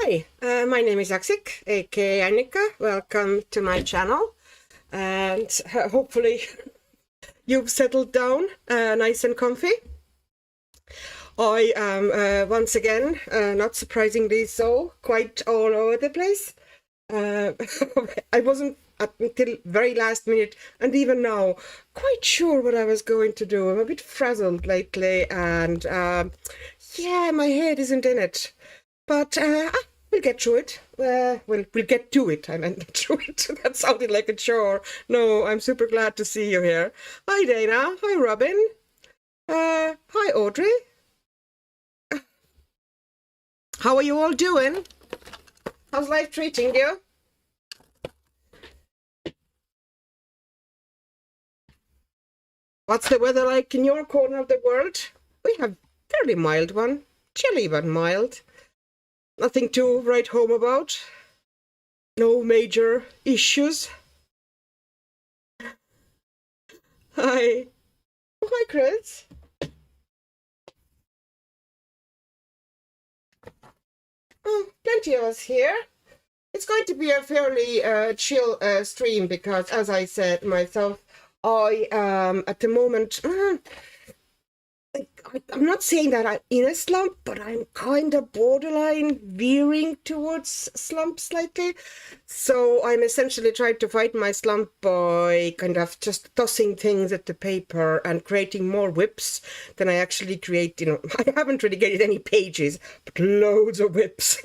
Hi, my name is Aksik, aka Annika. Welcome to my channel, and hopefully you've settled down nice and comfy. I am once again, not surprisingly so, quite all over the place. I wasn't until very last minute, and even now, quite sure what I was going to do. I'm a bit frazzled lately, and yeah, my head isn't in it. But we'll get through it. We'll get to it. I meant through it. That sounded like a chore. No, I'm super glad to see you here. Hi, Dana. Hi, Robin. Hi, Audrey. How are you all doing? How's life treating you? What's the weather like in your corner of the world? We have fairly mild one. Chilly but mild. Nothing to write home about. No major issues. Hi. Oh, hi, Chris. Oh, plenty of us here. It's going to be a fairly chill stream because, as I said myself, I am at the moment... I'm not saying that I'm in a slump, but I'm kind of borderline veering towards slump slightly. So I'm essentially trying to fight my slump by kind of just tossing things at the paper and creating more whips than I actually create. You know, I haven't really created any pages, but loads of whips.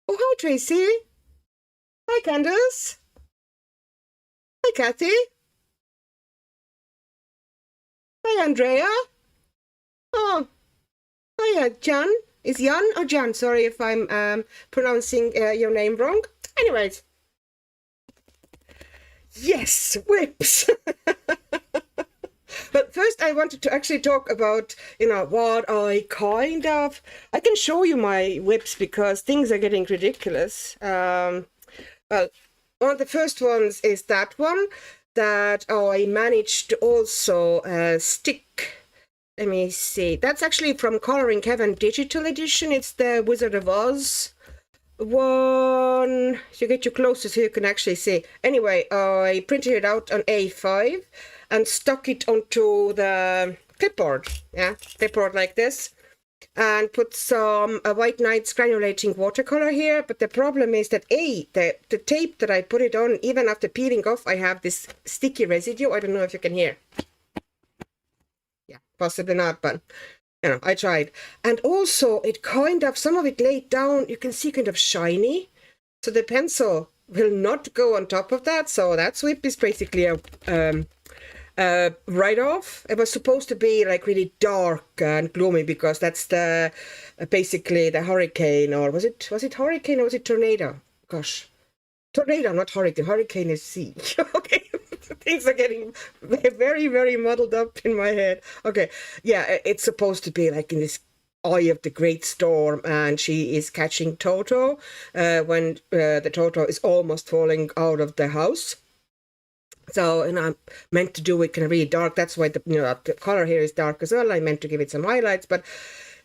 Oh, hi, Tracy. Hi, Candace. Hi, Kathy. Hi, Andrea. Oh, hiya, Jan. Is Jan or Jan? Sorry if I'm pronouncing your name wrong. Anyways. Yes, whips. But first I wanted to actually talk about, you know, what I can show you my whips because things are getting ridiculous. Well, one of the first ones is that one that I managed to also stick. Let me see. That's actually from Coloring Heaven Digital Edition. It's the Wizard of Oz one. You get you closer so you can actually see. Anyway, I printed it out on A5 and stuck it onto the clipboard. Yeah, clipboard like this. And put some White Nights granulating watercolor here, but the problem is that the tape that I put it on, even after peeling off, I have this sticky residue. I don't know if you can hear. Yeah, possibly not, but you know, I tried. And also it kind of, some of it laid down, you can see kind of shiny. So the pencil will not go on top of that. So that whip is basically a right off. It was supposed to be like really dark and gloomy because that's the basically the hurricane, or was it hurricane or was it tornado? Gosh, tornado, not hurricane. Hurricane is sea. Okay, things are getting very, very muddled up in my head. Okay, yeah, it's supposed to be like in this eye of the great storm, and she is catching Toto when the Toto is almost falling out of the house. So, and I'm meant to do it kind of really dark. That's why the color here is dark as well. I meant to give it some highlights, but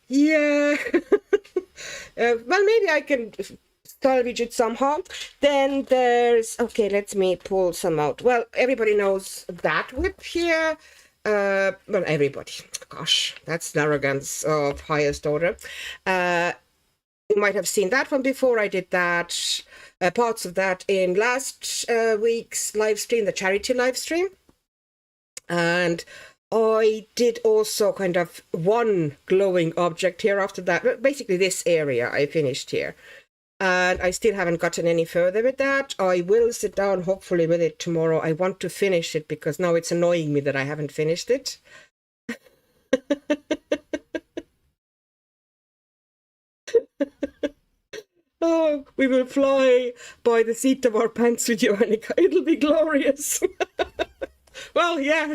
yeah. Well, maybe I can salvage it somehow. Then there's, okay, let me pull some out. Well, everybody knows that whip here. Well, everybody. Gosh, that's the arrogance of highest order. You might have seen that one before. I did that. Parts of that in last week's live stream, the charity live stream. And I did also kind of one glowing object here after that. Basically this area I finished here. And I still haven't gotten any further with that. I will sit down hopefully with it tomorrow. I want to finish it because now it's annoying me that I haven't finished it. Oh, we will fly by the seat of our pants with you, Annika. It'll be glorious. Well, yeah,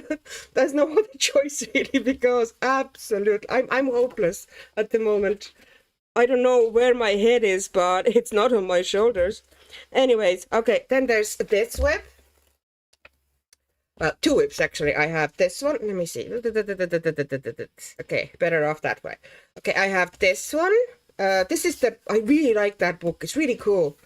there's no other choice really because absolutely, I'm hopeless at the moment. I don't know where my head is, but it's not on my shoulders. Anyways, okay, then there's this whip. well, two whips actually. I have this one. Let me see. Okay, better off that way. Okay, I have this one. This is I really like that book. It's really cool.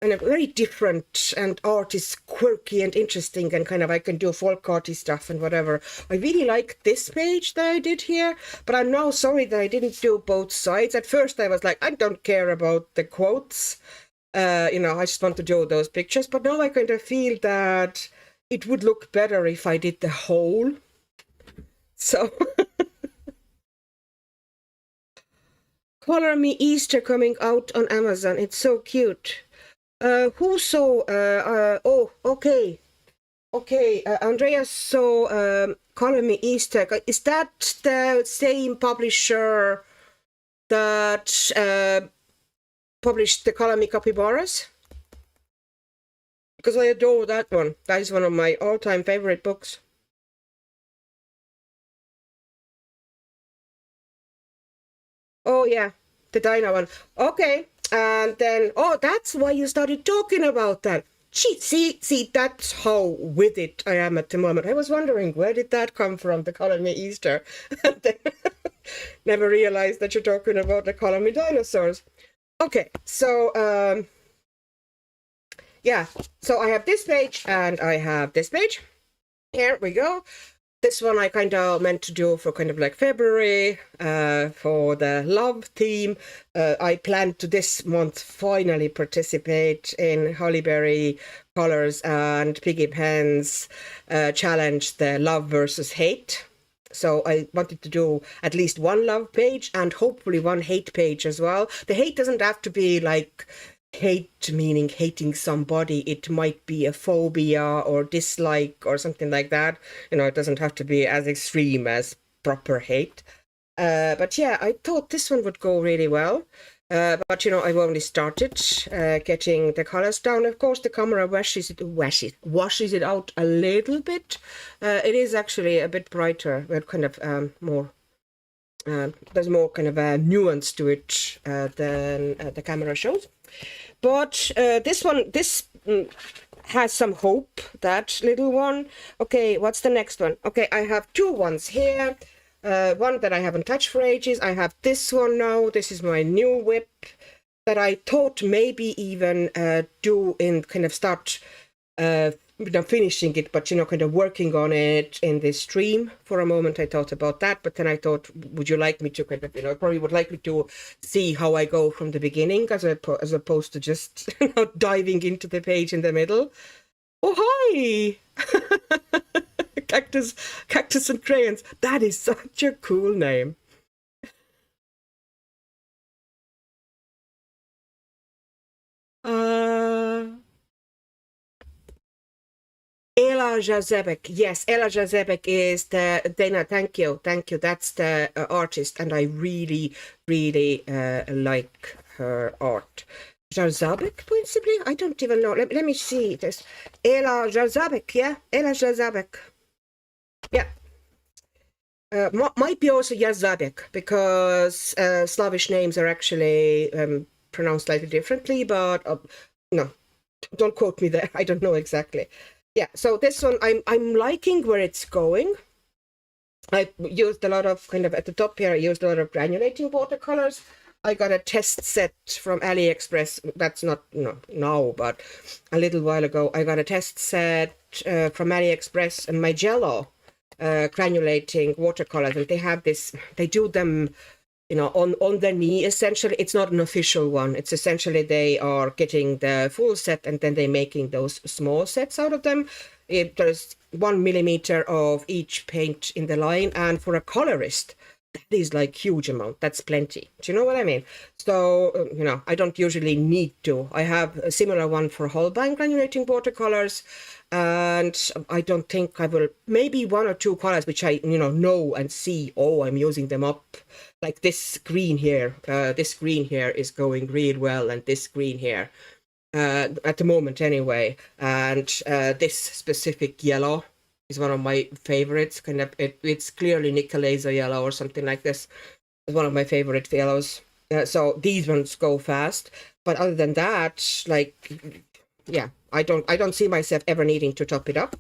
And very different, and art is quirky and interesting, and kind of I can do folk arty stuff and whatever. I really like this page that I did here, but I'm now sorry that I didn't do both sides. At first I was like, I don't care about the quotes. You know, I just want to do those pictures, but now I kind of feel that it would look better if I did the whole. So Color Me Easter coming out on Amazon. It's so cute. Who saw? Oh, okay. Okay, Andreas saw Color Me Easter. Is that the same publisher that published the Color Me Capybaras? Because I adore that one. That is one of my all-time favorite books. Oh, yeah, the Dinah one. Okay. And then, oh, that's why you started talking about that. Gee, see, that's how with it I am at the moment. I was wondering, where did that come from, the Color Me Easter? And then never realized that you're talking about the Color Me dinosaurs. Okay, so, yeah, so I have this page and I have this page. Here we go. This one I kind of meant to do for kind of like February, for the love theme. I plan to this month finally participate in Hollyberry Colors and Piggy Pen's challenge, the love versus hate. So I wanted to do at least one love page and hopefully one hate page as well. The hate doesn't have to be like hate meaning hating somebody. It might be a phobia or dislike or something like that. You know, it doesn't have to be as extreme as proper hate. But yeah, I thought this one would go really well. But you know, I've only started getting the colors down. Of course, the camera washes it out a little bit. It is actually a bit brighter, but kind of more. There's more kind of a nuance to it than the camera shows. But this one, has some hope, that little one. Okay, what's the next one? Okay, I have two ones here. One that I haven't touched for ages. I have this one now. This is my new whip that I thought maybe even do in kind of start finishing it, but you know, kind of working on it in this stream. For a moment I thought about that, but then I thought, would you like me to kind of, you know, probably would like me to see how I go from the beginning as opposed to just you know, diving into the page in the middle. Oh, hi! Cactus and Crayons. That is such a cool name. Ela Jazebek. Yes, Ela Jazebek is the Dana. Thank you. That's the artist, and I really like her art. Jazebek, possibly? I don't even know. Let me see. There's Ela Jazebek. Yeah, Ela Jazebek. Yeah. Might be also Yazabek, because Slavish names are actually pronounced slightly differently, but no, don't quote me there. I don't know exactly. Yeah, so this one, I'm liking where it's going. I used a lot of kind of, at the top here, I used a lot of granulating watercolors. I got a test set from AliExpress. That's not, now, but a little while ago. I got a test set from AliExpress, and my Jello granulating watercolors, and they have this, they do them, you know, on their knee, essentially. It's not an official one. It's essentially they are getting the full set and then they're making those small sets out of them. There's 1 millimeter of each paint in the line, and for a colorist, that is like huge amount. That's plenty. Do you know what I mean? So, you know, I don't usually need to. I have a similar one for Holbein granulating watercolors, and I don't think I will, maybe one or two colors which I, know and see, oh, I'm using them up. Like this green here is going real well, and this green here, at the moment anyway, and this specific yellow is one of my favorites. Kind of, it's clearly Nicolaser yellow or something like this. It's one of my favorite yellows. So these ones go fast, but other than that, like, yeah, I don't see myself ever needing to top it up.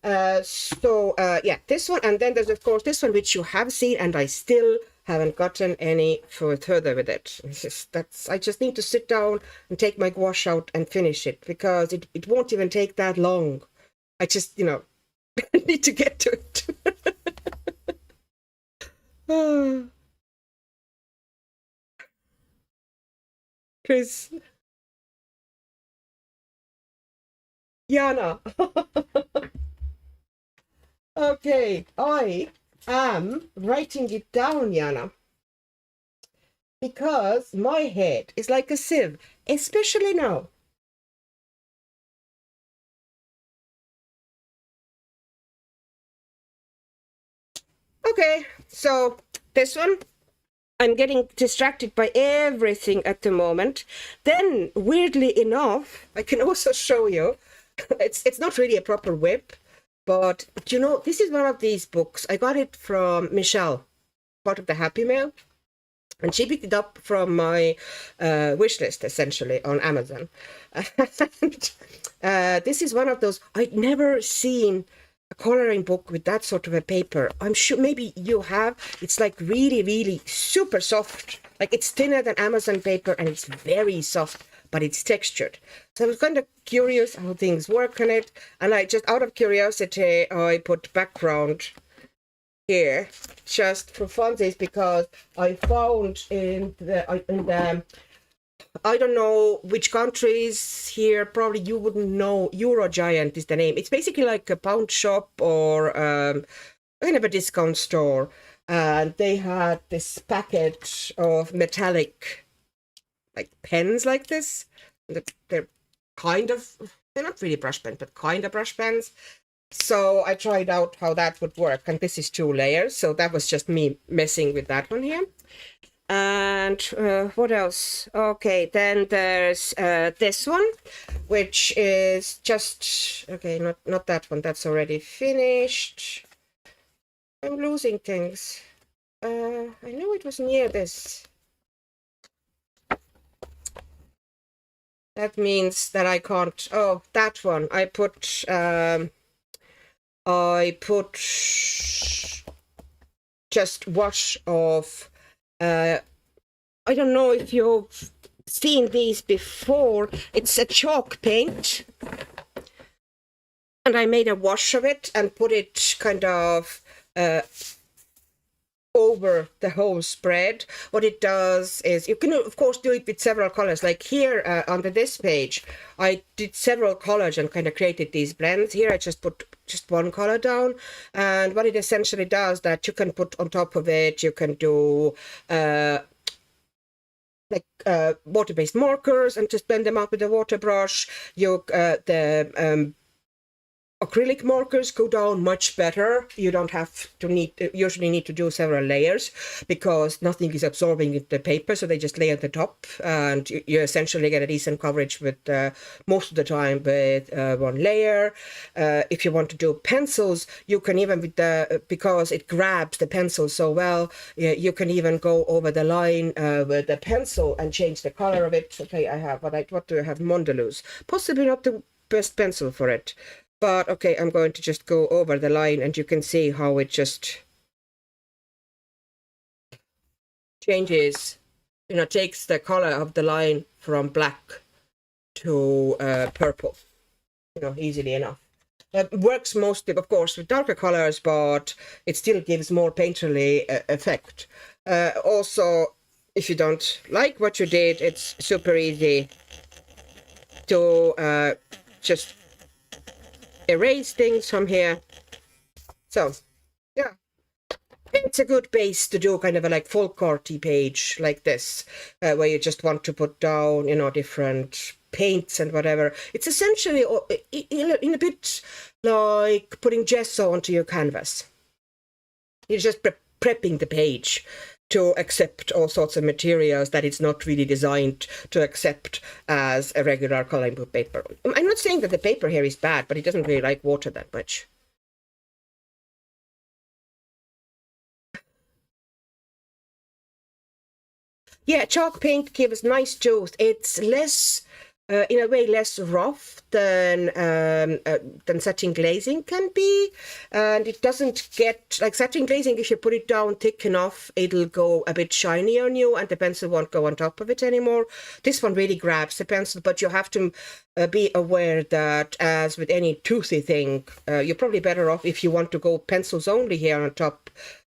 Yeah, this one, and then there's of course this one which you have seen, and I still haven't gotten any further with it. I just need to sit down and take my gouache out and finish it, because it won't even take that long. I just, you know, need to get to it. Chris, Jana. Okay, I am writing it down, Jana, because my head is like a sieve, especially now. Okay, so this one, I'm getting distracted by everything at the moment. Then, weirdly enough, I can also show you, it's not really a proper whip, but you know, this is one of these books. I got it from Michelle, part of the Happy Mail, and she picked it up from my wish list, essentially, on Amazon. And this is one of those, I'd never seen a coloring book with that sort of a paper. I'm sure maybe you have. It's like really, really super soft. Like it's thinner than Amazon paper, and it's very soft, but it's textured. So I was kind of curious how things work on it. And I just, out of curiosity, I put background here just for funsies, because I found in the I don't know which countries here, probably you wouldn't know, Eurogiant is the name. It's basically like a pound shop or kind of a discount store. And they had this packet of metallic like pens like this. They're they're not really brush pens, but kind of brush pens. So I tried out how that would work, and this is 2 layers. So that was just me messing with that one here. And what else? Okay, then there's this one, which is just, okay, not that one. That's already finished. I'm losing things. I knew it was near this. That means that I can't. Oh, that one. I put just wash of. I don't know if you've seen these before. It's a chalk paint, and I made a wash of it and put it kind of over the whole spread. What it does is, you can of course do it with several colors. Like here under this page, I did several colors and kind of created these blends. Here I just put just one color down, and what it essentially does, that you can put on top of it, you can do like water-based markers and just blend them out with a water brush. The acrylic markers go down much better. You don't have to usually need to do several layers, because nothing is absorbing the paper, so they just lay at the top, and you essentially get a decent coverage with most of the time with one layer. If you want to do pencils, you can even with because it grabs the pencil so well, you can even go over the line with the pencil and change the color of it. Okay, I have what do I have? Mondeluz, possibly not the best pencil for it. But okay, I'm going to just go over the line, and you can see how it just changes, you know, takes the color of the line from black to purple, you know, easily enough. That works mostly, of course, with darker colors, but it still gives more painterly effect. Also, if you don't like what you did, it's super easy to just erase things from here. So yeah, it's a good base to do kind of a like folk arty page like this, where you just want to put down, you know, different paints and whatever. It's essentially in a bit like putting gesso onto your canvas. You're just prepping the page to accept all sorts of materials that it's not really designed to accept as a regular coloring book paper. I'm not saying that the paper here is bad, but it doesn't really like water that much. Yeah, chalk paint gives nice juice. It's less in a way less rough than satin glazing can be, and it doesn't get like satin glazing. If you put it down thick enough, it'll go a bit shiny on you, and the pencil won't go on top of it anymore. This one really grabs the pencil, but you have to be aware that, as with any toothy thing, you're probably better off if you want to go pencils only here on top,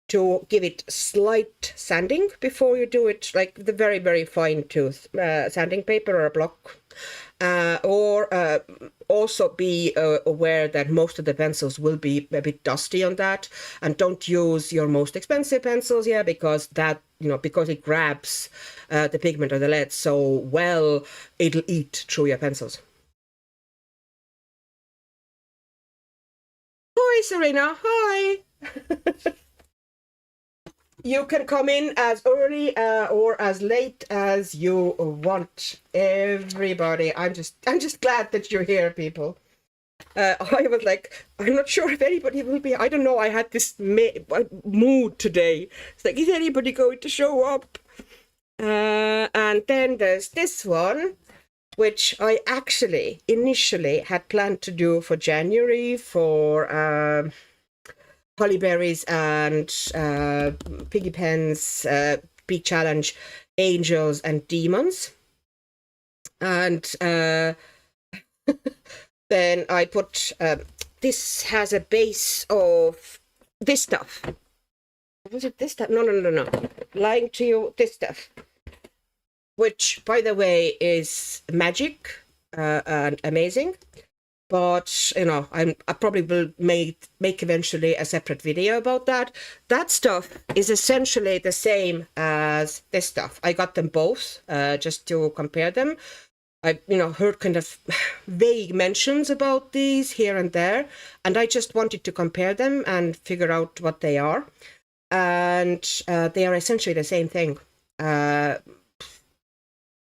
to give it slight sanding before you do it, like the very, very fine tooth sanding paper or a block. Or also be aware that most of the pencils will be a bit dusty on that, and don't use your most expensive pencils, because that, because it grabs the pigment or the lead so well, it'll eat through your pencils. Hi, Serena. Hi. You can come in as early or as late as you want, everybody. I'm just glad that you're here, people. I was like, I'm not sure if anybody will be. I don't know. I had this mood today. It's like, is anybody going to show up? And then there's this one, which I actually initially had planned to do for January for Hollyberries and Piggy Pens, Big Challenge, Angels and Demons. And then I put, this has a base of this stuff. Was it this stuff? No. Lying to you, this stuff. Which, by the way, is magic and amazing. But, I probably will make eventually a separate video about that. That stuff is essentially the same as this stuff. I got them both just to compare them. I, heard kind of vague mentions about these here and there, and I just wanted to compare them and figure out what they are. And they are essentially the same thing.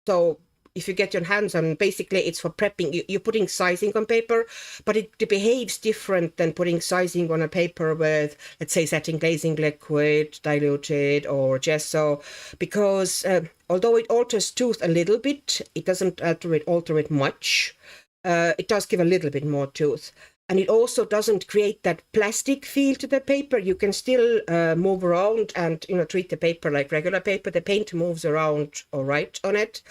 So if you get your hands on, basically it's for prepping. You're putting sizing on paper, but it behaves different than putting sizing on a paper with, let's say, satin glazing liquid, diluted, or gesso, because although it alters tooth a little bit, it doesn't alter it much. It does give a little bit more tooth. And it also doesn't create that plastic feel to the paper. You can still move around and, treat the paper like regular paper. The paint moves around all right on it.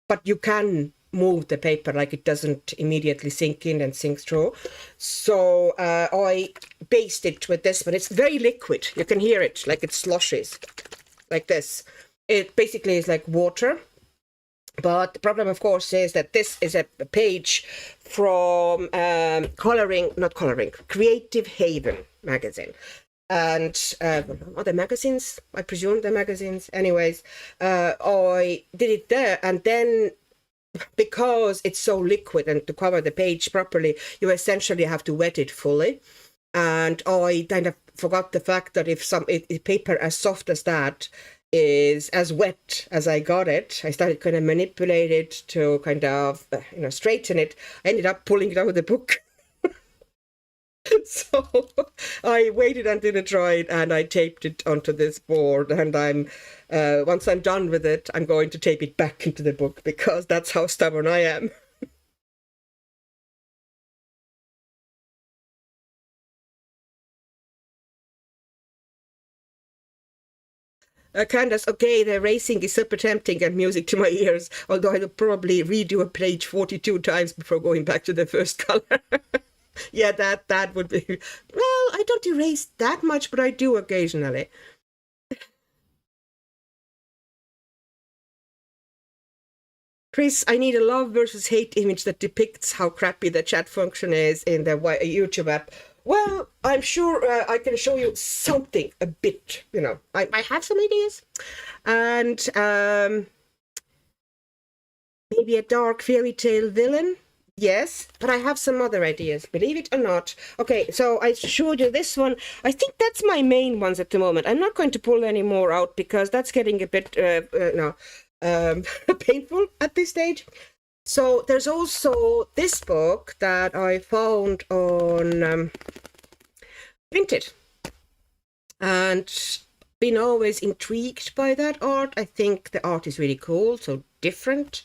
But you can move the paper, like it doesn't immediately sink in and sink through. So I based it with this one. It's very liquid. You can hear it, like it sloshes, like this. It basically is like water. But the problem, of course, is that this is a page from Creative Haven magazine. And other magazines, I presume the magazines. Anyways, I did it there, and then because it's so liquid and to cover the page properly, you essentially have to wet it fully. And I kind of forgot the fact that if paper as soft as that is as wet as I got it, I started kind of manipulate it to kind of straighten it. I ended up pulling it out of the book. So I waited until it dried and I taped it onto this board, and once I'm done with it, I'm going to tape it back into the book, because that's how stubborn I am. Candace, okay, the racing is super tempting and music to my ears, although I'll probably redo a page 42 times before going back to the first color. Yeah, that would be... Well, I don't erase that much, but I do occasionally. Chris, I need a love versus hate image that depicts how crappy the chat function is in the YouTube app. Well, I'm sure I can show you something a bit, I have some ideas. And maybe a dark fairy tale villain. Yes, but I have some other ideas, believe it or not. Okay, so I showed you this one. I think that's my main ones at the moment. I'm not going to pull any more out because that's getting a bit, painful at this stage. So there's also this book that I found on Vinted, and been always intrigued by that art. I think the art is really cool, so different.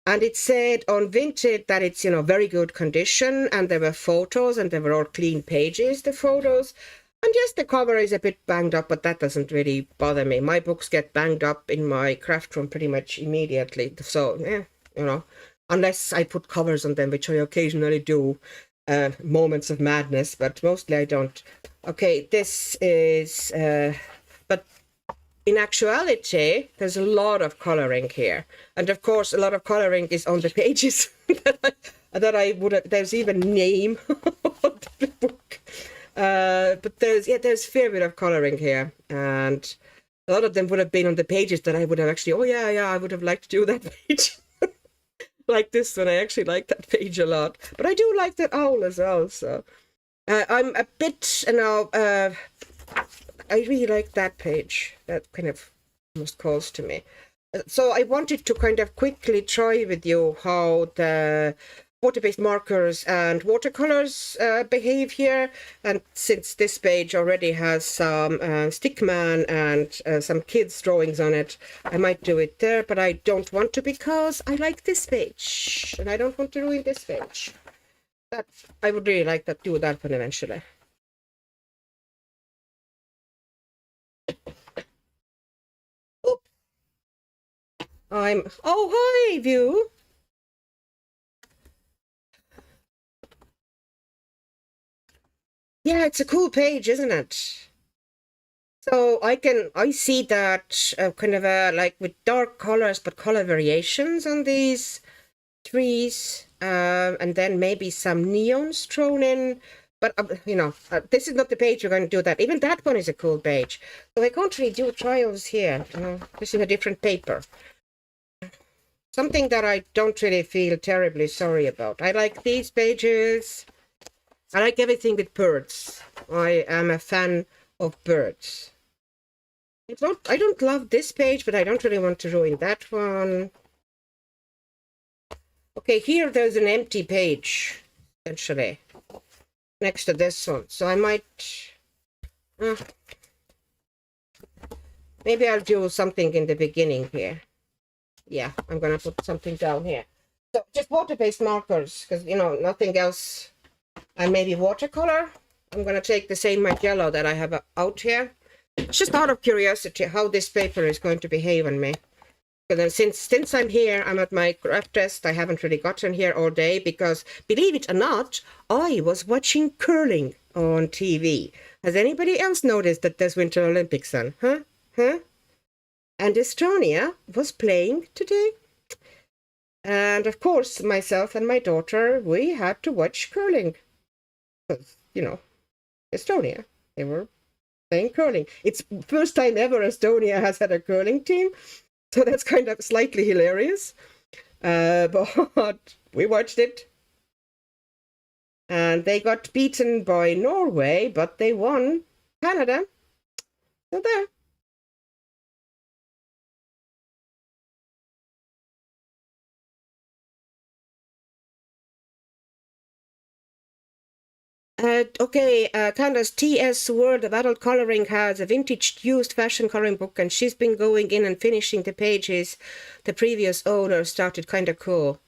And it said on Vinted that it's, you know, very good condition, and there were photos, and they were all clean pages, the photos. And yes, the cover is a bit banged up, but that doesn't really bother me. My books get banged up in my craft room pretty much immediately. So, yeah, you know, unless I put covers on them, which I occasionally do, moments of madness, but mostly I don't. Okay, this is, but in actuality, there's a lot of coloring here. And of course, a lot of coloring is on the pages that I would have, there's even name on the book. But there's a fair bit of coloring here. And a lot of them would have been on the pages that I would have actually, oh yeah, I would have liked to do that page. Like this one, I actually like that page a lot. But I do like that owl as well, so. I'm a bit, you know, I really like that page. That kind of almost calls to me. So I wanted to kind of quickly try with you how the water-based markers and watercolors behave here. And since this page already has some stickman and some kids' drawings on it, I might do it there, but I don't want to because I like this page. And I don't want to ruin this page. That I would really like to do that one eventually. Oh, hi, View. Yeah, it's a cool page, isn't it? So I see that kind of like with dark colors, but color variations on these trees, and then maybe some neons thrown in. But, you know, this is not the page we're going to do that. Even that one is a cool page. So I can't really do trials here. This is a different paper. Something that I don't really feel terribly sorry about. I like these pages. I like everything with birds. I am a fan of birds. I don't love this page, but I don't really want to ruin that one. Okay, here there's an empty page, essentially, next to this one. So I might... maybe I'll do something in the beginning here. Yeah, I'm going to put something down here. So just water-based markers, because, you know, nothing else. And maybe watercolor. I'm going to take the same Magella that I have out here. It's just out of curiosity how this paper is going to behave on me. And then since I'm here, I'm at my craft test. I haven't really gotten here all day because, believe it or not, I was watching curling on TV. Has anybody else noticed that there's Winter Olympics on? Huh? And Estonia was playing today. And of course, myself and my daughter, we had to watch curling. Because, you know, Estonia, they were playing curling. It's first time ever Estonia has had a curling team. So that's kind of slightly hilarious. But we watched it. And they got beaten by Norway, but they won Canada. So there. Candace, TS World of Adult Coloring has a vintage used fashion coloring book, and she's been going in and finishing the pages the previous owner started. Kind of cool.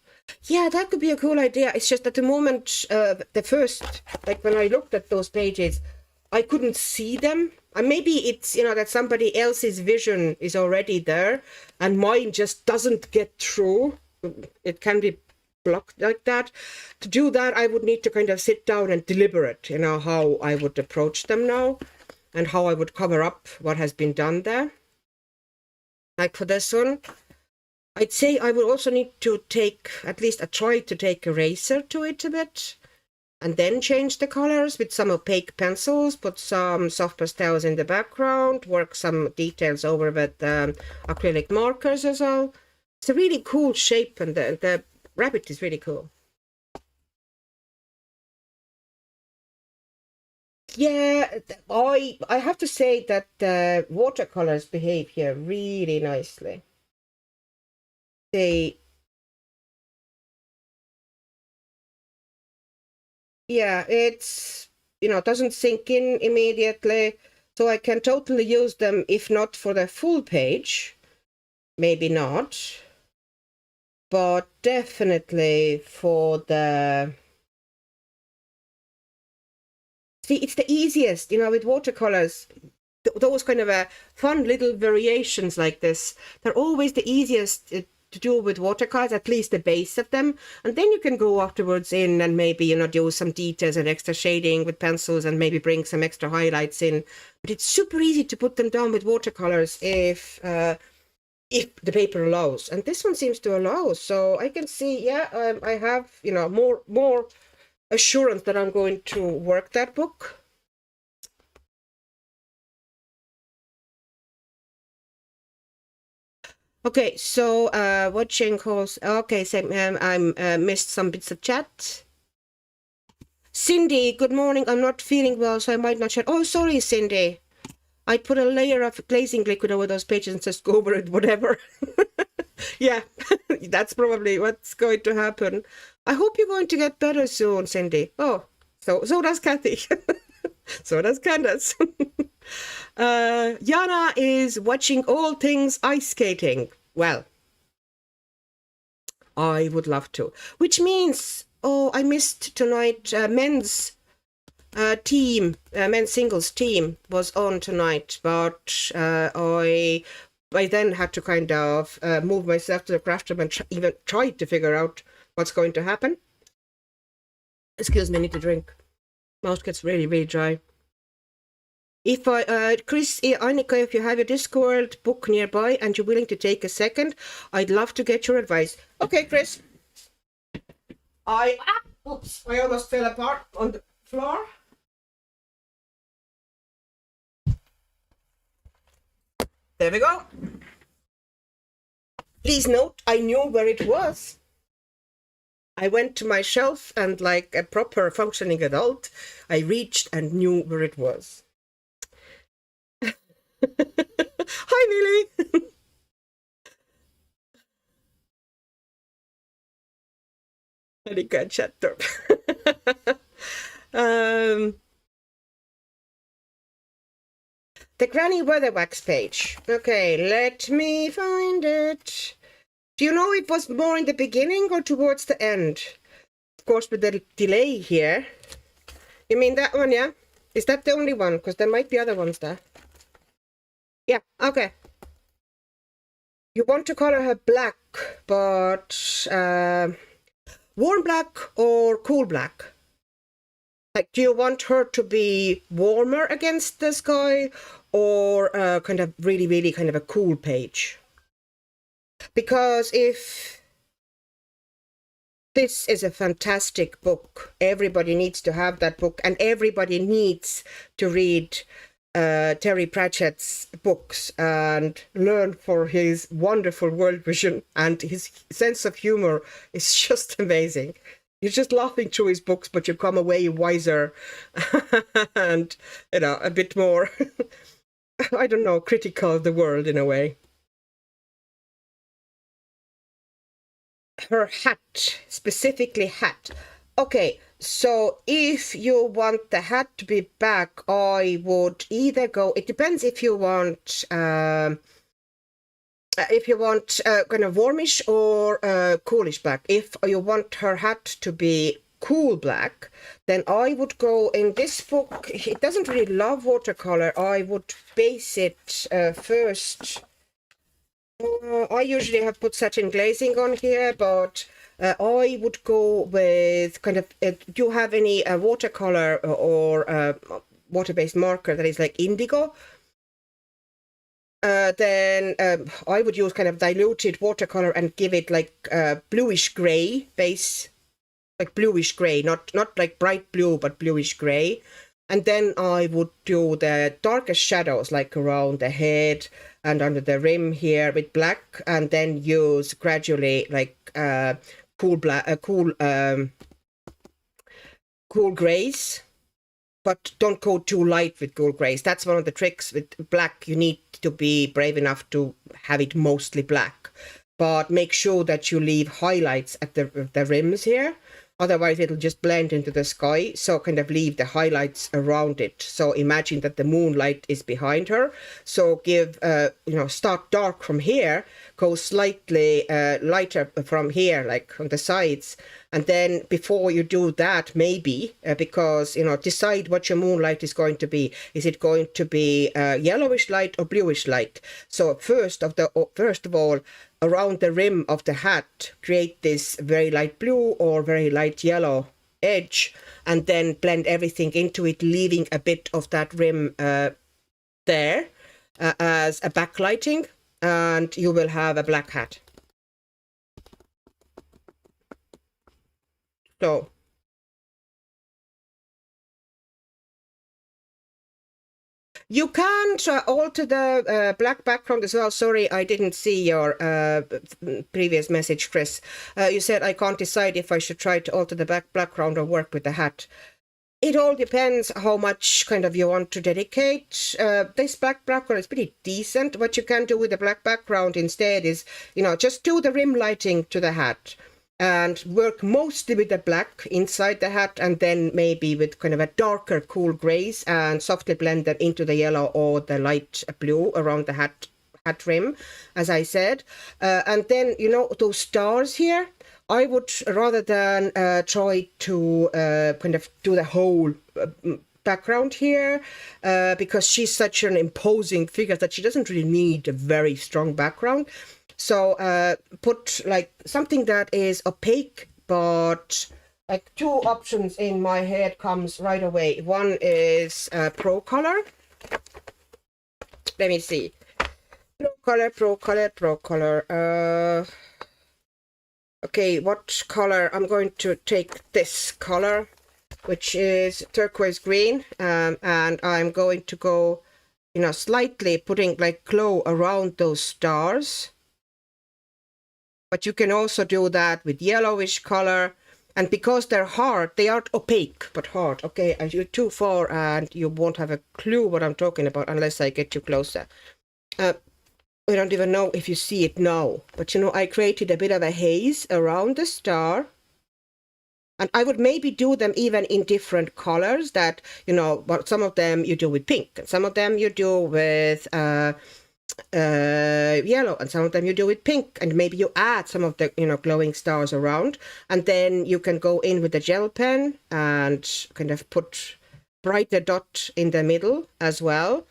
Yeah, that could be a cool idea. It's just at the moment, the first, like when I looked at those pages, I couldn't see them. And maybe it's, you know, that somebody else's vision is already there and mine just doesn't get through. It can be blocked like that. To do that, I would need to kind of sit down and deliberate, you know, how I would approach them now and how I would cover up what has been done there. Like for this one, I'd say I would also need to take, at least I try to take eraser to it a bit and then change the colors with some opaque pencils, put some soft pastels in the background, work some details over with acrylic markers as well. It's a really cool shape, and the rabbit is really cool. Yeah, I have to say that the watercolors behave here really nicely. Yeah, it's, you know, doesn't sink in immediately, so I can totally use them, if not for the full page, maybe not. but definitely for the... See, it's the easiest, you know, with watercolors, those kind of fun little variations like this, they're always the easiest to do with watercolors, at least the base of them. And then you can go afterwards in and maybe, you know, do some details and extra shading with pencils and maybe bring some extra highlights in. But it's super easy to put them down with watercolors if the paper allows. And this one seems to allow. So I can see, yeah, I have, you know, more assurance that I'm going to work that book. Okay, so watching calls. Okay, so I missed some bits of chat. Cindy, good morning. I'm not feeling well, so I might not chat. Oh, sorry, Cindy. I put a layer of glazing liquid over those pages and just go over it, whatever. Yeah, that's probably what's going to happen. I hope you're going to get better soon, Cindy. Oh, so does Kathy. So does Candace. Jana is watching all things ice skating. Well, I would love to. Which means, oh, I missed tonight. Men's men's singles team was on tonight, but I then had to kind of move myself to the craft room and even try to figure out what's going to happen. Excuse me, I need to drink. Mouth gets really, really dry. If Chris, Annika, if you have a Discworld book nearby and you're willing to take a second, I'd love to get your advice. Okay, Chris. Oops, I almost fell apart on the floor. There we go. Please note, I knew where it was. I went to my shelf and, like a proper functioning adult, I reached and knew where it was. Hi, Millie. Annika chatter. The Granny Weatherwax page. Okay, let me find it. Do you know it was more in the beginning or towards the end? Of course, with the delay here. You mean that one, yeah? Is that the only one? Because there might be other ones there. Yeah, okay. You want to color her black, but warm black or cool black? Like, do you want her to be warmer against the sky or kind of really, really kind of a cool page? Because if this is a fantastic book, everybody needs to have that book, and everybody needs to read Terry Pratchett's books and learn for his wonderful world vision, and his sense of humor is just amazing. You're just laughing through his books, but you come away wiser and, you know, a bit more, I don't know, critical of the world in a way. Her hat, specifically hat. Okay, so if you want the hat to be back, I would either go, it depends if you want kind of warmish or coolish black. If you want her hat to be cool black, then I would go in this book. It doesn't really love watercolor. I would base it first. I usually have put satin glazing on here, but I would go with kind of, do you have any watercolor or water-based marker that is like indigo? Then I would use kind of diluted watercolor and give it like bluish gray base, like bluish gray, not like bright blue, but bluish gray. And then I would do the darkest shadows, like around the head and under the rim here with black, and then use gradually like cool grays, but don't go too light with cool grays. That's one of the tricks with black. You need to be brave enough to have it mostly black, but make sure that you leave highlights at the rims here. Otherwise, it'll just blend into the sky. So kind of leave the highlights around it. So imagine that the moonlight is behind her. So give, start dark from here, go slightly lighter from here, like on the sides. And then before you do that, maybe, because, decide what your moonlight is going to be. Is it going to be yellowish light or bluish light? So first of all, around the rim of the hat, create this very light blue or very light yellow edge, and then blend everything into it, leaving a bit of that rim there as a backlighting, and you will have a black hat. So you can alter the black background as well. Sorry, I didn't see your previous message, Chris. You said I can't decide if I should try to alter the background or work with the hat. It all depends how much kind of you want to dedicate. This black background is pretty decent. What you can do with the black background instead is, just do the rim lighting to the hat and work mostly with the black inside the hat, and then maybe with kind of a darker cool grays, and softly blend them into the yellow or the light blue around the hat rim, as I said. And then, those stars here, I would, rather than try to kind of do the whole background here, because she's such an imposing figure that she doesn't really need a very strong background. So put like something that is opaque, but like two options in my head comes right away. One is Pro Color. Let me see. Pro Color. Okay, what color? I'm going to take this color, which is turquoise green, and I'm going to go, slightly putting like glow around those stars. But you can also do that with yellowish color. And because they're hard, they aren't opaque, but hard. Okay, and you're too far and you won't have a clue what I'm talking about unless I get you closer. I don't even know if you see it now. But, I created a bit of a haze around the star. And I would maybe do them even in different colors that, but some of them you do with pink. And some of them you do with yellow, and some of them you do with pink, and maybe you add some of the glowing stars around, and then you can go in with the gel pen and kind of put brighter dot in the middle as well,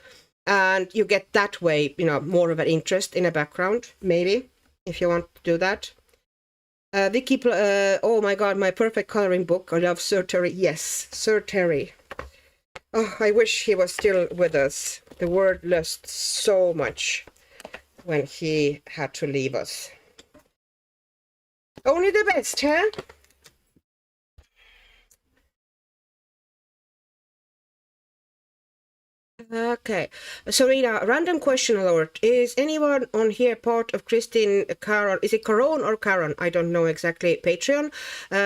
and you get that way more of an interest in a background, maybe, if you want to do that. Vicky, oh my god, my perfect coloring book. I love Sir Terry. Yes, Sir Terry. Oh, I wish he was still with us. The world lost so much when he had to leave us. Only the best, huh? Okay, Serena, random question alert. Is anyone on here part of Christine Caron? Is it Caron or Caron? I don't know exactly. Patreon.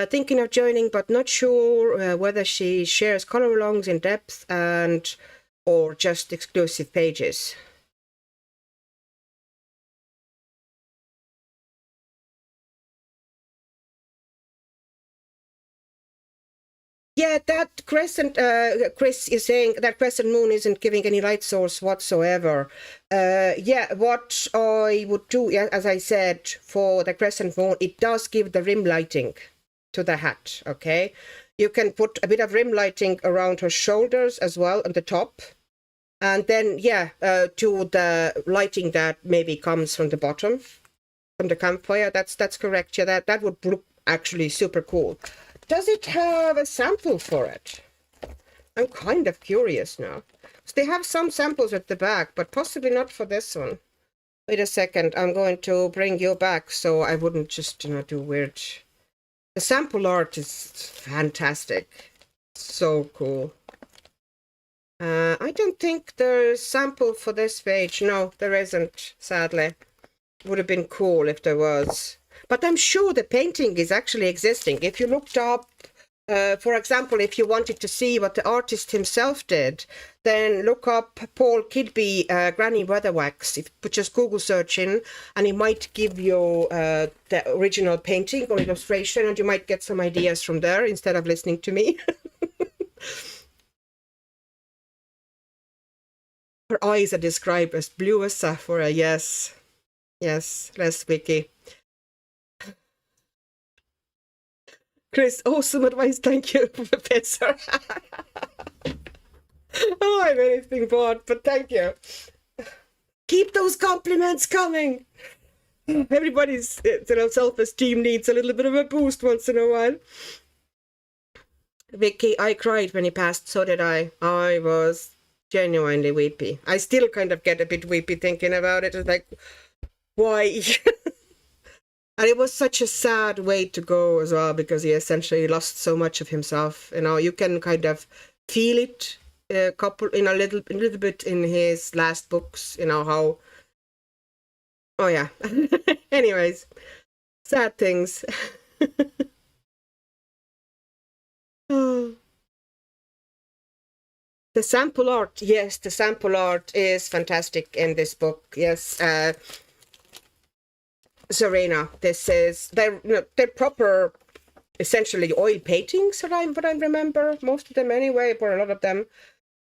Thinking of joining, but not sure whether she shares color alongs in depth or just exclusive pages. Yeah, that crescent, Chris is saying that crescent moon isn't giving any light source whatsoever. Yeah, what I would do, yeah, as I said, for the crescent moon, it does give the rim lighting to the hat, okay? You can put a bit of rim lighting around her shoulders as well on the top. And then, yeah, to the lighting that maybe comes from the bottom, from the campfire. That's correct. Yeah, that would look actually super cool. Does it have a sample for it? I'm kind of curious now. So they have some samples at the back, but possibly not for this one. Wait a second. I'm going to bring you back so I wouldn't just, do weird. The sample art is fantastic. So cool. I don't think there's sample for this page. No, there isn't, sadly. Would have been cool if there was. But I'm sure the painting is actually existing. If you looked up For example, if you wanted to see what the artist himself did, then look up Paul Kerby Granny Weatherwax. If put just Google search in, and it might give you the original painting or illustration, and you might get some ideas from there instead of listening to me. Her eyes are described as blue as sapphire. Yes, yes, Les Vicky. Chris, awesome advice. Thank you, Professor. Oh, I'm anything but thank you. Keep those compliments coming. Everybody's self-esteem needs a little bit of a boost once in a while. Vicky, I cried when he passed. So did I. I was genuinely weepy. I still kind of get a bit weepy thinking about it. It's like, why? And it was such a sad way to go as well, because he essentially lost so much of himself. You know, you can kind of feel it a little bit in his last books. You know how. Oh yeah. Anyways, sad things. Oh. The sample art, yes, the sample art is fantastic in this book. Yes, Serena, this is they're proper, essentially oil paintings. What I remember, most of them anyway, or a lot of them.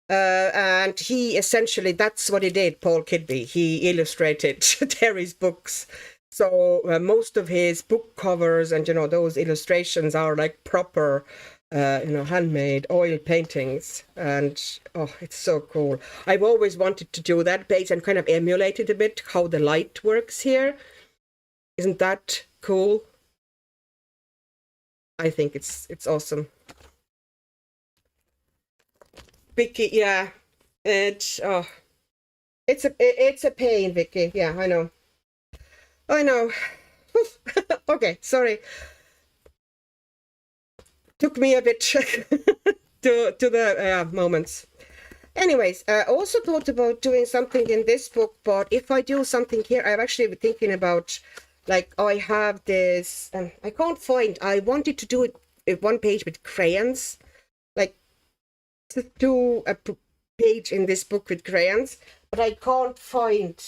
And he essentially, that's what he did. Paul Kerby, he illustrated Terry's books. So most of his book covers and those illustrations are like proper. Handmade oil paintings, and oh, it's so cool. I've always wanted to do that base and kind of emulate it a bit, how the light works here. Isn't that cool? I think it's awesome. Vicky, yeah, it's a pain, Vicky. Yeah, I know. Okay, sorry. Took me a bit to the moments. Anyways, I also thought about doing something in this book, but if I do something here, I'm actually thinking about, like, I have this, I can't find, I wanted to do it one page with crayons, like, to do a page in this book with crayons, but I can't find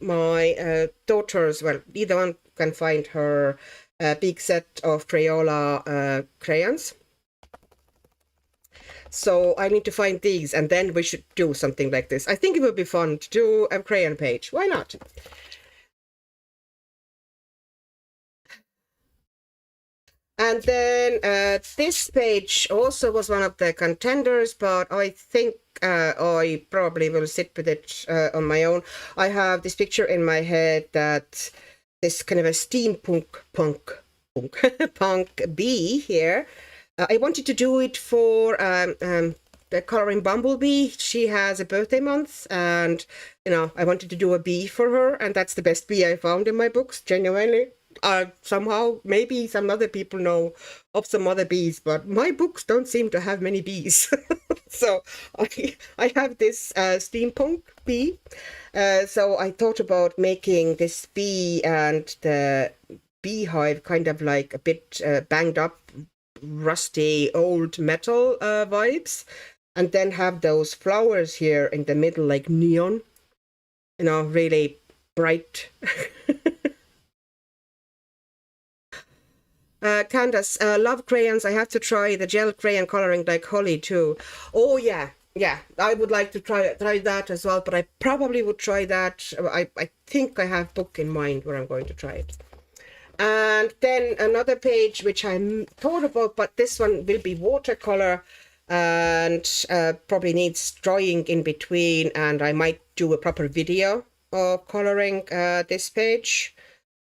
my daughter's, well, either one can find her big set of Crayola crayons. So I need to find these, and then we should do something like this. I think it would be fun to do a crayon page. Why not? And then this page also was one of the contenders, but I think I probably will sit with it on my own. I have this picture in my head that this kind of a steampunk punk bee here. I wanted to do it for the coloring Bumblebee. She has a birthday month, and I wanted to do a bee for her, and that's the best bee I found in my books, genuinely. Somehow, maybe some other people know of some other bees, but my books don't seem to have many bees. So I have this steampunk bee. So I thought about making this bee and the beehive kind of like a bit banged up, rusty, old metal vibes, and then have those flowers here in the middle like neon, really bright. Candace, love crayons. I have to try the gel crayon coloring like Holly too. Oh yeah, I would like to try that as well, but I probably would try that. I think I have book in mind where I'm going to try it. And then another page which I thought about, but this one will be watercolor and probably needs drawing in between, and I might do a proper video of coloring this page.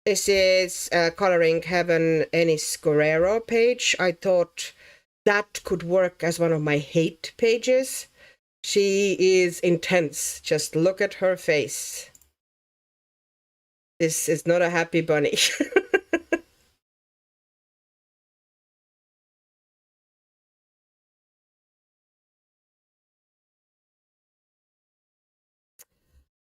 This is Coloring Heaven Ennis Guerrero page. I thought that could work as one of my hate pages. She is intense. Just look at her face. This is not a happy bunny.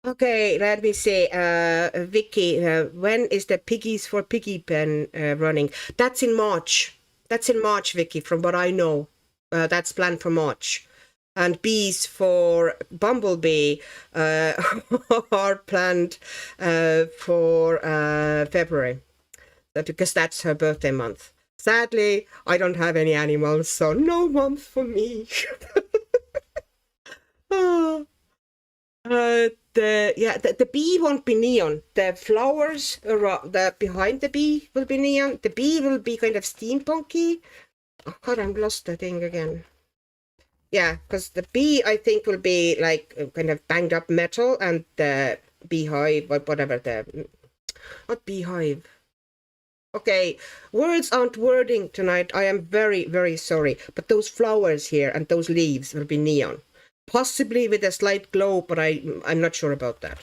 Okay, let me see. Vicky, when is the Piggies for Piggy Pen running? That's in March. That's in March, Vicky, from what I know. That's planned for March. And bees for Bumblebee are planned for February, because that's her birthday month. Sadly, I don't have any animals, so no month for me. Oh. The bee won't be neon. The flowers behind the bee will be neon. The bee will be kind of steampunky. Oh God, I'm lost the thing again. Yeah, because the bee I think will be like kind of banged up metal, and the beehive, whatever what beehive. Okay, words aren't wording tonight. I am very, very sorry. But those flowers here and those leaves will be neon. Possibly with a slight glow, but I'm not sure about that.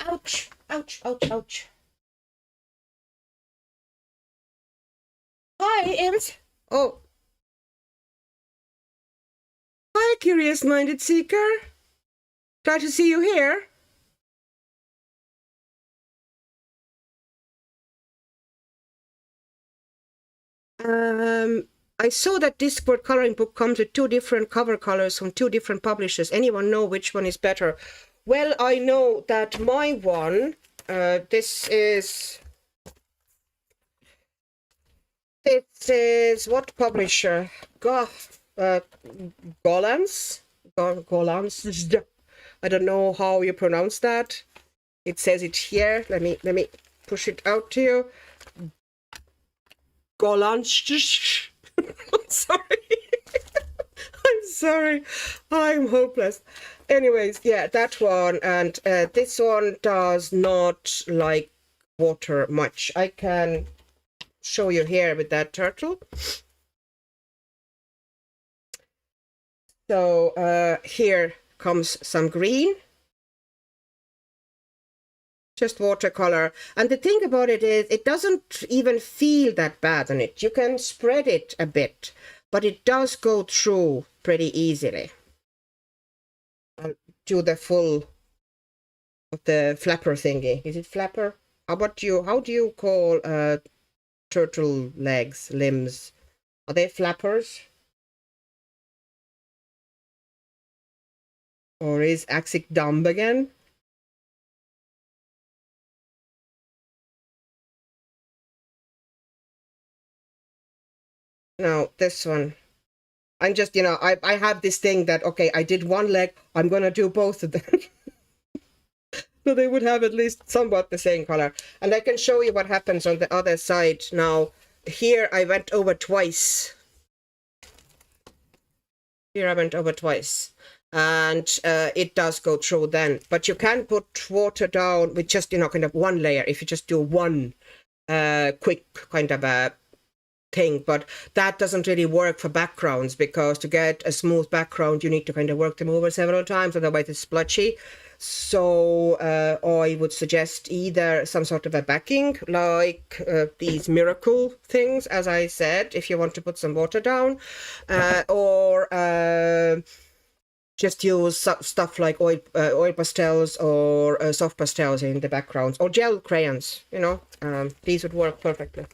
Ouch, ouch, ouch, ouch. Hi, Ems. Oh. Hi, curious-minded seeker. Glad to see you here. I saw that Discworld coloring book comes with 2 different cover colors from 2 different publishers. Anyone know which one is better? Well, I know that my one, this is what publisher? Golans? Golans? I don't know how you pronounce that. It says it here. Let me push it out to you. Golans. I'm sorry. I'm sorry. I'm hopeless. Anyways, yeah, that one. And this one does not like water much. I can show you here with that turtle. So here comes some green. Just watercolor. And the thing about it is it doesn't even feel that bad on it. You can spread it a bit, but it does go through pretty easily. I'll do the full of the flapper thingy. Is it flapper? How do you call turtle legs, limbs? Are they flappers? Or is Axic dumb again? No, this one. I'm just, I have this thing that, okay, I did one leg, I'm going to do both of them. So they would have at least somewhat the same color. And I can show you what happens on the other side. Now, here I went over twice. Here I went over twice. And it does go through then. But you can put water down with just, kind of one layer if you just do one quick kind of a thing, but that doesn't really work for backgrounds, because to get a smooth background you need to kind of work them over several times, otherwise it's splotchy. So I would suggest either some sort of a backing, like these miracle things, as I said, if you want to put some water down, or just use stuff like oil pastels or soft pastels in the backgrounds, or gel crayons, these would work perfectly.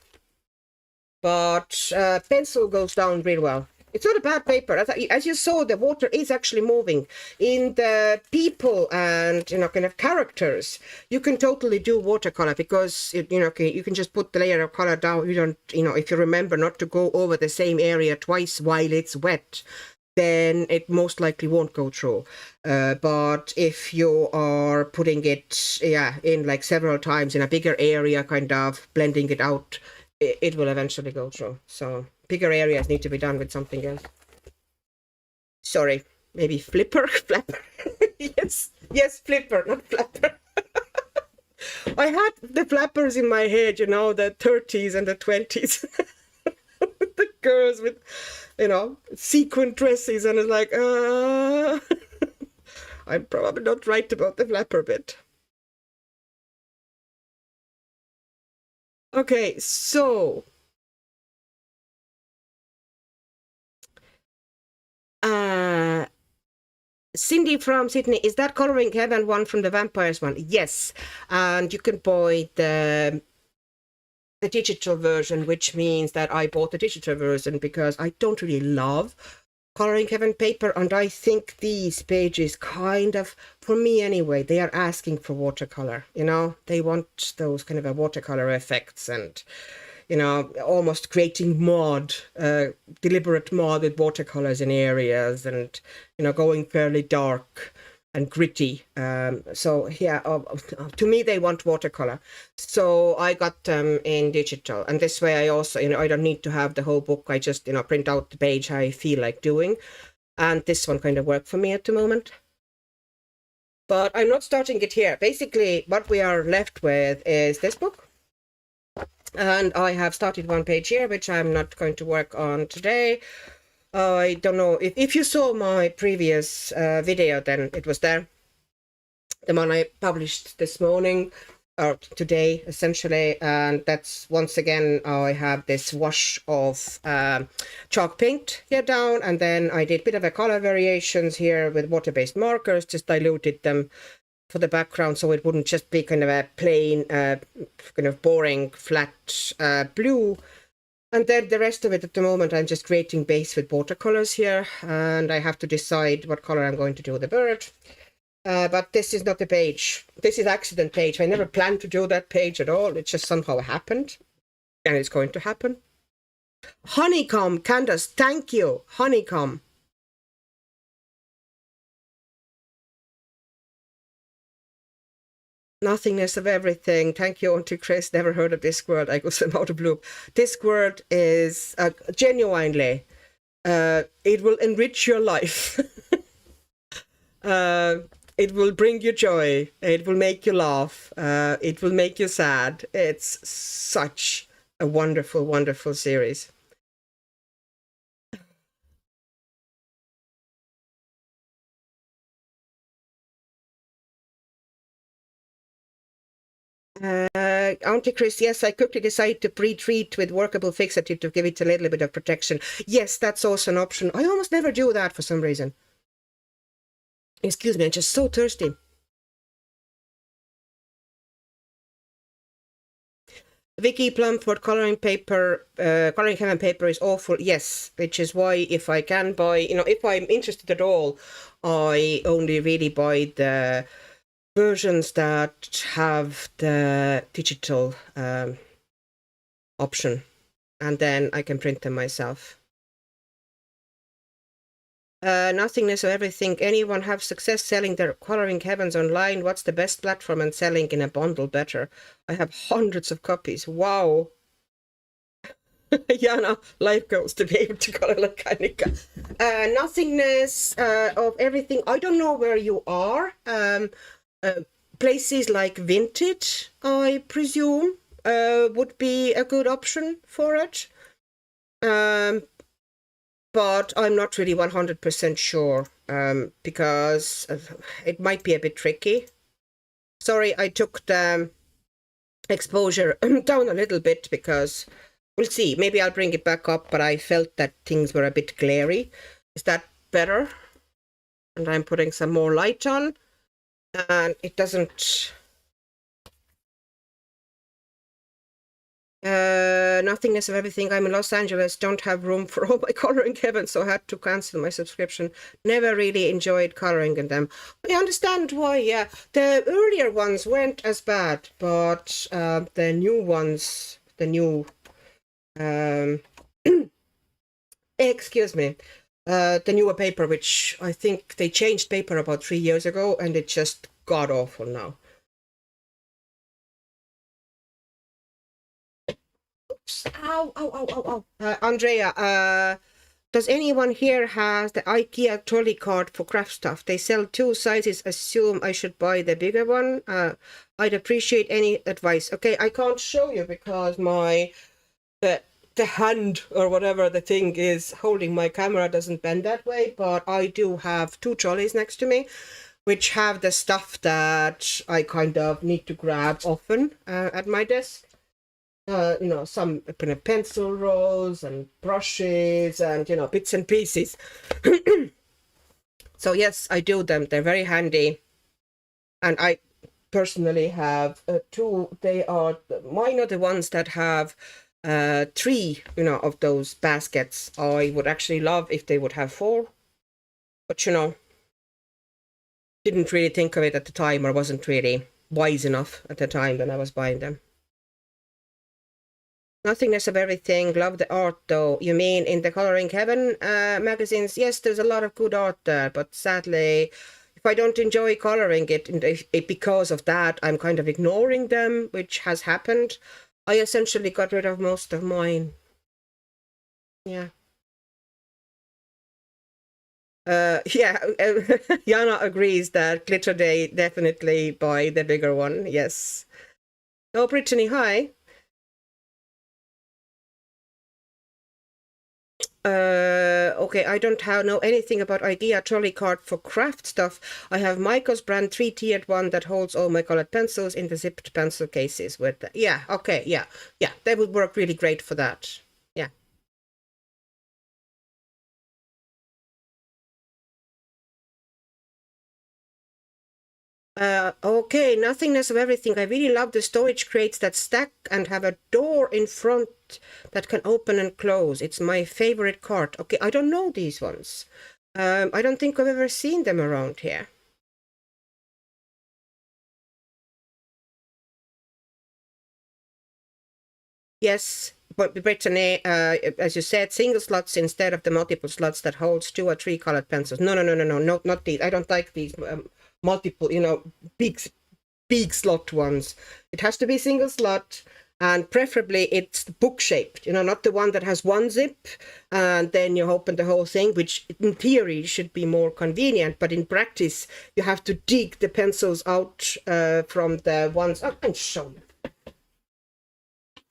But pencil goes down real well. It's not a bad paper. As you saw, the water is actually moving. In the people and, kind of characters, you can totally do watercolor, because, you can just put the layer of color down. You don't, if you remember not to go over the same area twice while it's wet, then it most likely won't go through. But if you are putting it, in like several times in a bigger area, kind of blending it out, it will eventually go through. So bigger areas need to be done with something else. Sorry, maybe flapper? Yes, flipper, not flapper. I had the flappers in my head, the 30s and the 20s. The girls with, sequin dresses, and it's like, I'm probably not right about the flapper bit. Okay, so Cindy from Sydney, is that Coloring Heaven one from the vampires one? Yes, and you can buy the the digital version, which means that I bought the digital version because I don't really love coloring heaven paper, and I think these pages kind of, for me anyway, they are asking for watercolor. You know, they want those kind of a watercolor effects, and you know, almost creating mod, deliberate mod with watercolors in areas, and you know, going fairly dark and gritty. So yeah, to me they want watercolor, so I got them in digital, and this way I also, you know, I don't need to have the whole book. I just, you know, print out the page I feel like doing, and this one kind of worked for me at the moment. But I'm not starting it here. Basically what we are left with is this book, and I have started one page here which I'm not going to work on today. I don't know if you saw my previous video, then it was there, the one I published this morning or today essentially, and that's once again I have this wash of chalk paint here down, and then I did a bit of a color variations here with water-based markers, just diluted them for the background so it wouldn't just be kind of a plain kind of boring flat blue. And then the rest of it at the moment, I'm just creating base with watercolors here, and I have to decide what color I'm going to do the bird. But this is not the page. This is accident page. I never planned to do that page at all. It just somehow happened, and it's going to happen. Honeycomb, Candace, thank you. Honeycomb. Nothingness of everything. Thank you, Auntie Chris. Never heard of Discworld. I go some out of blue. Discworld is genuinely, it will enrich your life. It will bring you joy. It will make you laugh. It will make you sad. It's such a wonderful, wonderful series. Auntie Chris, yes, I quickly decided to pre-treat with workable fixative to give it a little bit of protection. Yes, that's also an option. I almost never do that for some reason. Excuse me, I'm just so thirsty. Vicky Plumford, coloring paper, coloring heaven paper is awful. Yes, which is why if I can buy, you know, if I'm interested at all, I only really buy the versions that have the digital option, and then I can print them myself. Nothingness of everything. Anyone have success selling their coloring heavens online? What's the best platform and selling in a bundle better? I have hundreds of copies. Wow. Jana, life goals to be able to color like Annika. Nothingness of everything. I don't know where you are. Places like Vinted, I presume, would be a good option for it. But I'm not really 100% sure, because it might be a bit tricky. Sorry, I took the exposure down a little bit because we'll see. Maybe I'll bring it back up, but I felt that things were a bit glary. Is that better? And I'm putting some more light on, and it doesn't... Nothingness of everything. I'm in Los Angeles, don't have room for all my coloring heavens, so I had to cancel my subscription. Never really enjoyed coloring in them. I understand why. Yeah, the earlier ones weren't as bad, but the new ones, the new excuse me, the newer paper, which I think they changed paper about 3 years ago, and it just god awful now. Ow, ow, ow, ow, ow. Andrea, does anyone here has the IKEA trolley cart for craft stuff? They sell 2 sizes. Assume I should buy the bigger one. I'd appreciate any advice. Okay, I can't show you because the hand or whatever the thing is holding my camera doesn't bend that way, but I do have 2 trolleys next to me which have the stuff that I kind of need to grab often at my desk. You know, some kind of pencil rolls and brushes and, you know, bits and pieces. So yes, I do them. They're very handy. And personally have two. They are mine are the ones that have three, you know, of those baskets. I would actually love if they would have four, but you know, didn't really think of it at the time, or wasn't really wise enough at the time when I was buying them. Nothingness of everything. Love the art though. You mean in the Coloring Heaven magazines? Yes, there's a lot of good art there, but sadly, if I don't enjoy coloring it because of that, I'm kind of ignoring them, which has happened. I essentially got rid of most of mine. Yeah. Yeah, Yana agrees that Glitter Day, definitely buy the bigger one. Yes. Oh, Brittany, hi. Okay, I don't know anything about IKEA trolley cart for craft stuff. I have Michael's brand 3-tiered one that holds all my colored pencils in the zipped pencil cases with yeah, okay, yeah. They would work really great for that. Yeah. Okay, Nothingness of Everything. I really love the storage crates that stack and have a door in front that can open and close. It's my favorite cart. Okay, I don't know these ones. I don't think I've ever seen them around here. Yes, but Brittany, as you said, single slots instead of the multiple slots that holds 2 or 3 colored pencils. No, not these. I don't like these multiple, you know, big slot ones. It has to be single slot, and preferably it's book shaped, you know, not the one that has one zip and then you open the whole thing, which in theory should be more convenient, but in practice you have to dig the pencils out from the ones. Oh, I'll show you.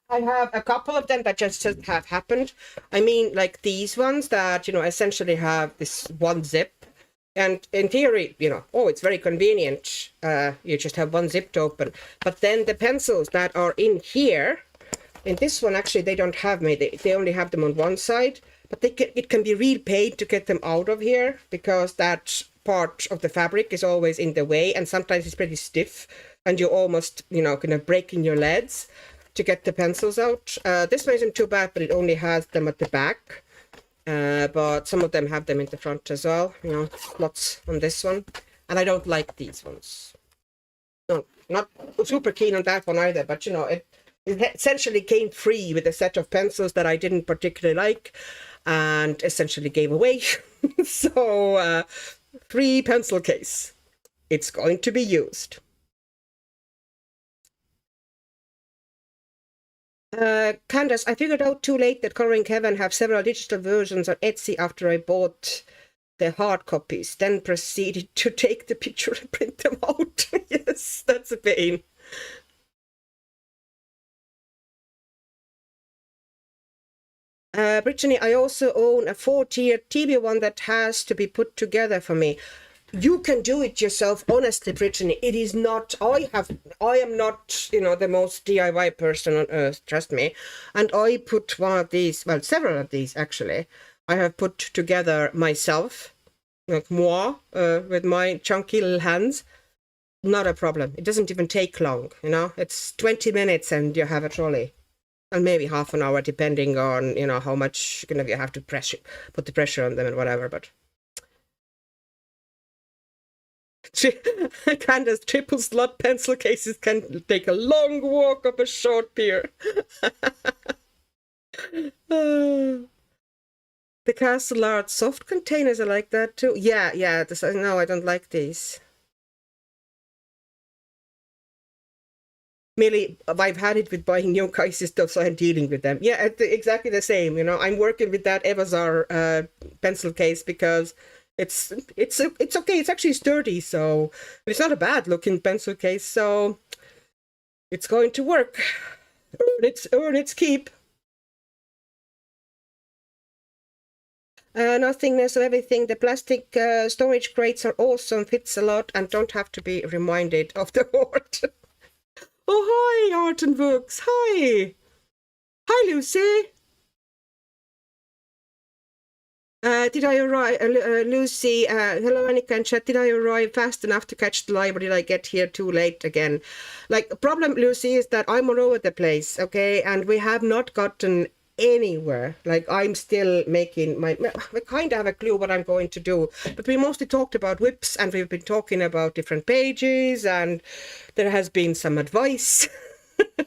I have a couple of them that just have happened. I mean, like these ones that, you know, essentially have this one zip. And in theory, you know, oh, it's very convenient. You just have one zip to open. But then the pencils that are in here, in this one, actually, they don't have me. They only have them on one side. But it can be real pain to get them out of here because that part of the fabric is always in the way. And sometimes it's pretty stiff. And you're almost, you know, kind of breaking your legs to get the pencils out. This one isn't too bad, but it only has them at the back. But some of them have them in the front as well, you know, lots on this one. And I don't like these ones. No, not super keen on that one either, but you know, it essentially came free with a set of pencils that I didn't particularly like and essentially gave away. So, free pencil case. It's going to be used. Candace, I figured out too late that Coloring Heaven have several digital versions on Etsy after I bought the hard copies, then proceeded to take the picture and print them out. Yes, that's a pain. Brittany, I also own a 4-tiered TV one that has to be put together for me. You can do it yourself, honestly, Brittany. It is not, I am not, you know, the most DIY person on earth, trust me. And I put one of these, well, several of these actually, I have put together myself, like moi, with my chunky little hands. Not a problem. It doesn't even take long, you know. It's 20 minutes and you have a trolley. And maybe half an hour, depending on, you know, how much you have to put the pressure on them and whatever, but Candace, triple slot pencil cases can take a long walk up a short pier. The Castle Art soft containers are like that too. Yeah. No, I don't like these. Merely, I've had it with buying new Kaisi stuff, so I'm dealing with them. Yeah, exactly the same. You know, I'm working with that Evazar pencil case because it's okay. It's actually sturdy, so it's not a bad looking pencil case. So it's going to work. Earn its keep. Nothingness of everything. The plastic storage crates are awesome. Fits a lot and don't have to be reminded of the hoard. Oh, hi, Art and Books. Hi. Hi, Lucy. Did I arrive, Lucy, hello Annika and chat, did I arrive fast enough to catch the live or did I get here too late again? Like, the problem, Lucy, is that I'm all over the place, okay, and we have not gotten anywhere. Like, I'm still making I kind of have a clue what I'm going to do, but we mostly talked about whips and we've been talking about different pages and there has been some advice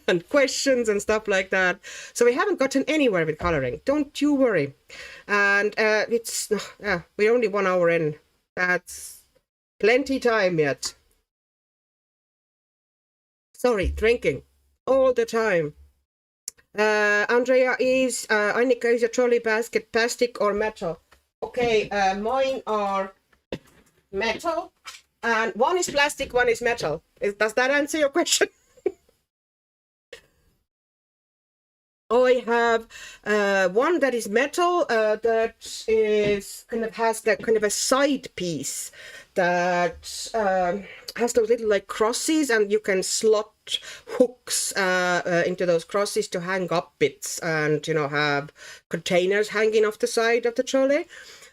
and questions and stuff like that. So we haven't gotten anywhere with coloring. Don't you worry. And we're only 1 hour in. That's plenty time yet. Sorry, drinking all the time. Andrea, is Annika, is a trolley basket plastic or metal? Okay, mine are metal, and one is plastic, one is metal. Does that answer your question? I have one that is metal that is has that kind of a side piece that has those little like crosses, and you can slot hooks into those crosses to hang up bits and have containers hanging off the side of the trolley.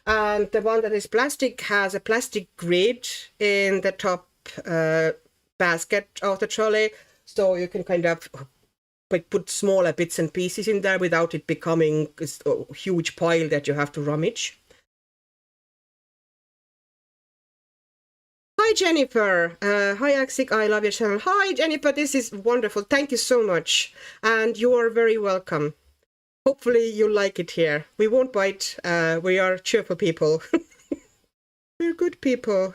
And the one that is plastic has a plastic grid in the top basket of the trolley, so you can kind of put smaller bits and pieces in there without it becoming a huge pile that you have to rummage. Hi Jennifer, hi Axic, I love your channel. Hi Jennifer, this is wonderful, thank you so much, and you are very welcome. Hopefully you like it here. We won't bite, we are cheerful people. We're good people.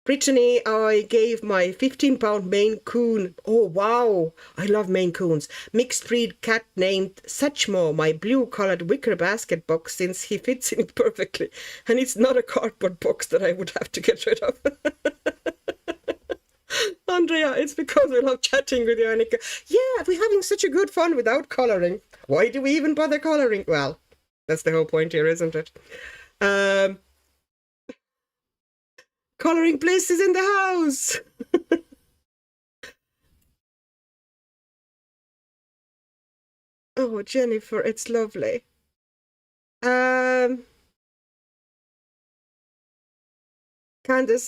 Brittany, I gave my 15-pound Maine Coon. Oh, wow. I love Maine Coons. Mixed breed cat named Satchmo, my blue-colored wicker basket box, since he fits in it perfectly. And it's not a cardboard box that I would have to get rid of. Andrea, it's because I love chatting with you, Annika. Yeah, we're having such a good fun without coloring. Why do we even bother coloring? Well, that's the whole point here, isn't it? Coloring Bliss is in the house. Oh, Jennifer, it's lovely. Candace,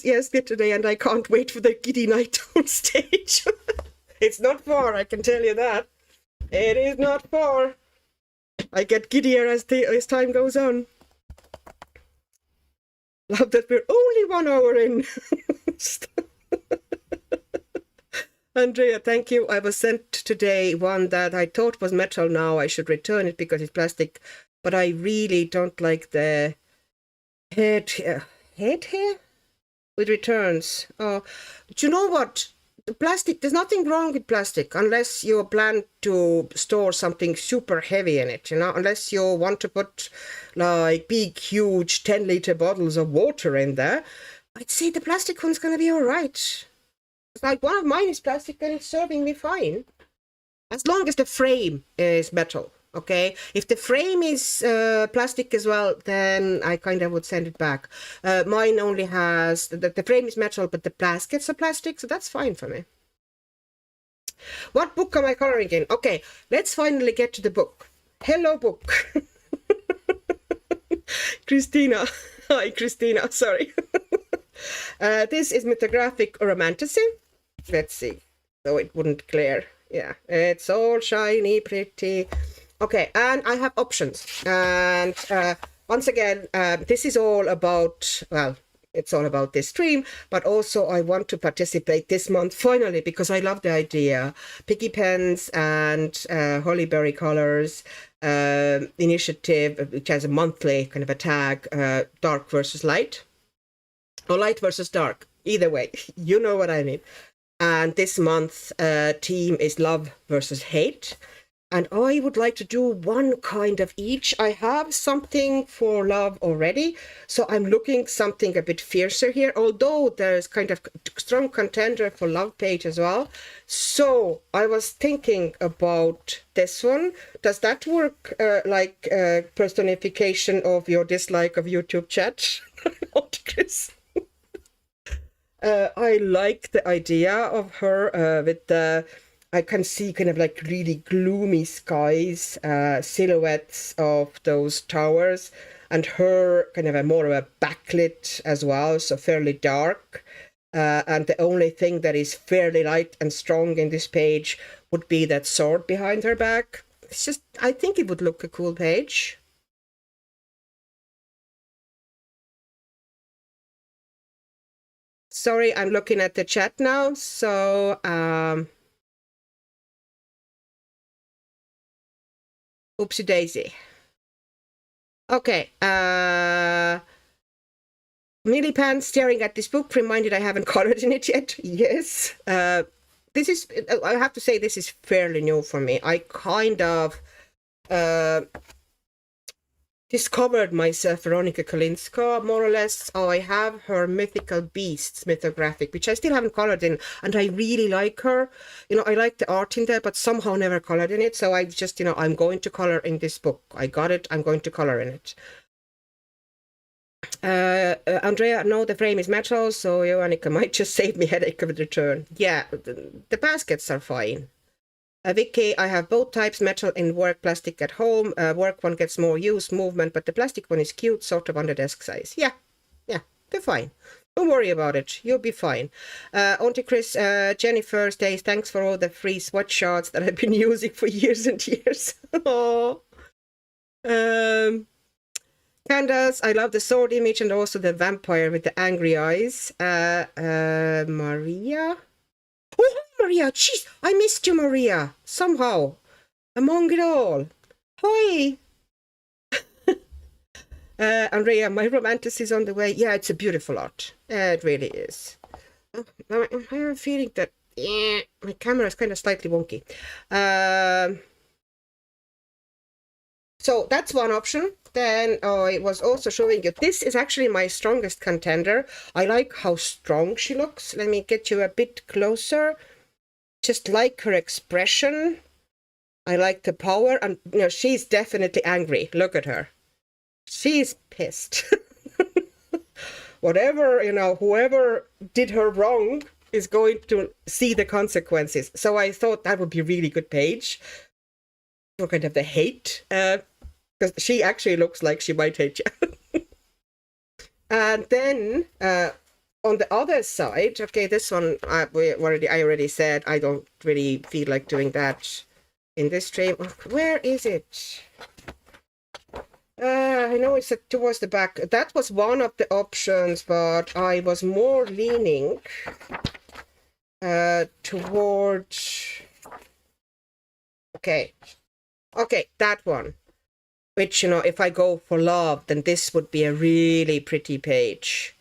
yes, yesterday, and I can't wait for the giddy night on stage. It's not far, I can tell you that. It is not far. I get giddier as time goes on. Love that we're only 1 hour in. Andrea, thank you. I was sent today one that I thought was metal. Now I should return it because it's plastic. But I really don't like the head here with returns. Oh, do you know what? The plastic, there's nothing wrong with plastic unless you plan to store something super heavy in it, unless you want to put like big, huge 10-liter bottles of water in there. I'd say the plastic one's going to be all right. Like one of mine is plastic and it's serving me fine. As long as the frame is metal, okay? If the frame is plastic as well, then I kind of would send it back. Mine only has, the frame is metal, but the baskets are plastic, so that's fine for me. What book am I coloring in? Okay, let's finally get to the book. Hello, book. Christina. Hi, Christina, sorry. This is Mythographic Romanticism. Let's see, so it wouldn't glare. Yeah, it's all shiny, pretty. Okay, and I have options. And once again, this is all about, well, it's all about this stream, but also I want to participate this month finally because I love the idea. Piggy Pens and Hollyberry Colors initiative, which has a monthly kind of a tag, dark versus light, or light versus dark. Either way, you know what I mean. And this month theme is love versus hate. And I would like to do one kind of each. I have something for love already, so I'm looking something a bit fiercer here, although there's kind of strong contender for love page as well. So I was thinking about this one. Does that work like personification of your dislike of YouTube chat? Not Chris. I like the idea of her with the I can see kind of like really gloomy skies, silhouettes of those towers, and her kind of a more of a backlit as well, so fairly dark. And the only thing that is fairly light and strong in this page would be that sword behind her back. It's just, I think it would look a cool page. Sorry, I'm looking at the chat now, so oopsie daisy. Okay, Millipan staring at this book, reminded I haven't colored in it yet. Yes. This is, I have to say, this is fairly new for me. I kind of discovered myself Veronika Kalinska, more or less. Oh, I have her Mythical Beasts mythographic, which I still haven't colored in, and I really like her. You know, I like the art in there, but somehow never colored in it. So I just, you know, I'm going to color in this book. I got it. I'm going to color in it. Andrea, no, the frame is metal, so Joannika might just save me headache of the return. Yeah, the baskets are fine. Vicky, I have both types, metal in work, plastic at home. Work one gets more use, movement, but the plastic one is cute, sort of on the desk size. Yeah, they're fine. Don't worry about it. You'll be fine. Auntie Chris, Jennifer says, thanks for all the free sweatshots that I've been using for years and years. Oh. Candace, I love the sword image and also the vampire with the angry eyes. Maria? Oh, Maria, jeez, I missed you, Maria, somehow, among it all. Hi. Andrea, my romantic is on the way. Yeah, it's a beautiful art. It really is. I have a feeling that my camera is kind of slightly wonky. So that's one option. Then I was also showing you, this is actually my strongest contender. I like how strong she looks. Let me get you a bit closer. Just like her expression. I like the power, and you know, she's definitely angry. Look at her. She's pissed. Whatever, you know, whoever did her wrong is going to see the consequences. So I thought that would be a really good page for kind of the hate, because she actually looks like she might hate you. And then on the other side, okay, this one I already said I don't really feel like doing that in this stream. Where is it? I know it's towards the back. That was one of the options, but I was more leaning towards, okay, that one. Which, you know, if I go for love, then this would be a really pretty page.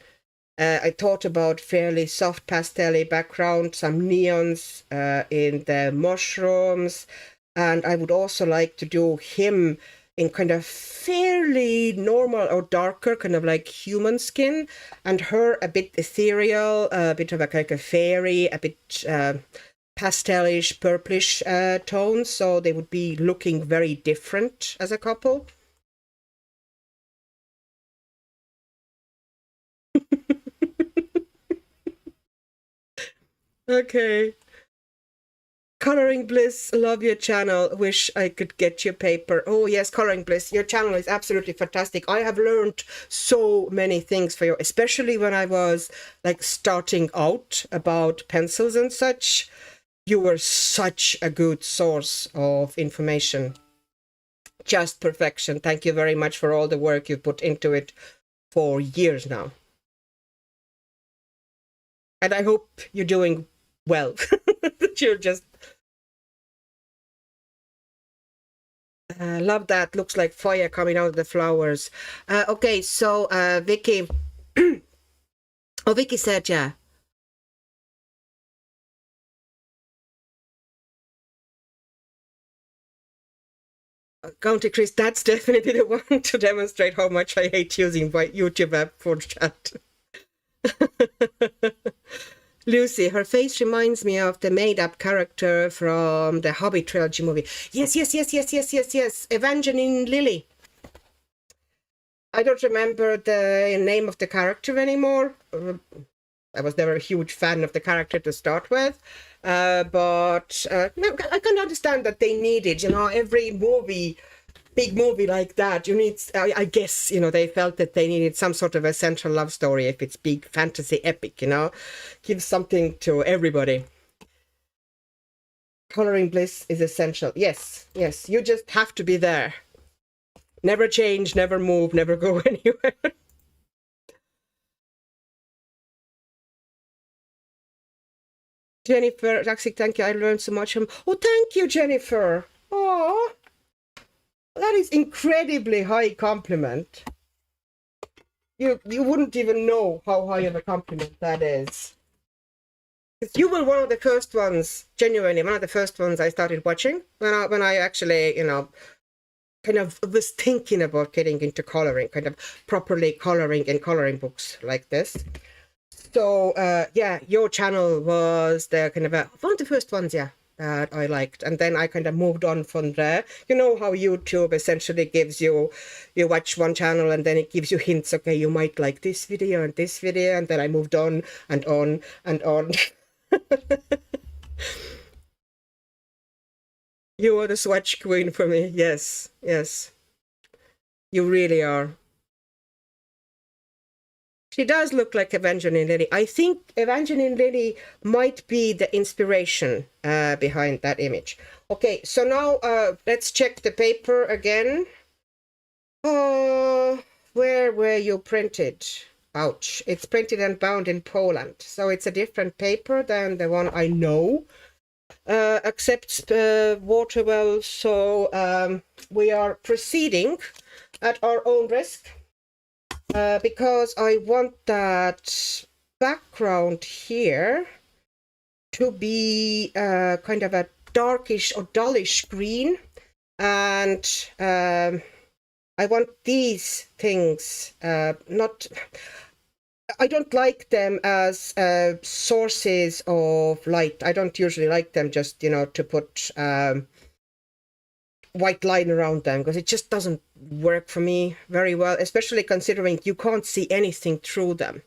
I thought about fairly soft pastel background, some neons in the mushrooms, and I would also like to do him in kind of fairly normal or darker, kind of like human skin, and her a bit ethereal, a bit of like a fairy, a bit pastelish, purplish tones, so they would be looking very different as a couple. Okay. Coloring Bliss, love your channel. Wish I could get your paper. Oh yes, Coloring Bliss, your channel is absolutely fantastic. I have learned so many things for you, especially when I was like starting out about pencils and such. You were such a good source of information. Just perfection. Thank you very much for all the work you put into it for years now. And I hope you're doing well. You're just love that. Looks like fire coming out of the flowers. Okay, so Vicky. Oh, Vicky said, yeah. County Chris, that's definitely the one to demonstrate how much I hate using my YouTube app for chat. Lucy, her face reminds me of the made-up character from the Hobbit trilogy movie. Yes. Evangeline Lilly. I don't remember the name of the character anymore. I was never a huge fan of the character to start with. But no, I can understand that they needed, you know, every movie, big movie like that, you need, I guess, you know, they felt that they needed some sort of a central love story if it's big fantasy epic, you know, give something to everybody. Coloring bliss is essential. Yes, yes, you just have to be there. Never change, never move, never go anywhere. Jennifer, Raxik, thank you. I learned so much from. Oh, thank you, Jennifer. Oh, that is incredibly high compliment. You wouldn't even know how high of a compliment that is. You were one of the first ones, genuinely one of the first ones I started watching when I actually, you know, kind of was thinking about getting into coloring, kind of properly coloring in coloring books like this. So yeah, your channel was the kind of one of the first ones, yeah, that I liked, and then I kind of moved on from there. You know how YouTube essentially gives you watch one channel and then it gives you hints. Okay, you might like this video, and then I moved on and on and on. You are the swatch queen for me. Yes, yes, you really are. She does look like Evangeline Lilly. I think Evangeline Lilly might be the inspiration behind that image. Okay, so now let's check the paper again. Where were you printed? Ouch. It's printed and bound in Poland. So it's a different paper than the one I know. Accepts Waterwell. So we are proceeding at our own risk. Because I want that background here to be kind of a darkish or dullish green, and I want these things not. I don't like them as sources of light. I don't usually like them just, you know, to put white line around them, because it just doesn't work for me very well, especially considering you can't see anything through them.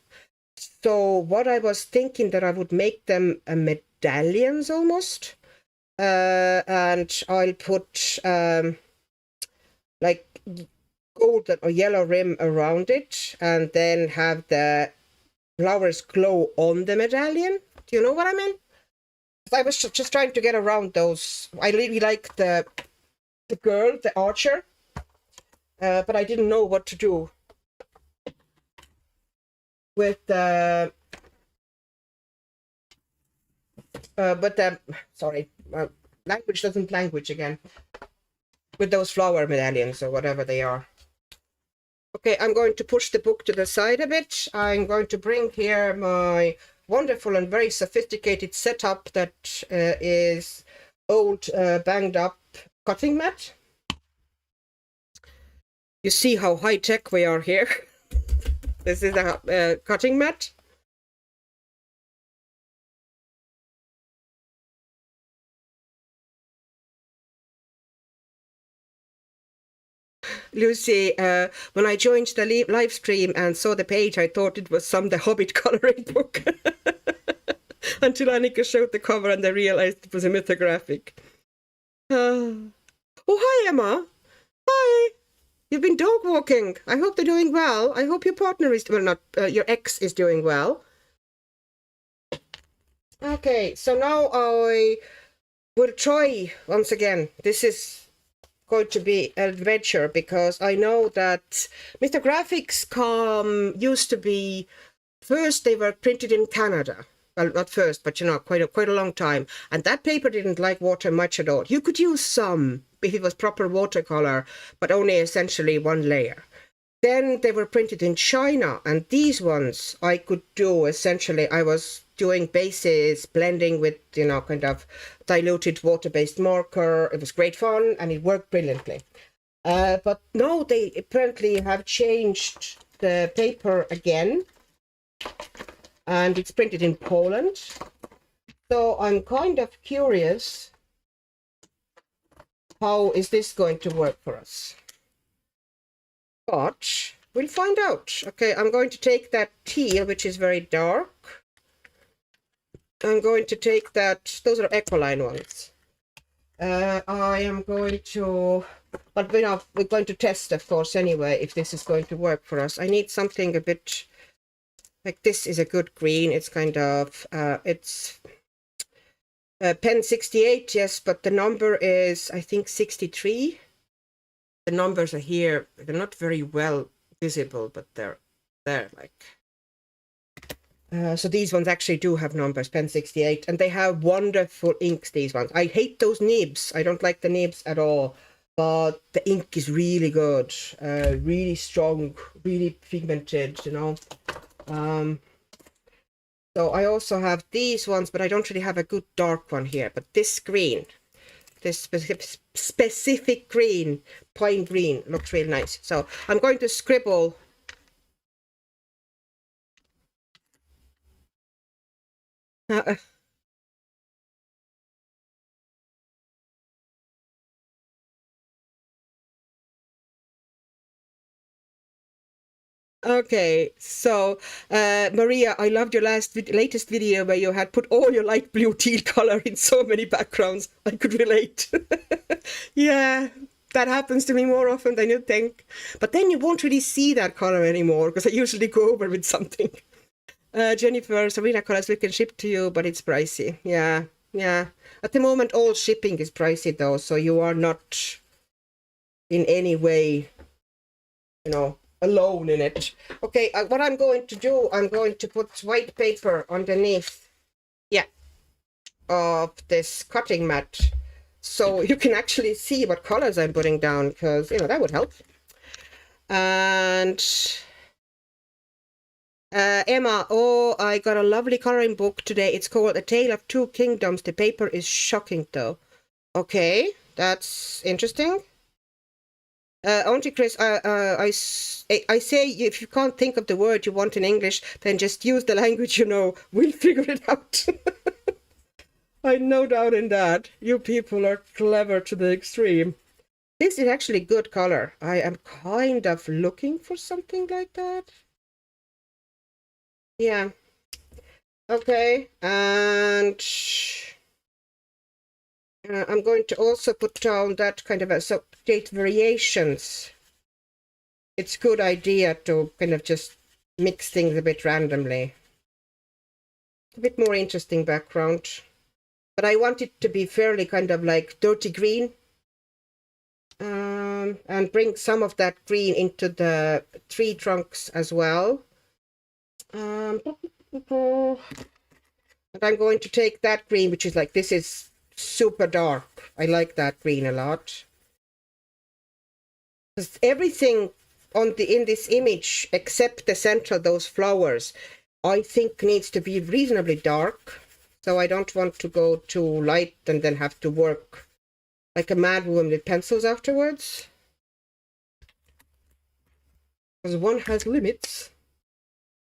So what I was thinking, that I would make them medallions almost, and I'll put like golden or yellow rim around it, and then have the flowers glow on the medallion. Do you know what I mean? I was just trying to get around those. I really like the girl, the archer, but I didn't know what to do with the sorry, language again, with those flower medallions or whatever they are. Okay, I'm going to push the book to the side a bit. I'm going to bring here my wonderful and very sophisticated setup that is old banged up cutting mat. You see how high-tech we are here. This is a cutting mat. Lucy, when I joined the live stream and saw the page, I thought it was the Hobbit coloring book. Until Annika showed the cover and I realized it was a mythographic. Oh, hi, Emma. Hi. You've been dog walking. I hope they're doing well. I hope your partner is, well, not, your ex is doing well. Okay, so now I will try once again. This is going to be an adventure, because I know that Mythographics used to be, first they were printed in Canada. Well, not first, but you know, quite a long time. And that paper didn't like water much at all. You could use some if it was proper watercolor, but only essentially one layer. Then they were printed in China, and these ones I could do essentially. I was doing bases, blending with, you know, kind of diluted water-based marker. It was great fun and it worked brilliantly. But now they apparently have changed the paper again, and it's printed in Poland. So I'm kind of curious, how is this going to work for us? But we'll find out. Okay, I'm going to take that teal, which is very dark, I'm going to take that. Those are Ecoline ones. I am going to, but we're going to test, of course, anyway, if this is going to work for us. I need something a bit, like this is a good green. It's kind of, it's pen 68, yes, but the number is, I think, 63. The numbers are here. They're not very well visible, but they're there, like. So these ones actually do have numbers, pen 68, and they have wonderful inks, these ones. I hate those nibs. I don't like the nibs at all, but the ink is really good, really strong, really pigmented, you know. So I also have these ones, but I don't really have a good dark one here. But this green, this specific green, pine green, looks really nice. So I'm going to scribble. Okay, so Maria, I loved your latest video where you had put all your light blue teal color in so many backgrounds. I could relate. Yeah, that happens to me more often than you think. But then you won't really see that color anymore because I usually go over with something. Jennifer, Sabrina colors we can ship to you, but it's pricey. Yeah, yeah. At the moment, all shipping is pricey though, so you are not in any way, you know, alone in it. Okay, what I'm going to do, I'm going to put white paper underneath, yeah, of this cutting mat, so you can actually see what colors I'm putting down, because, you know, that would help. And Emma, oh, I got a lovely coloring book today. It's called A Tale of Two Kingdoms. The paper is shocking though. Okay, that's interesting. Auntie Chris, I say if you can't think of the word you want in English, then just use the language you know. We'll figure it out. I no doubt in that. You people are clever to the extreme. This is actually good color. I am kind of looking for something like that. Yeah. Okay, and I'm going to also put down that kind of a date variations. It's a good idea to kind of just mix things a bit randomly. A bit more interesting background. But I want it to be fairly kind of like dirty green. And bring some of that green into the tree trunks as well. And I'm going to take that green, which is like, this is super dark. I like that green a lot. Because everything in this image, except the central, those flowers, I think needs to be reasonably dark. So I don't want to go too light and then have to work like a mad woman with pencils afterwards. Because one has limits.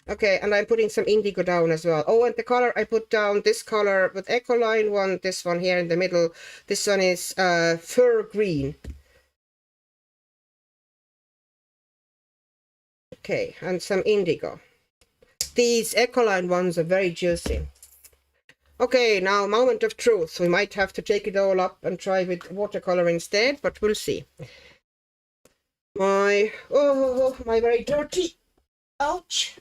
Okay, and I'm putting some indigo down as well. Oh, and the color I put down, this color with Ecoline one, this one here in the middle. This one is fur green. Okay, and some indigo. These Ecoline ones are very juicy. Okay, now moment of truth. We might have to take it all up and try with watercolor instead, but we'll see. My very dirty, ouch,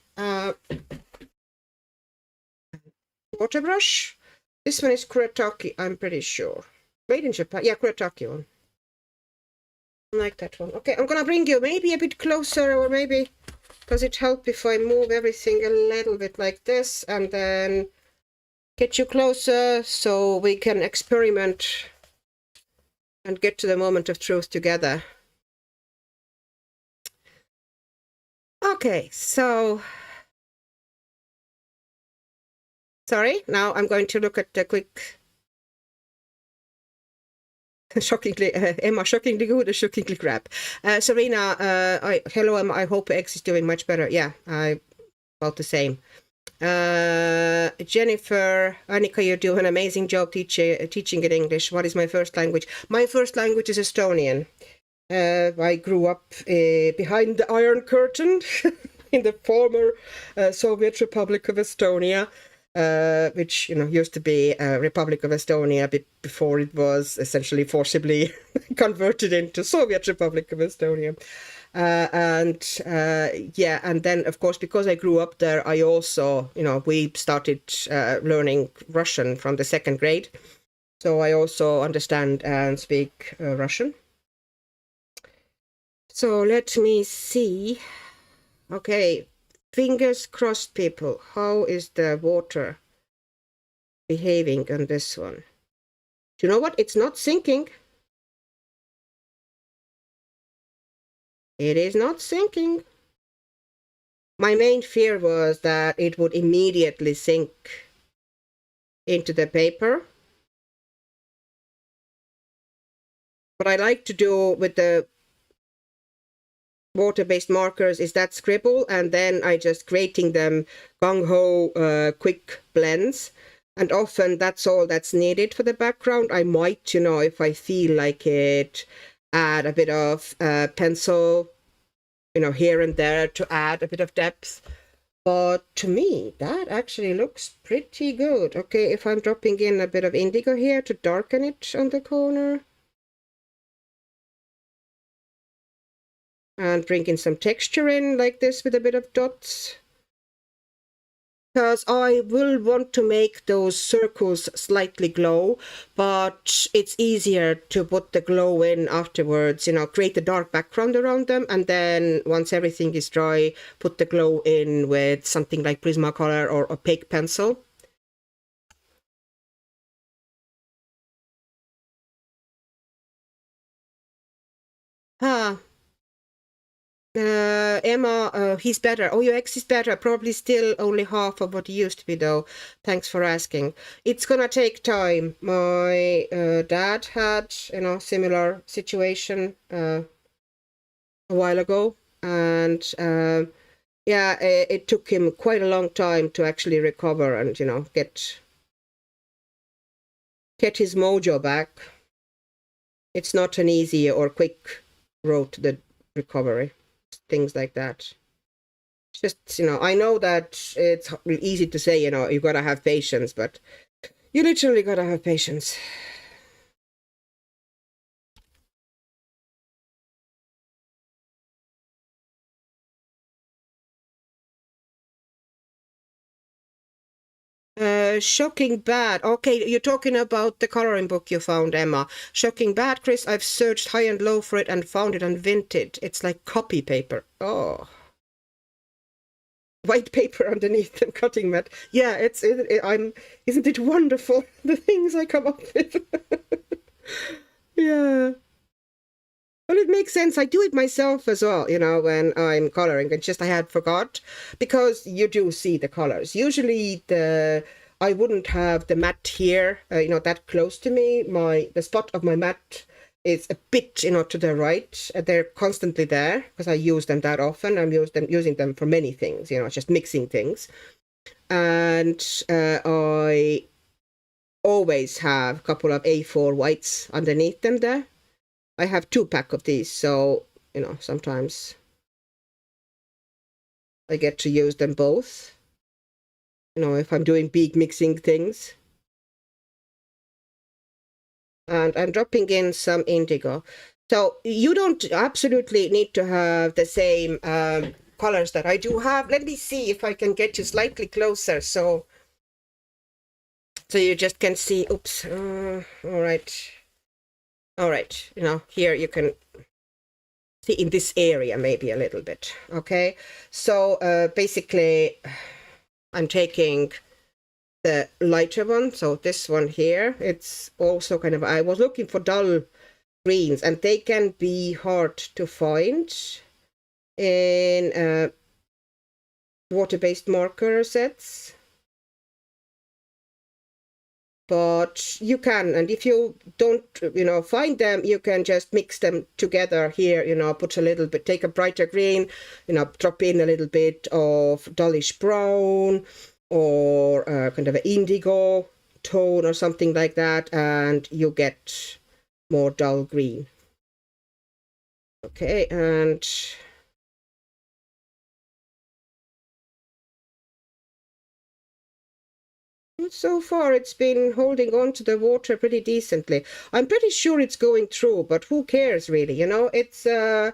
water brush. This one is Kuretake, I'm pretty sure. Made in Japan. Yeah, Kuretake one. I like that one. Okay, I'm gonna bring you maybe a bit closer, or maybe does it help if I move everything a little bit like this and then get you closer so we can experiment and get to the moment of truth together. Okay, so sorry, now I'm going to look at the quick shockingly Emma, shockingly good or shockingly crap. Serena, hello Emma, I hope X is doing much better. Yeah, I about the same. Jennifer, Annika, you do an amazing job teaching in English. What is my first language? My first language is Estonian. I grew up behind the Iron Curtain in the former Soviet Republic of Estonia. which, you know, used to be Republic of Estonia a bit before it was essentially forcibly converted into Soviet Republic of Estonia. Yeah, and then of course, because I grew up there, I also, you know, we started learning Russian from the 2nd grade. So I also understand and speak Russian. So let me see. Okay, fingers crossed, people. How is the water behaving on this one? Do you know what? It's not sinking. It is not sinking. My main fear was that it would immediately sink into the paper. What I like to do with the water-based markers is that scribble, and then I just creating them gung-ho quick blends. And often that's all that's needed for the background. I might, you know, if I feel like it, add a bit of pencil, you know, here and there to add a bit of depth. But to me, that actually looks pretty good. Okay, if I'm dropping in a bit of indigo here to darken it on the corner. And bring in some texture in like this with a bit of dots. Because I will want to make those circles slightly glow, but it's easier to put the glow in afterwards, you know, create a dark background around them, and then once everything is dry, put the glow in with something like Prismacolor or opaque pencil. Emma, he's better. Oh, your ex is better. Probably still only half of what he used to be, though. Thanks for asking. It's gonna take time. My dad had, you know, similar situation a while ago, and yeah, it took him quite a long time to actually recover and, you know, get his mojo back. It's not an easy or quick road to the recovery. Things like that. Just, you know, I know that it's easy to say, you know, you gotta have patience, but you literally gotta have patience. Shocking bad. Okay, you're talking about the coloring book you found, Emma. Shocking bad, Chris. I've searched high and low for it and found it on Vinted. It's like copy paper. Oh. White paper underneath and cutting mat. Yeah, isn't it wonderful, the things I come up with? Yeah. Well, it makes sense. I do it myself as well, you know, when I'm coloring. It's just I had forgot, because you do see the colors. Usually I wouldn't have the mat here, you know, that close to me. The spot of my mat is a bit, you know, to the right. They're constantly there because I use them that often. I'm using them for many things, you know, just mixing things. And I always have a couple of A4 whites underneath them there. I have 2 pack of these, so, you know, sometimes I get to use them both, you know, if I'm doing big mixing things. And I'm dropping in some indigo. So you don't absolutely need to have the same colors that I do have. Let me see if I can get you slightly closer so you just can see. Oops. All right. All right. You know, here you can see in this area maybe a little bit. Okay. So basically, I'm taking the lighter one. So this one here, it's also kind of, I was looking for dull greens, and they can be hard to find in water-based marker sets. But you can, and if you don't, you know, find them, you can just mix them together here, you know, put a little bit, take a brighter green, you know, drop in a little bit of dullish brown or kind of an indigo tone or something like that, and you get more dull green. Okay, and so far it's been holding on to the water pretty decently. I'm pretty sure it's going through, but who cares really, you know? It's a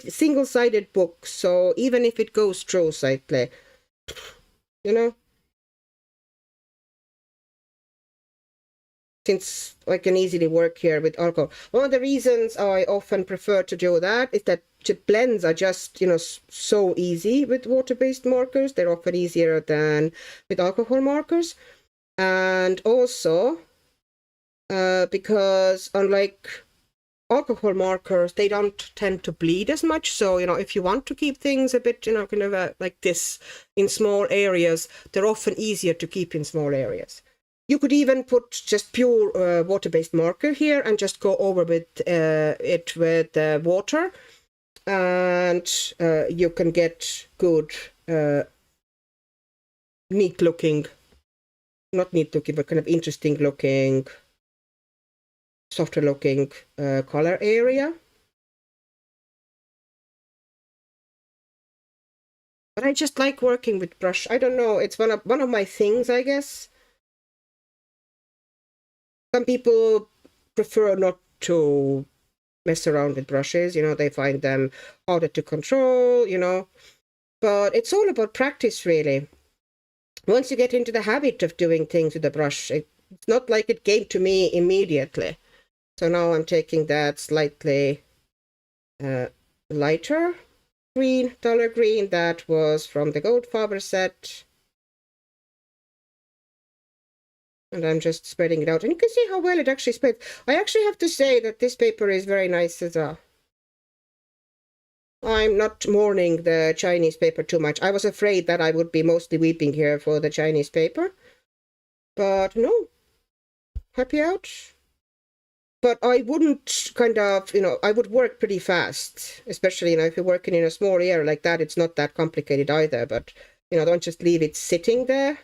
single-sided book, so even if it goes through slightly, you know, since I can easily work here with alcohol. One of the reasons I often prefer to do that is that the blends are just, you know, so easy with water-based markers. They're often easier than with alcohol markers. And also, because unlike alcohol markers, they don't tend to bleed as much. So, you know, if you want to keep things a bit, you know, kind of like this in small areas, they're often easier to keep in small areas. You could even put just pure water-based marker here and just go over with it with water, and you can get good, neat-looking, not neat-looking, but kind of interesting-looking, softer-looking color area. But I just like working with brush. I don't know. It's one of my things, I guess. Some people prefer not to mess around with brushes, you know, they find them harder to control, you know, but it's all about practice, really. Once you get into the habit of doing things with a brush, it's not like it came to me immediately. So now I'm taking that slightly lighter green, duller green, that was from the Goldfaber set. And I'm just spreading it out. And you can see how well it actually spreads. I actually have to say that this paper is very nice as well. I'm not mourning the Chinese paper too much. I was afraid that I would be mostly weeping here for the Chinese paper. But no, happy out. But I wouldn't kind of, you know, I would work pretty fast. Especially, you know, if you're working in a small area like that, it's not that complicated either. But, you know, don't just leave it sitting there.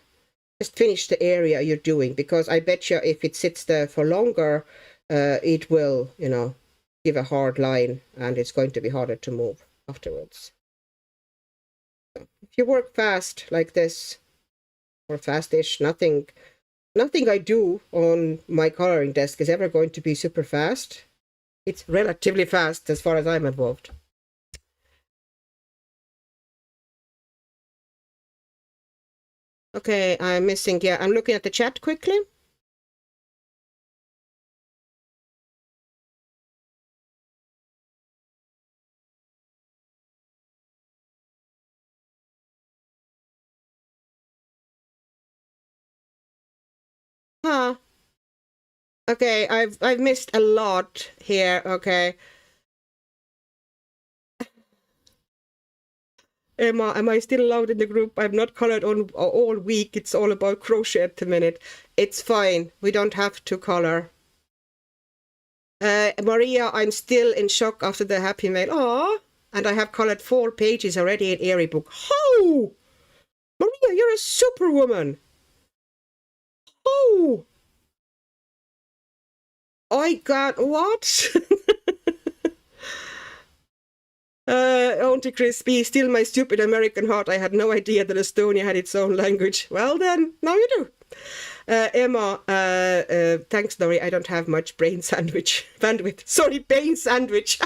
Just finish the area you're doing, because I bet you if it sits there for longer, it will, you know, give a hard line, and it's going to be harder to move afterwards. So if you work fast like this, or fast-ish, nothing I do on my coloring desk is ever going to be super fast. It's relatively fast as far as I'm involved. Okay, I'm missing, yeah, I'm looking at the chat quickly. Huh. Okay, I've missed a lot here, okay. Emma, am I still allowed in the group? I've not colored on all week. It's all about crochet at the minute. It's fine. We don't have to color. Maria, I'm still in shock after the happy mail. Aww. And I have colored 4 pages already in Airy Book. How? Maria, you're a superwoman. Oh. I got what? Auntie Crispy, still my stupid American heart. I had no idea that Estonia had its own language. Well then, now you do. Emma, thanks, Lori. I don't have much brain sandwich bandwidth. Sorry, Bane sandwich.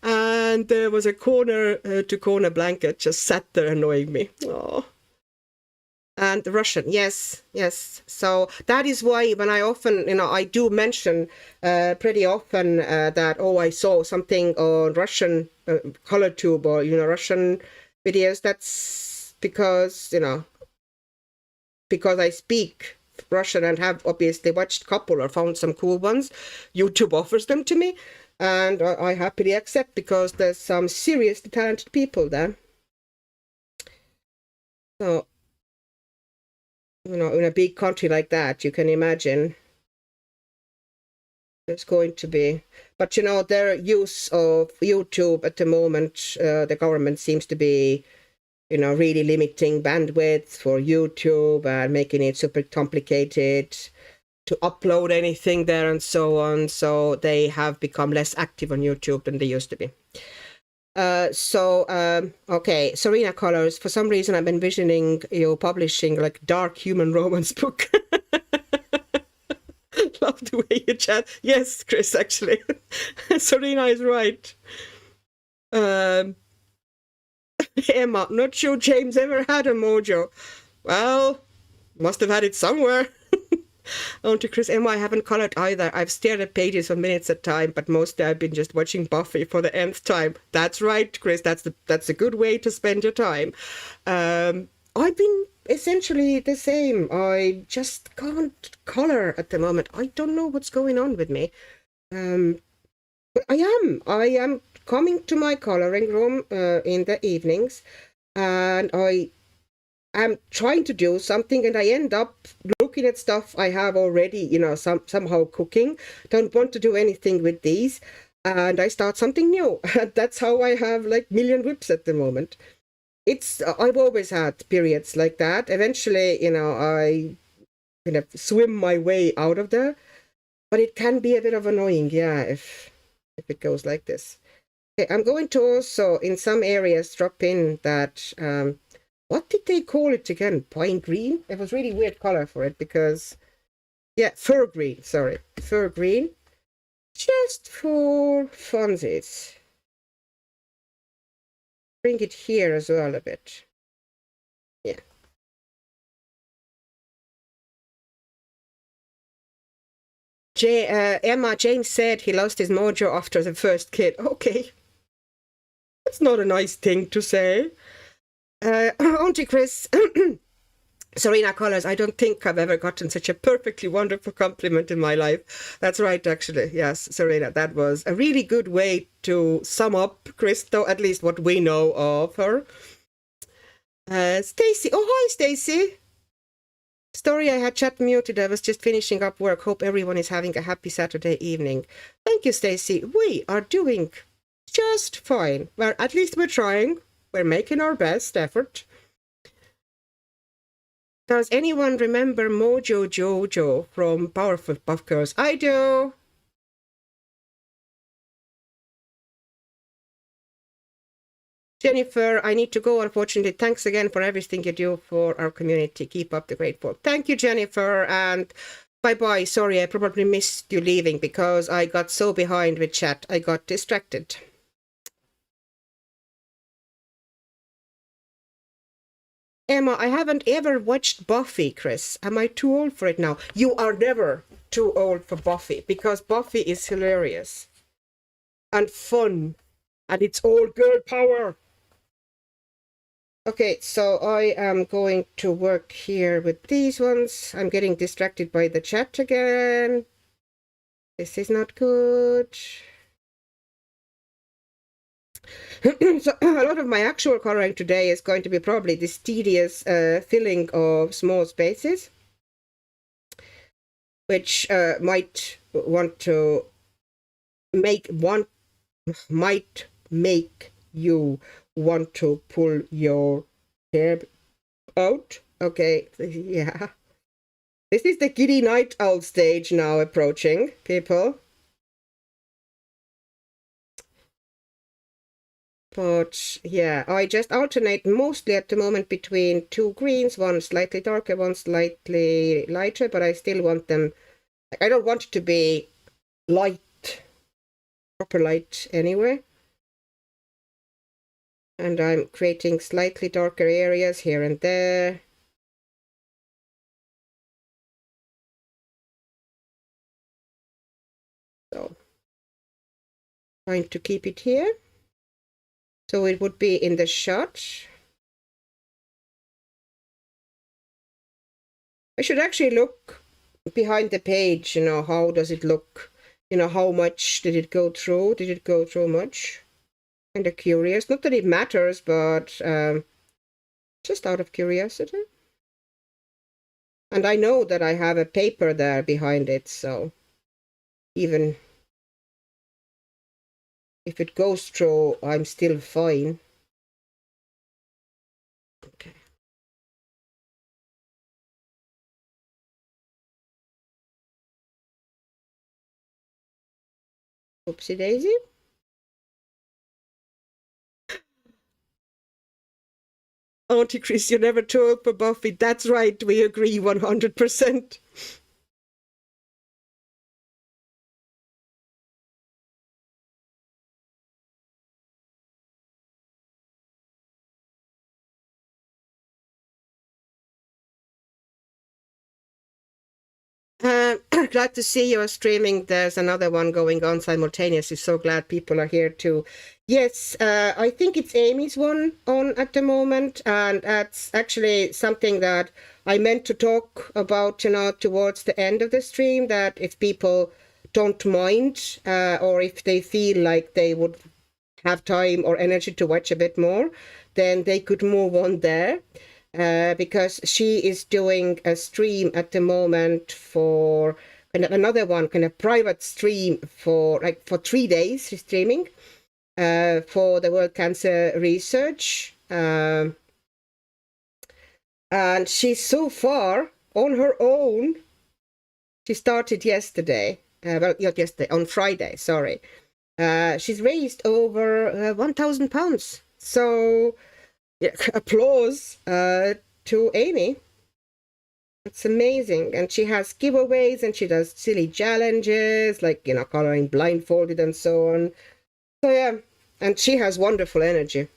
And there was a corner-to-corner blanket just sat there annoying me. Oh. And Russian, yes. So that is why when I often, you know, I do mention pretty often that, oh, I saw something on Russian color tube, or, you know, Russian videos. That's because, you know, because I speak Russian and have obviously watched a couple or found some cool ones. YouTube offers them to me, and I happily accept, because there's some seriously talented people there. So, you know, in a big country like that, you can imagine there's going to be. But, you know, their use of YouTube at the moment, the government seems to be, you know, really limiting bandwidth for YouTube and making it super complicated to upload anything there and so on. So they have become less active on YouTube than they used to be. Okay, Serena Colors. For some reason, I'm envisioning you publishing like dark human romance book. Love the way you chat. Yes, Chris, actually. Serena is right. Um, Emma, not sure James ever had a mojo. Well, must have had it somewhere. On to Chris. Emma, I haven't colored either. I've stared at pages for minutes at a time, but mostly I've been just watching Buffy for the nth time. That's right, Chris. That's a good way to spend your time. I've been essentially the same. I just can't color at the moment. I don't know what's going on with me. But I am coming to my coloring room in the evenings, and I'm trying to do something, and I end up looking at stuff I have already, somehow cooking. Don't want to do anything with these, and I start something new. That's how I have like million whips at the moment. I've always had periods like that. Eventually, I kind of swim my way out of there, but it can be a bit of annoying, yeah, if it goes like this. Okay, I'm going to also in some areas drop in that what did they call it again? Pine green? It was really weird color for it because, yeah, fir green, sorry. Fir green. Just for funsies. Bring it here as well a bit. Yeah. Emma, James said he lost his mojo after the first kid. Okay. That's not a nice thing to say. Auntie Chris, Serena Colors, I don't think I've ever gotten such a perfectly wonderful compliment in my life. That's right, actually. Yes, Serena, that was a really good way to sum up Christo, at least what we know of her. Stacy. Oh, hi, Stacy. Story, I had chat muted. I was just finishing up work. Hope everyone is having a happy Saturday evening. Thank you, Stacy. We are doing just fine. Well, at least we're trying. We're making our best effort. Does anyone remember Mojo Jojo from Powerpuff Girls? I do. Jennifer, I need to go, unfortunately. Thanks again for everything you do for our community. Keep up the great work. Thank you, Jennifer, and bye-bye. Sorry, I probably missed you leaving because I got so behind with chat. I got distracted. Emma, I haven't ever watched Buffy, Chris. Am I too old for it now? You are never too old for Buffy because Buffy is hilarious and fun and it's all girl power. Okay, so I am going to work here with these ones. I'm getting distracted by the chat again. This is not good. So a lot of my actual coloring today is going to be probably this tedious filling of small spaces, which might make you want to pull your hair out. Okay, yeah. This is the giddy night owl stage now approaching, people. But yeah, I just alternate mostly at the moment between two greens, one slightly darker, one slightly lighter, but I still want them, I don't want it to be light, proper light anyway. And I'm creating slightly darker areas here and there. So, trying to keep it here. So it would be in the shot. I should actually look behind the page, how does it look? How much did it go through? Did it go through much? Kind of curious. Not that it matters, but just out of curiosity. And I know that I have a paper there behind it, so even if it goes through, I'm still fine. Okay. Oopsie daisy. Auntie Chris, you're never too old for Buffy. That's right, we agree 100%. Glad to see you're streaming. There's another one going on simultaneously. So glad people are here too. Yes, I think it's Amy's one on at the moment, and that's actually something that I meant to talk about, towards the end of the stream, that if people don't mind, or if they feel like they would have time or energy to watch a bit more, then they could move on there. Because she is doing a stream at the moment for kind of another one, kind of private stream for 3 days. She's streaming for the World Cancer Research. And she's so far on her own. She started yesterday. Well, not yesterday, on Friday, sorry. She's raised over £1,000. So, yeah, applause to Amy. It's amazing. And she has giveaways and she does silly challenges, like, coloring blindfolded and so on. So, yeah, and she has wonderful energy.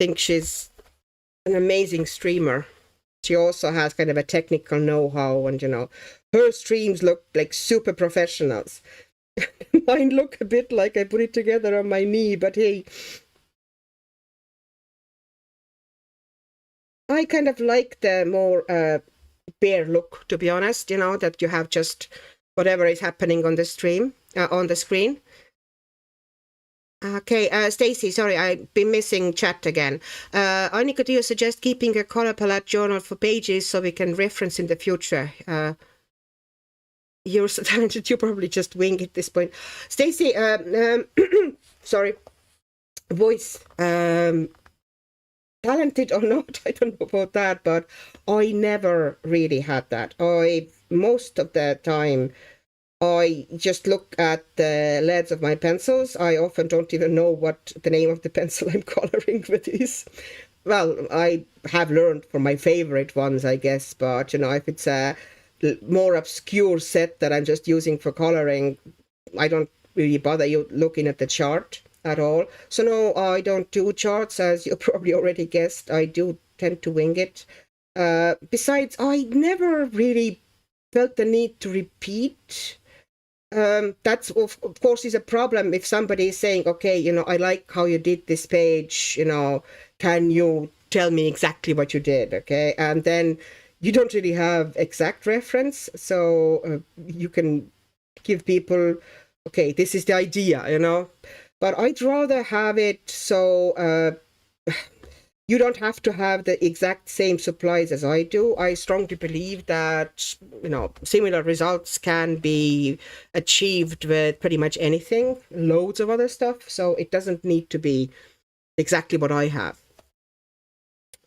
I think she's an amazing streamer. She also has kind of a technical know-how, and, her streams look like super professionals. Mine look a bit like I put it together on my knee, but hey, I kind of like the more bare look, to be honest, that you have just whatever is happening on the stream, on the screen. Okay, Stacy, sorry, I've been missing chat again. Annika, do you suggest keeping a color palette journal for pages so we can reference in the future? You're so talented, you probably just wing at this point. Stacy, sorry, voice, talented or not, I don't know about that, but I never really had that. Most of the time, I just look at the leads of my pencils. I often don't even know what the name of the pencil I'm coloring with is. Well, I have learned from my favorite ones, I guess, but, if it's a more obscure set that I'm just using for coloring, I don't really bother you looking at the chart at all. So no, I don't do charts, as you probably already guessed. I do tend to wing it. Besides, I never really felt the need to repeat. That's of course is a problem if somebody is saying, okay, I like how you did this page, can you tell me exactly what you did? Okay, and then you don't really have exact reference, so you can give people, okay, this is the idea, but I'd rather have it so you don't have to have the exact same supplies as I do. I strongly believe that, similar results can be achieved with pretty much anything, loads of other stuff. So it doesn't need to be exactly what I have.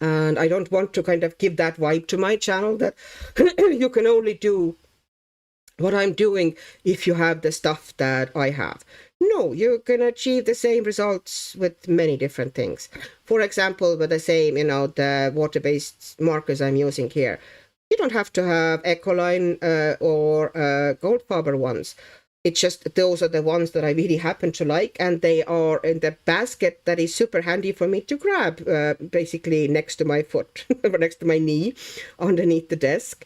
And I don't want to kind of give that vibe to my channel that you can only do what I'm doing if you have the stuff that I have. No, you can achieve the same results with many different things. For example, with the same, the water-based markers I'm using here. You don't have to have Ecoline or Goldfaber ones. It's just those are the ones that I really happen to like, and they are in the basket that is super handy for me to grab, basically next to my foot, or next to my knee, underneath the desk.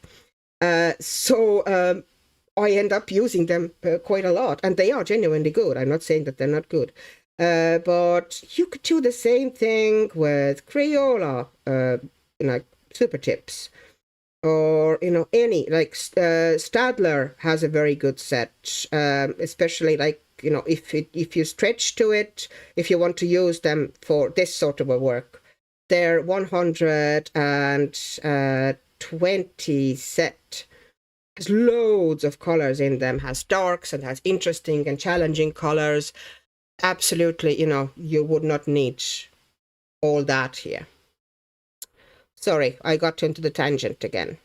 So I end up using them quite a lot, and they are genuinely good. I'm not saying that they're not good. But you could do the same thing with Crayola, super tips, or, any, like Stadler has a very good set, especially like, if you stretch to it, if you want to use them for this sort of a work. They're 120 set. Has loads of colors in them, has darks and has interesting and challenging colors. Absolutely, you would not need all that here. Sorry, I got into the tangent again.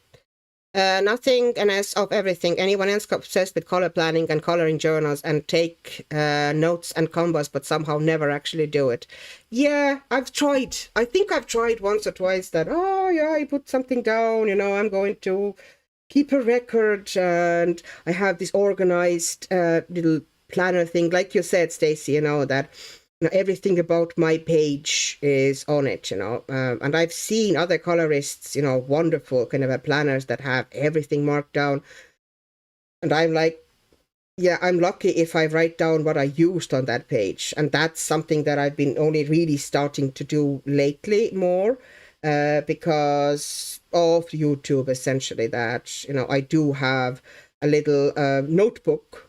Nothing and as of everything. Anyone else obsessed with color planning and coloring journals and take notes and combos, but somehow never actually do it. Yeah, I've tried. I think I've tried once or twice that, oh yeah, I put something down, you know, I'm going to keep a record and I have this organized little planner thing. Like you said, Stacy, you know, that everything about my page is on it, you know, and I've seen other colorists, you know, wonderful kind of planners that have everything marked down, and I'm like, yeah, I'm lucky if I write down what I used on that page, and that's something that I've been only really starting to do lately more, because of YouTube, essentially, that, you know, I do have a little notebook.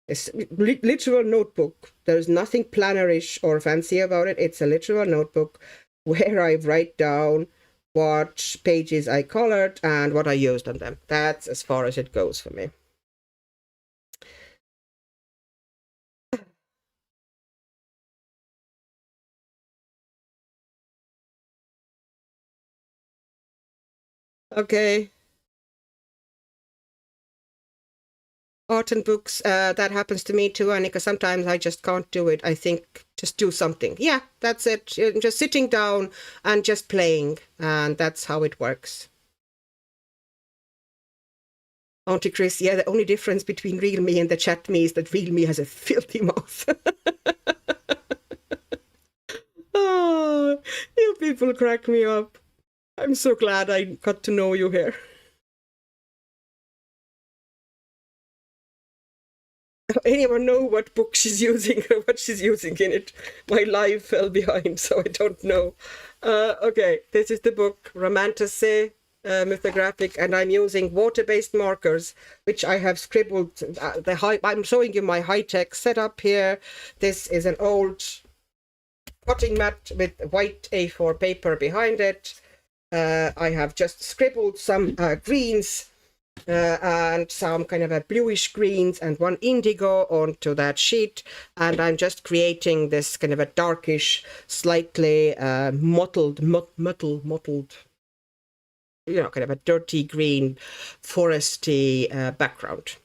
It's literal notebook. There's nothing plannerish or fancy about it. It's a literal notebook where I write down what pages I colored and what I used on them. That's as far as it goes for me. Okay. Art and books, that happens to me too, Annika. Sometimes I just can't do it. I think just do something. Yeah, that's it. You're just sitting down and just playing, and that's how it works. Auntie Chris, yeah, the only difference between real me and the chat me is that real me has a filthy mouth. Oh, you people crack me up. I'm so glad I got to know you here. Anyone know what book she's using or what she's using in it? My live fell behind, so I don't know. Okay, this is the book, Romantasy, Mythographic, and I'm using water-based markers, which I have scribbled. I'm showing you my high-tech setup here. This is an old cutting mat with white A4 paper behind it. I have just scribbled some greens and some kind of a bluish greens and one indigo onto that sheet, and I'm just creating this kind of a darkish, slightly mottled, you know, kind of a dirty green, foresty background.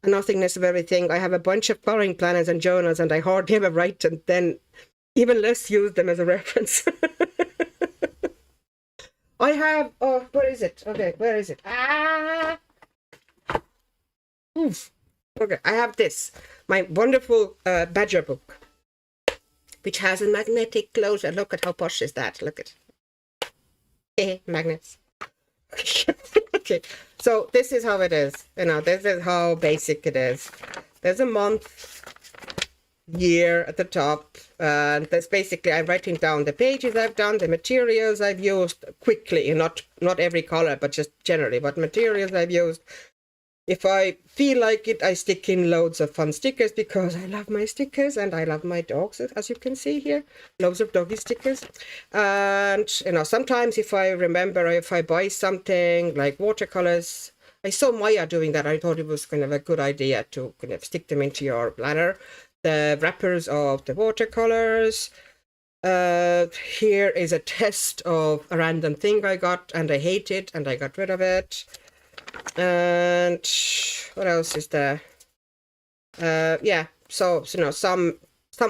A nothingness of everything. I have a bunch of coloring planners and journals, and I hardly ever write, and then even less use them as a reference. I have, oh, where is it? Okay, where is it? Oof. Okay, I have this, my wonderful badger book, which has a magnetic closure. Look at how posh is that. Look at magnets. Okay, so this is how it is. You know, this is how basic it is. There's a month, year at the top, and that's basically I'm writing down the pages I've done, the materials I've used quickly, and not every color, but just generally what materials I've used. If I feel like it, I stick in loads of fun stickers because I love my stickers and I love my dogs, as you can see here. Loads of doggy stickers. And, you know, sometimes if I remember, if I buy something like watercolors, I saw Maya doing that. I thought it was kind of a good idea to kind of stick them into your planner. The wrappers of the watercolors. Here is a test of a random thing I got and I hate it and I got rid of it. And what else is there? Yeah, so you know, some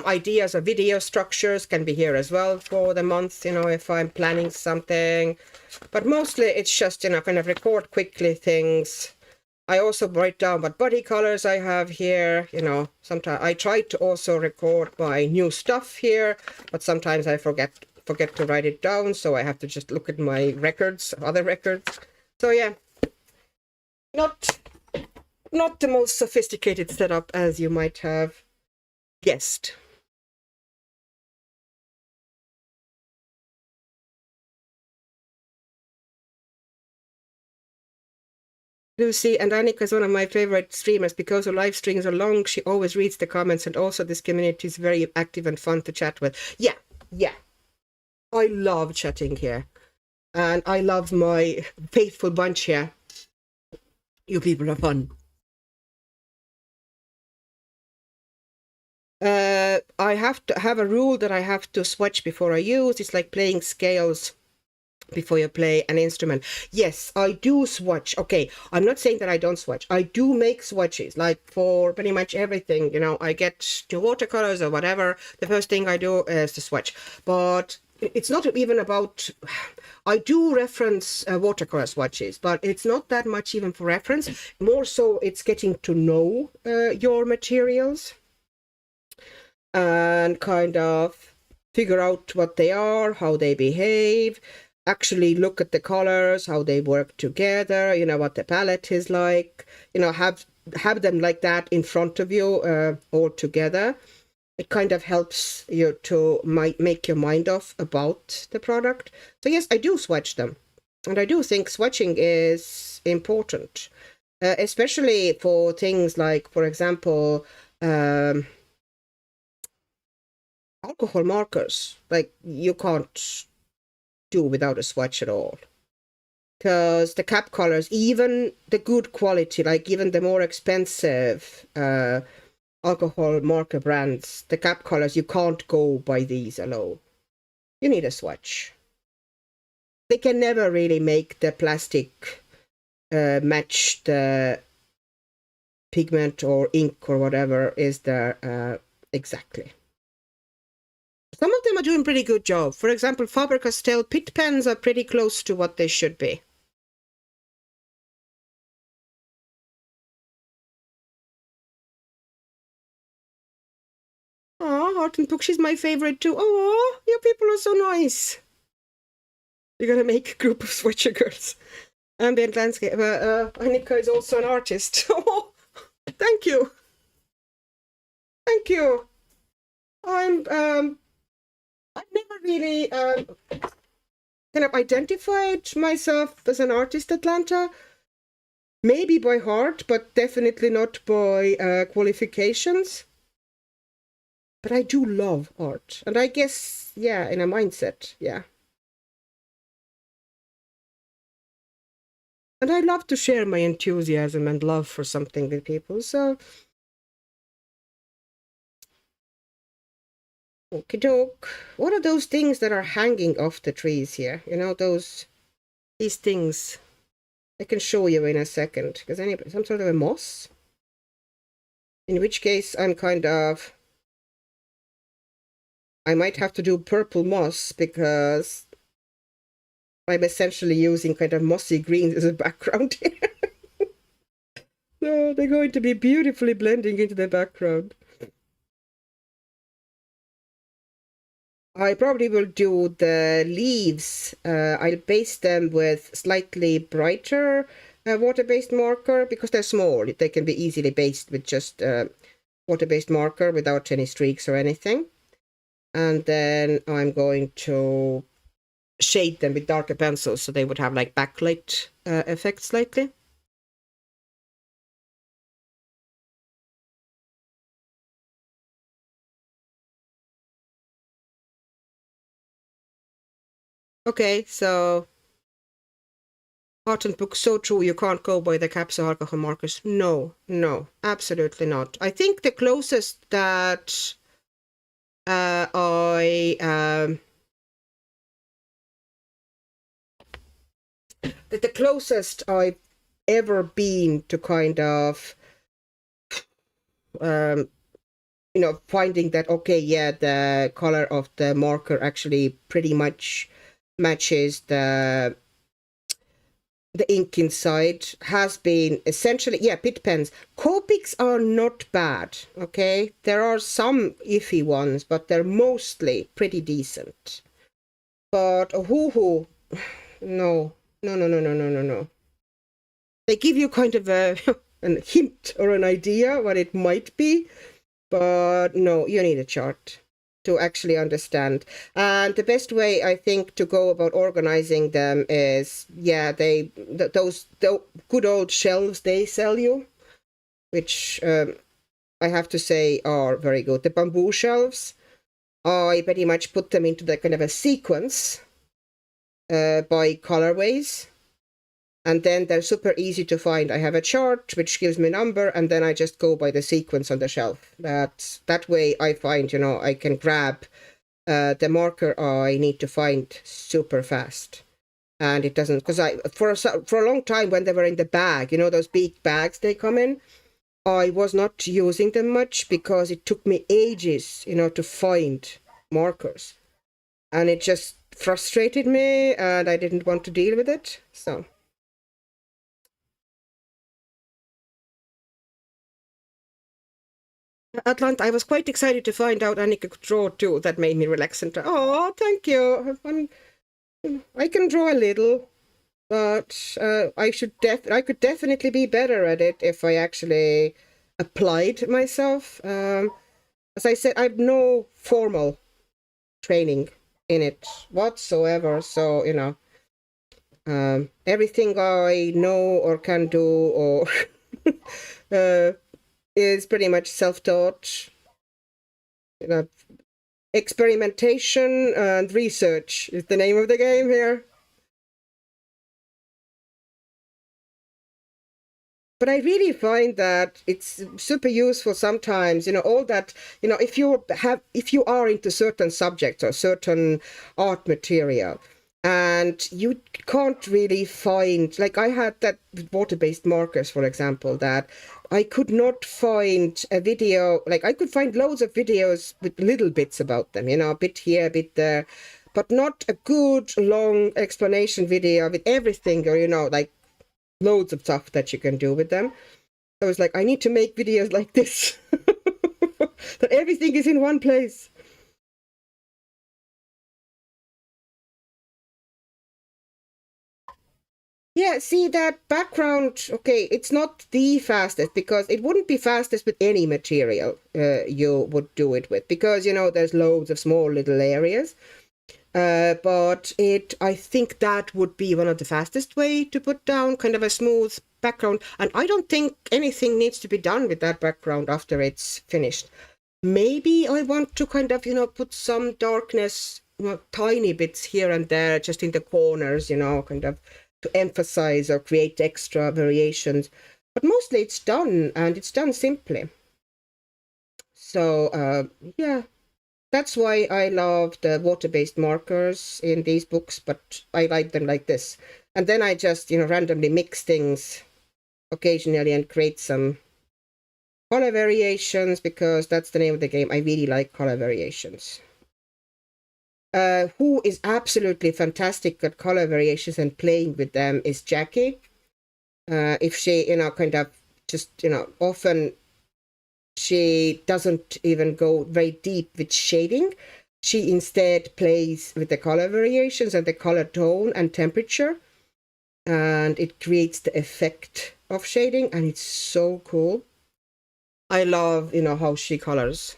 ideas of video structures can be here as well for the month, you know, if I'm planning something. But mostly it's just, you know, kind of record quickly things. I also write down what body colors I have here, you know. Sometimes I try to also record my new stuff here, but sometimes I forget to write it down, so I have to just look at my records, other records. So yeah. Not the most sophisticated setup as you might have guessed. Lucy and Annika is one of my favorite streamers because her live streams are long. She always reads the comments, and also this community is very active and fun to chat with. Yeah. I love chatting here. And I love my faithful bunch here. You people are fun. I I have to have a rule that I have to swatch before I use. It's like playing scales before you play an instrument. Yes, I do swatch. Okay, I'm not saying that I don't swatch. I do make swatches, like for pretty much everything. You know, I get to watercolors or whatever. The first thing I do is to swatch. But it's not even about... I do reference watercolor swatches, but it's not that much even for reference. More so, it's getting to know your materials and kind of figure out what they are, how they behave, actually look at the colors, how they work together, you know, what the palette is like, you know, have them like that in front of you all together. It kind of helps you to make your mind off about the product. So yes, I do swatch them. And I do think swatching is important, especially for things like, for example, alcohol markers. Like, you can't do without a swatch at all. Because the cap colors, even the good quality, like even the more expensive alcohol marker brands, the cap colors, you can't go by these alone. You need a swatch. They can never really make the plastic match the pigment or ink or whatever is there exactly. Some of them are doing a pretty good job. For example, Faber-Castell Pitt pens are pretty close to what they should be. Oh, Art and Book, she's my favorite too. Oh, you people are so nice. You're gonna make a group of swatcher girls. Ambient landscape. Annika is also an artist. Oh, thank you. Thank you. I've never really kind of identified myself as an artist, Atlanta. Maybe by heart, but definitely not by qualifications. But I do love art. And I guess, yeah, in a mindset, yeah. And I love to share my enthusiasm and love for something with people, so... Okie doke. What are those things that are hanging off the trees here? You know, these things. I can show you in a second. Because some sort of a moss? In which case, I'm kind of... I might have to do purple moss, because I'm essentially using kind of mossy greens as a background here. So they're going to be beautifully blending into the background. I probably will do the leaves. I'll base them with slightly brighter water-based marker, because they're small. They can be easily based with just water-based marker without any streaks or anything. And then I'm going to shade them with darker pencils, so they would have like backlight effect slightly. Okay, so Art and Book, so true, you can't go by the caps or alcohol markers. No, no, absolutely not. I think the closest that the closest I've ever been to kind of you know, finding that, okay, yeah, the color of the marker actually pretty much matches the ink inside, has been essentially, yeah, Pitt pens. Copics are not bad, okay? There are some iffy ones, but they're mostly pretty decent. But no, no, no, no, no, no, no, no. They give you kind of a hint or an idea what it might be, but no, you need a chart to actually understand. And the best way, I think, to go about organizing them is, yeah, those good old shelves they sell you, which I have to say are very good. The bamboo shelves, I pretty much put them into the kind of a sequence by colorways. And then they're super easy to find. I have a chart which gives me a number, and then I just go by the sequence on the shelf. That way I find, I can grab the marker I need to find super fast. And it doesn't, because for a long time when they were in the bag, those big bags they come in, I was not using them much because it took me ages, to find markers. And it just frustrated me and I didn't want to deal with it. So. Atlanta, I was quite excited to find out Annika could draw too. That made me relax and oh, thank you. I can draw a little, but I could definitely be better at it if I actually applied myself. As I said, I have no formal training in it whatsoever. So, everything I know or can do or is pretty much self-taught. Experimentation and research is the name of the game here. But I really find that it's super useful sometimes, all that, if you are into certain subjects or certain art material, and you can't really find, like I had that with water-based markers, for example, that I could not find a video, like I could find loads of videos with little bits about them, a bit here, a bit there, but not a good long explanation video with everything, or, like loads of stuff that you can do with them. I was like, I need to make videos like this, that everything is in one place. Yeah, see that background, okay, it's not the fastest because it wouldn't be fastest with any material you would do it with because, there's loads of small little areas. But I think that would be one of the fastest way to put down kind of a smooth background. And I don't think anything needs to be done with that background after it's finished. Maybe I want to kind of, put some darkness, tiny bits here and there, just in the corners, kind of to emphasize or create extra variations. But mostly it's done, and it's done simply. So, yeah. That's why I love the water-based markers in these books, but I like them like this. And then I just, randomly mix things occasionally and create some color variations because that's the name of the game. I really like color variations. Who is absolutely fantastic at color variations and playing with them is Jackie. If she, kind of just, often she doesn't even go very deep with shading. She instead plays with the color variations and the color tone and temperature, and it creates the effect of shading, and it's so cool. I love, how she colors.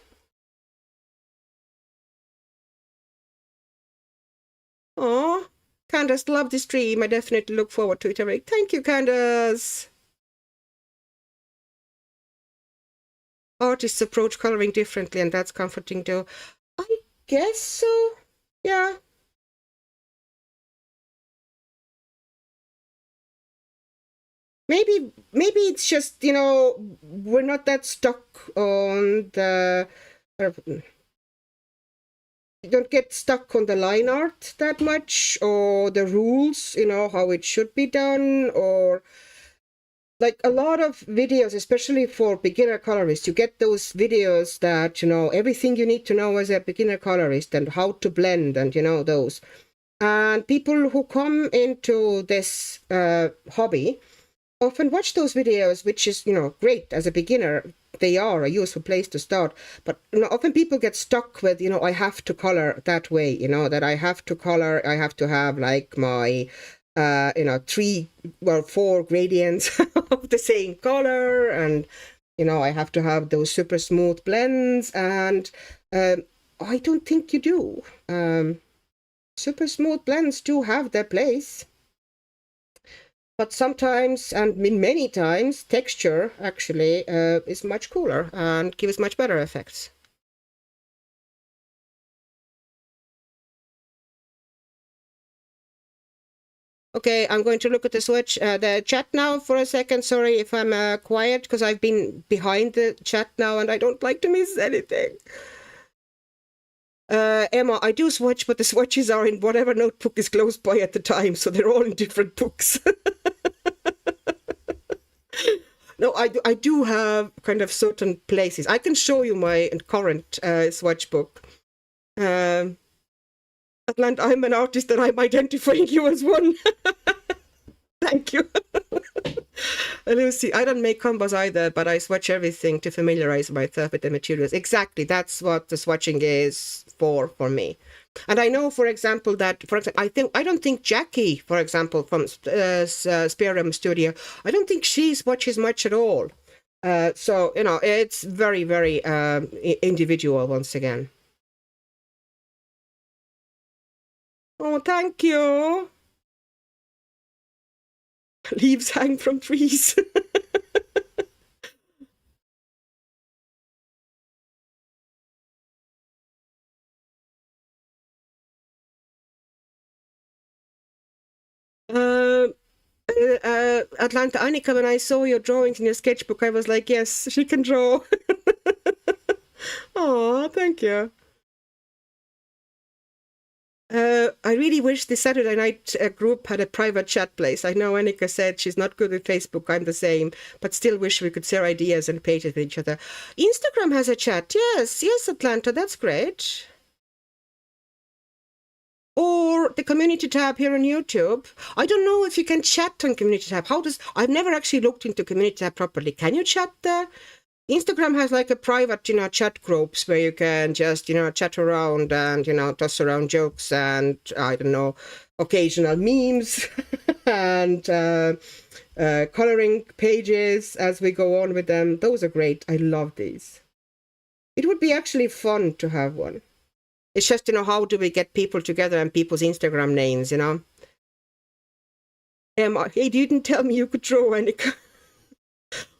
Oh, Candace, love this stream. I definitely look forward to it every week. Thank you, Candace. Artists approach coloring differently, and that's comforting too. I guess so. Yeah. Maybe it's just, we're not that stuck on the, you don't get stuck on the line art that much or the rules, how it should be done, or like a lot of videos, especially for beginner colorists, you get those videos that, everything you need to know as a beginner colorist and how to blend and, those. And people who come into this hobby often watch those videos, which is, great as a beginner. They are a useful place to start. But often people get stuck with, I have to color that way, that I have to color, I have to have like my, 4 gradients of the same color. And, I have to have those super smooth blends. And I don't think you do. Super smooth blends do have their place. But sometimes, and many times, texture actually is much cooler and gives much better effects. Okay, I'm going to look at the chat now for a second. Sorry if I'm quiet, because I've been behind the chat now and I don't like to miss anything. Emma, I do swatch, but the swatches are in whatever notebook is close by at the time, so they're all in different books. No, I do have kind of certain places. I can show you my current swatch book. Atlanta, I'm an artist and I'm identifying you as one. Thank you. Lucy, I don't make combos either, but I swatch everything to familiarize myself with the materials. Exactly, that's what the swatching is for me. And I know, for example, that, I don't think Jackie, for example, from Spearham Studio, I don't think she swatches much at all. So, you know, it's very, very individual once again. Oh, thank you. Leaves hang from trees. Atlanta Annika, when I saw your drawings in your sketchbook, I was like, yes, she can draw. Oh, thank you. I really wish the Saturday night group had a private chat place. I know Annika said she's not good with Facebook. I'm the same, but still wish we could share ideas and pages with each other. Instagram has a chat. Yes, Atlanta, that's great. Or the community tab here on YouTube. I don't know if you can chat on community tab. I've never actually looked into community tab properly. Can you chat there? Instagram has like a private, chat groups where you can just, chat around and, toss around jokes and, I don't know, occasional memes and coloring pages as we go on with them. Those are great. I love these. It would be actually fun to have one. It's just, how do we get people together and people's Instagram names, Emma, hey, you didn't tell me you could draw, Annika.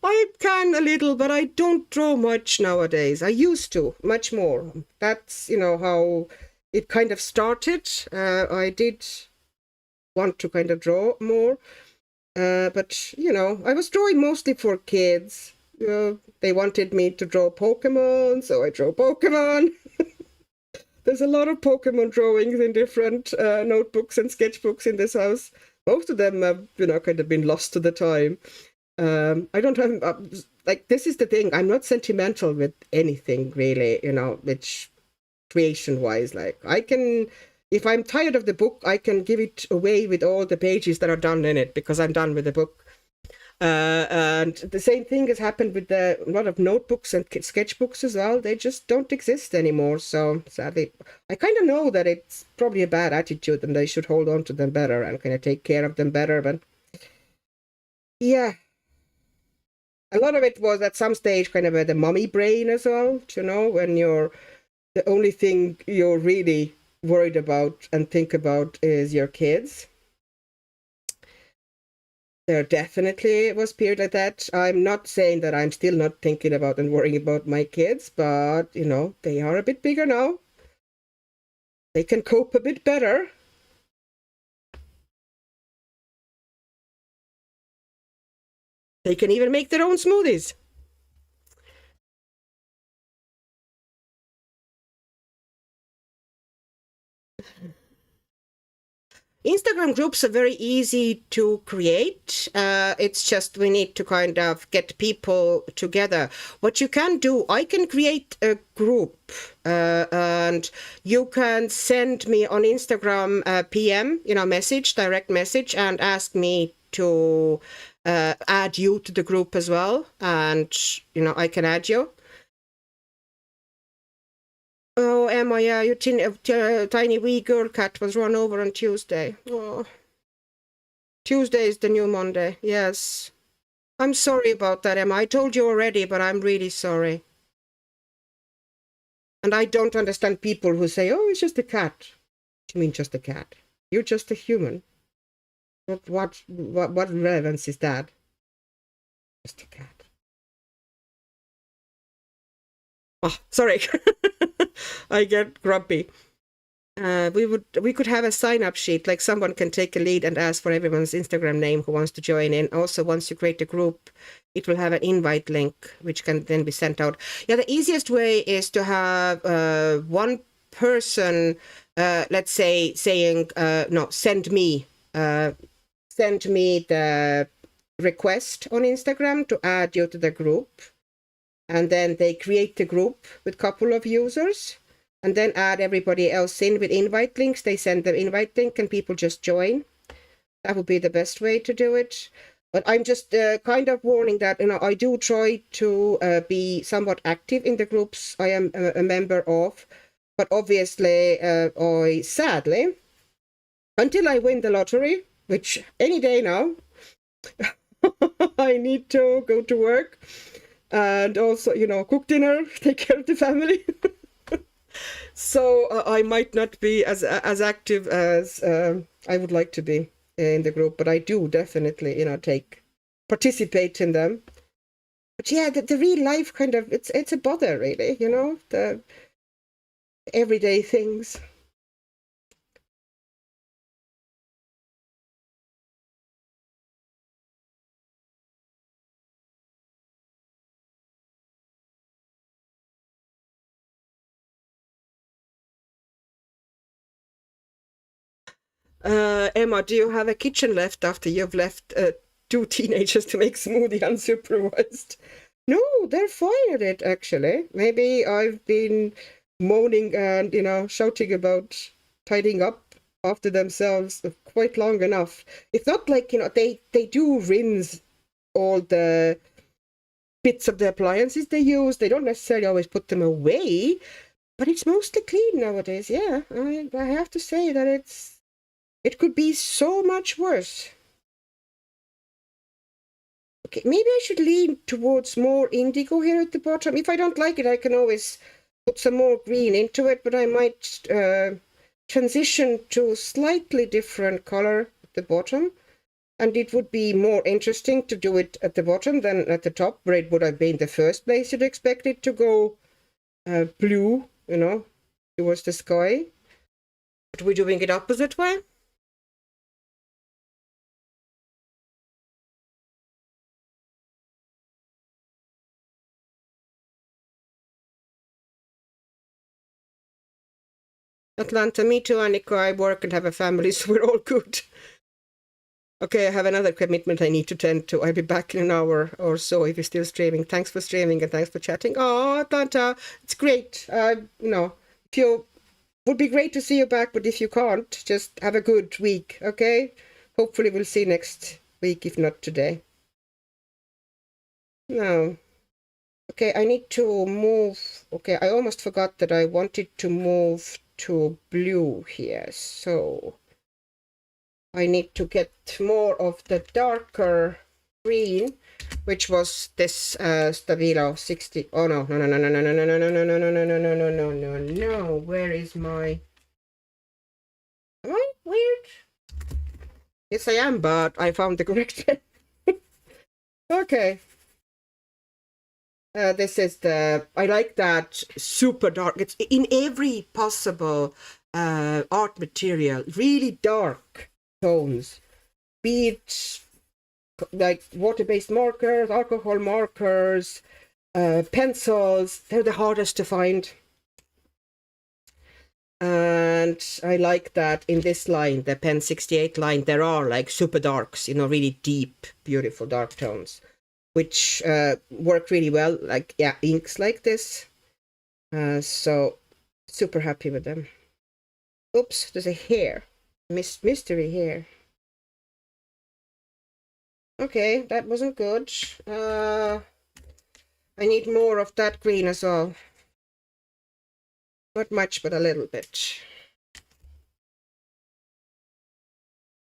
I can a little, but I don't draw much nowadays. I used to, much more. That's, how it kind of started. I did want to kind of draw more. But, I was drawing mostly for kids. They wanted me to draw Pokemon, so I draw Pokemon. There's a lot of Pokemon drawings in different notebooks and sketchbooks in this house. Most of them have, kind of been lost to the time. I don't have, this is the thing, I'm not sentimental with anything really, which creation-wise, if I'm tired of the book, I can give it away with all the pages that are done in it because I'm done with the book. And the same thing has happened with a lot of notebooks and sketchbooks as well. They just don't exist anymore. So sadly, I kind of know that it's probably a bad attitude and they should hold on to them better and kind of take care of them better. But yeah, a lot of it was at some stage kind of the mommy brain as well, when the only thing you're really worried about and think about is your kids. There definitely was a period like that. I'm not saying that I'm still not thinking about and worrying about my kids, but, they are a bit bigger now. They can cope a bit better. They can even make their own smoothies. Instagram groups are very easy to create. It's just we need to kind of get people together. What you can do, I can create a group and you can send me on Instagram a PM, direct message and ask me to add you to the group as well. And, I can add you. Oh, Emma, yeah, your tiny wee girl cat was run over on Tuesday. Oh. Tuesday is the new Monday, yes. I'm sorry about that, Emma. I told you already, but I'm really sorry. And I don't understand people who say, oh, it's just a cat. What do you mean just a cat? You're just a human. What relevance is that? Just a cat. Oh, sorry. I get grumpy. We could have a sign-up sheet, like someone can take a lead and ask for everyone's Instagram name who wants to join in. Also, once you create a group, it will have an invite link, which can then be sent out. Yeah, the easiest way is to have one person, let's say, saying, no, send me the request on Instagram to add you to the group. And then they create the group with a couple of users and then add everybody else in with invite links. They send the invite link and people just join. That would be the best way to do it. But I'm just kind of warning that, I do try to be somewhat active in the groups I am a member of. But obviously, I sadly, until I win the lottery, which any day now, I need to go to work and also, cook dinner, take care of the family. So I might not be as active as I would like to be in the group, but I do definitely, participate in them. But yeah, the real life kind of, it's a bother, really, the everyday things. Emma, do you have a kitchen left after you've left two teenagers to make smoothie unsupervised? No, they're fine at it, actually. Maybe I've been moaning and, shouting about tidying up after themselves quite long enough. It's not like, they do rinse all the bits of the appliances they use. They don't necessarily always put them away, but it's mostly clean nowadays. Yeah, I have to say that it could be so much worse. Okay, maybe I should lean towards more indigo here at the bottom. If I don't like it, I can always put some more green into it, but I might transition to a slightly different color at the bottom. And it would be more interesting to do it at the bottom than at the top, where it would have been the first place you'd expect it to go blue, towards the sky. But we're doing it opposite way. Atlanta, me too, Annika. I work and have a family, so we're all good. Okay, I have another commitment I need to tend to. I'll be back in an hour or so if you're still streaming. Thanks for streaming and thanks for chatting. Oh, Atlanta, it's great. If you would be great to see you back, but if you can't, just have a good week, okay? Hopefully we'll see you next week, if not today. No. Okay, I need to move. Okay, I almost forgot that I wanted to move to blue here, so I need to get more of the darker green, which was this Stabilo 60. Oh no, no, no, no, no, no, no, no, no, no, no, no, no, no, no, no, no, no. Where is my... Am I weird? Yes, I am, but I found the correct pen. Okay. This is I like that super dark. It's in every possible art material, really dark tones, be it like water-based markers, alcohol markers, pencils. They're the hardest to find. And I like that in this line, the Pen 68 line, there are like super darks, really deep, beautiful dark tones, which work really well, like, yeah, inks like this. So super happy with them. Oops, there's a hair, mystery hair. Okay, that wasn't good. I need more of that green as well. Not much, but a little bit.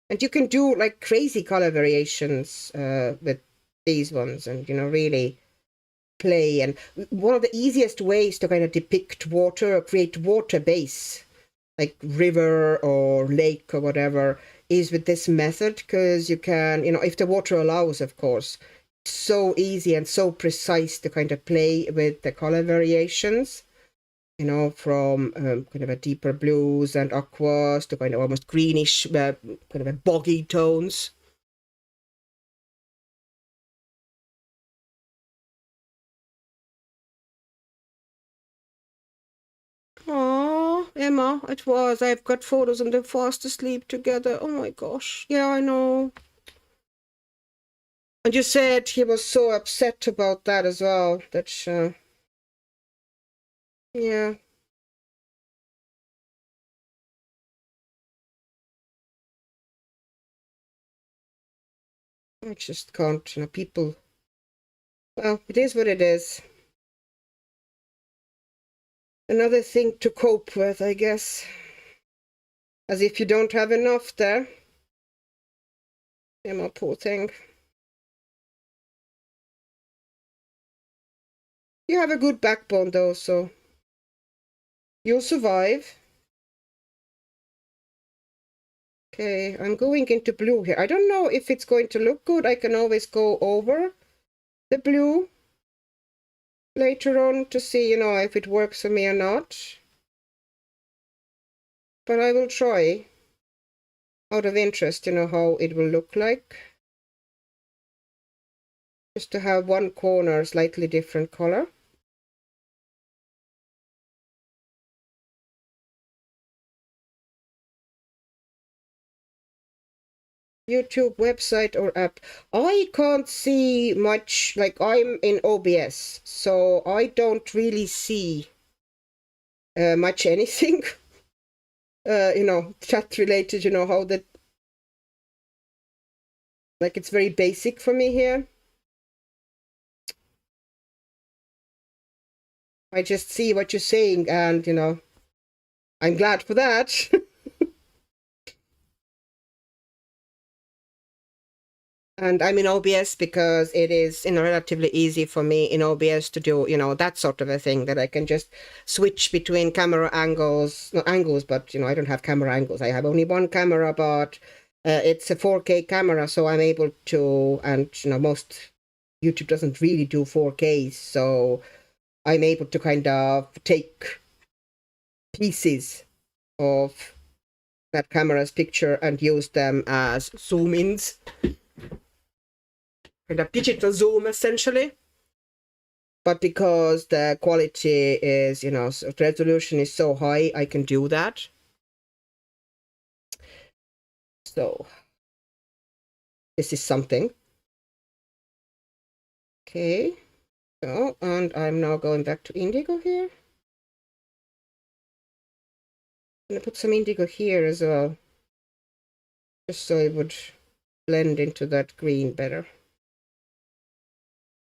And you can do like crazy color variations with these ones and, really play. And one of the easiest ways to kind of depict water or create water base, like river or lake or whatever, is with this method, because you can, if the water allows, of course, it's so easy and so precise to kind of play with the color variations. you know, from kind of a deeper blues and aquas to kind of almost greenish, kind of a boggy tones. Oh, Emma, it was. I've got photos of them fast asleep together. Oh my gosh. Yeah, I know. And you said he was so upset about that as well. That, yeah. I just can't, you know, people. Well, it is what it is. Another thing to cope with, I guess. As if you don't have enough there. Emma, poor thing. You have a good backbone though, so you'll survive. Okay, I'm going into blue here. I don't know if it's going to look good. I can always go over the blue later on to see, you know, if it works for me or not. But I will try out of interest, you know, how it will look like. Just to have one corner slightly different color. YouTube website or app. I can't see much, like I'm in OBS, so I don't really see much anything. You know, chat related, you know, how that, like it's very basic for me here. I just see what you're saying and, you know, I'm glad for that. And I'm in OBS because it is, you know, relatively easy for me in OBS to do, you know, that sort of a thing that I can just switch between camera angles, not angles, but, you know, I don't have camera angles. I have only one camera, but it's a 4K camera, so I'm able to, and, you know, most YouTube doesn't really do 4K, so I'm able to kind of take pieces of that camera's picture and use them as zoom-ins. Kind of digital zoom essentially, but because the quality is, you know, so resolution is so high, I can do that. So this is something. Okay, so, and I'm now going back to indigo here. I'm gonna put some indigo here as well, just so it would blend into that green better.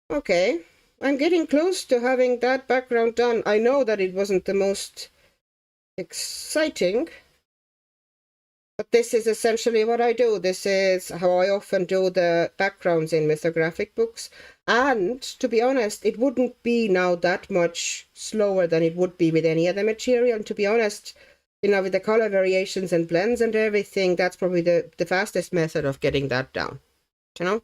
Okay, I'm getting close to having that background done. I know that it wasn't the most exciting, but this is essentially what I do. This is how I often do the backgrounds in mythographic books. And to be honest, it wouldn't be now that much slower than it would be with any other material. And to be honest, you know, with the color variations and blends and everything, that's probably the fastest method of getting that down, you know?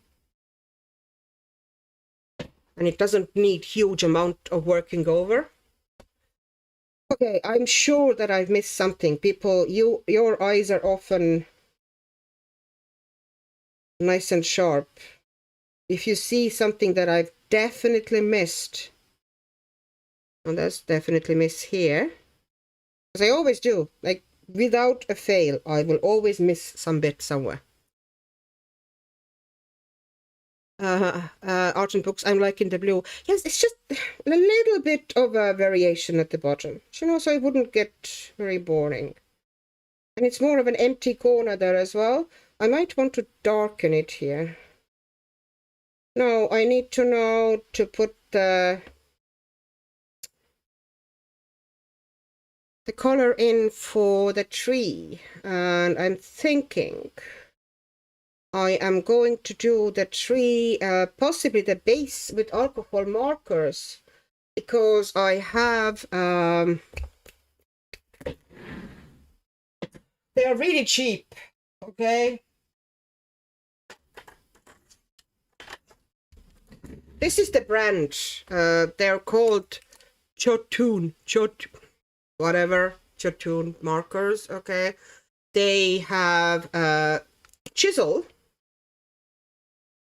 And it doesn't need huge amount of working over. Okay, I'm sure that I've missed something. People, your eyes are often nice and sharp. If you see something that I've definitely missed, and that's definitely missed here, because I always do, like without a fail, I will always miss some bit somewhere. Art and books, I'm liking the blue. Yes, it's just a little bit of a variation at the bottom, you know, so it wouldn't get very boring. And it's more of an empty corner there as well. I might want to darken it here. No, I need to know to put the color in for the tree, and I'm thinking I am going to do the tree, possibly the base with alcohol markers, because I have they're really cheap. Okay, this is the brand. They're called Jotun. whatever, Jotun markers, okay? They have chisel,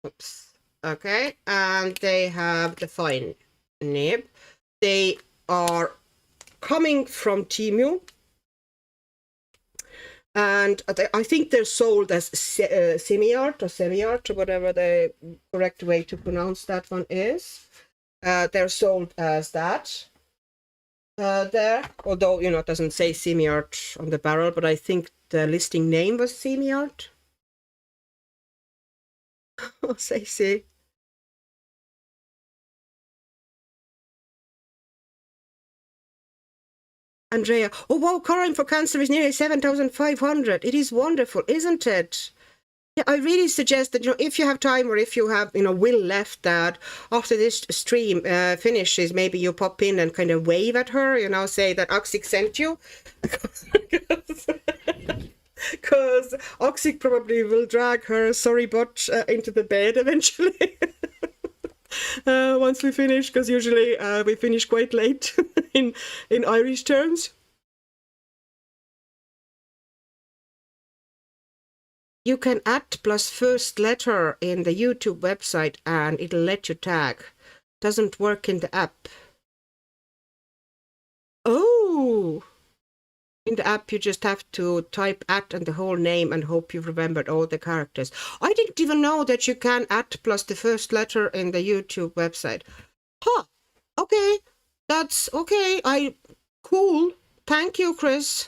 oops, okay, and they have the fine nib. They are coming from Temu, and I think they're sold as semi-art or semi-art, or whatever the correct way to pronounce that one is. They're sold as that there, although, you know, it doesn't say semi-art on the barrel, but I think the listing name was semi-art. Oh, Stacey. Andrea, oh wow, coloring for cancer is nearly 7,500. It is wonderful, isn't it? Yeah, I really suggest that, you know, if you have time or if you have, you know, will left, that after this stream finishes, maybe you pop in and kind of wave at her, you know, say that Oxig sent you. Because Oxig probably will drag her sorry butt into the bed eventually. Once we finish, because usually we finish quite late in Irish terms. You can add plus first letter in the YouTube website and it'll let you tag. Doesn't work in the app. Oh! In the app, you just have to type at and the whole name and hope you've remembered all the characters. I didn't even know that you can add plus the first letter in the YouTube website. Huh. Okay. That's okay. Cool. Thank you, Chris.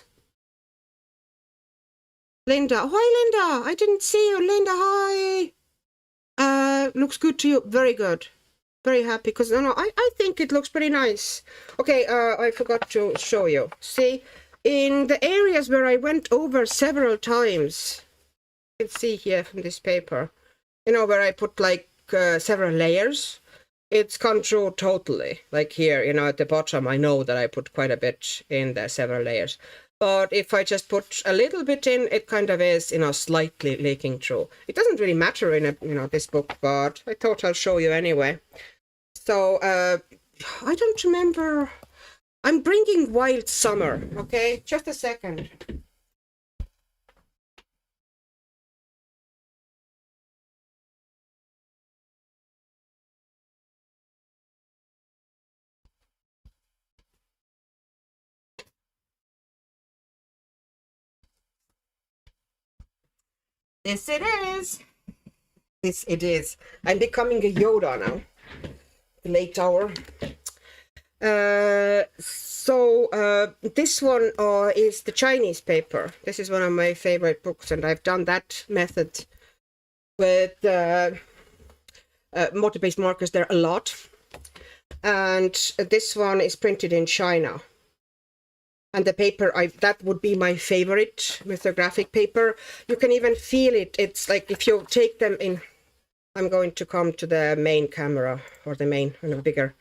Linda. Oh, hi, Linda. I didn't see you. Linda, hi. Looks good to you. Very good. Very happy because I think it looks pretty nice. Okay, I forgot to show you. See? In the areas where I went over several times, you can see here from this paper, you know, where I put like several layers, it's gone through totally. Like here, you know, at the bottom, I know that I put quite a bit in there, several layers. But if I just put a little bit in, it kind of is, you know, slightly leaking through. It doesn't really matter in, you know, this book, but I thought I'll show you anyway. So, I don't remember... I'm bringing Wild Summer, okay? Just a second. This it is. This it is. I'm becoming a Yoda now. The late hour. This one is the Chinese paper. This is one of my favorite books, and I've done that method with mortar-based markers there a lot. And this one is printed in China. And the paper, that would be my favorite mythographic paper. You can even feel it. It's like if you take them in, I'm going to come to the main camera, or the main, you know, bigger,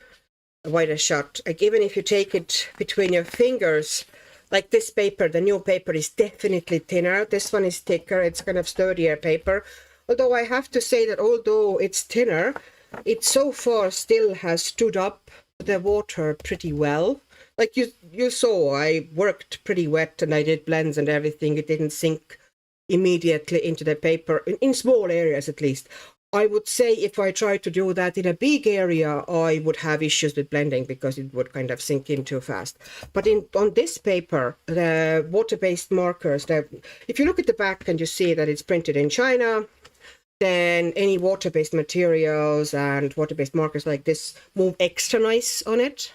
wider shot. Like even if you take it between your fingers, like this paper, the new paper is definitely thinner. This one is thicker. It's kind of sturdier paper. Although I have to say that although it's thinner, it so far still has stood up the water pretty well. Like you saw, I worked pretty wet and I did blends and everything. It didn't sink immediately into the paper, in small areas at least. I would say if I tried to do that in a big area, I would have issues with blending because it would kind of sink in too fast. But on this paper, the water-based markers, if you look at the back and you see that it's printed in China, then any water-based materials and water-based markers like this move extra nice on it.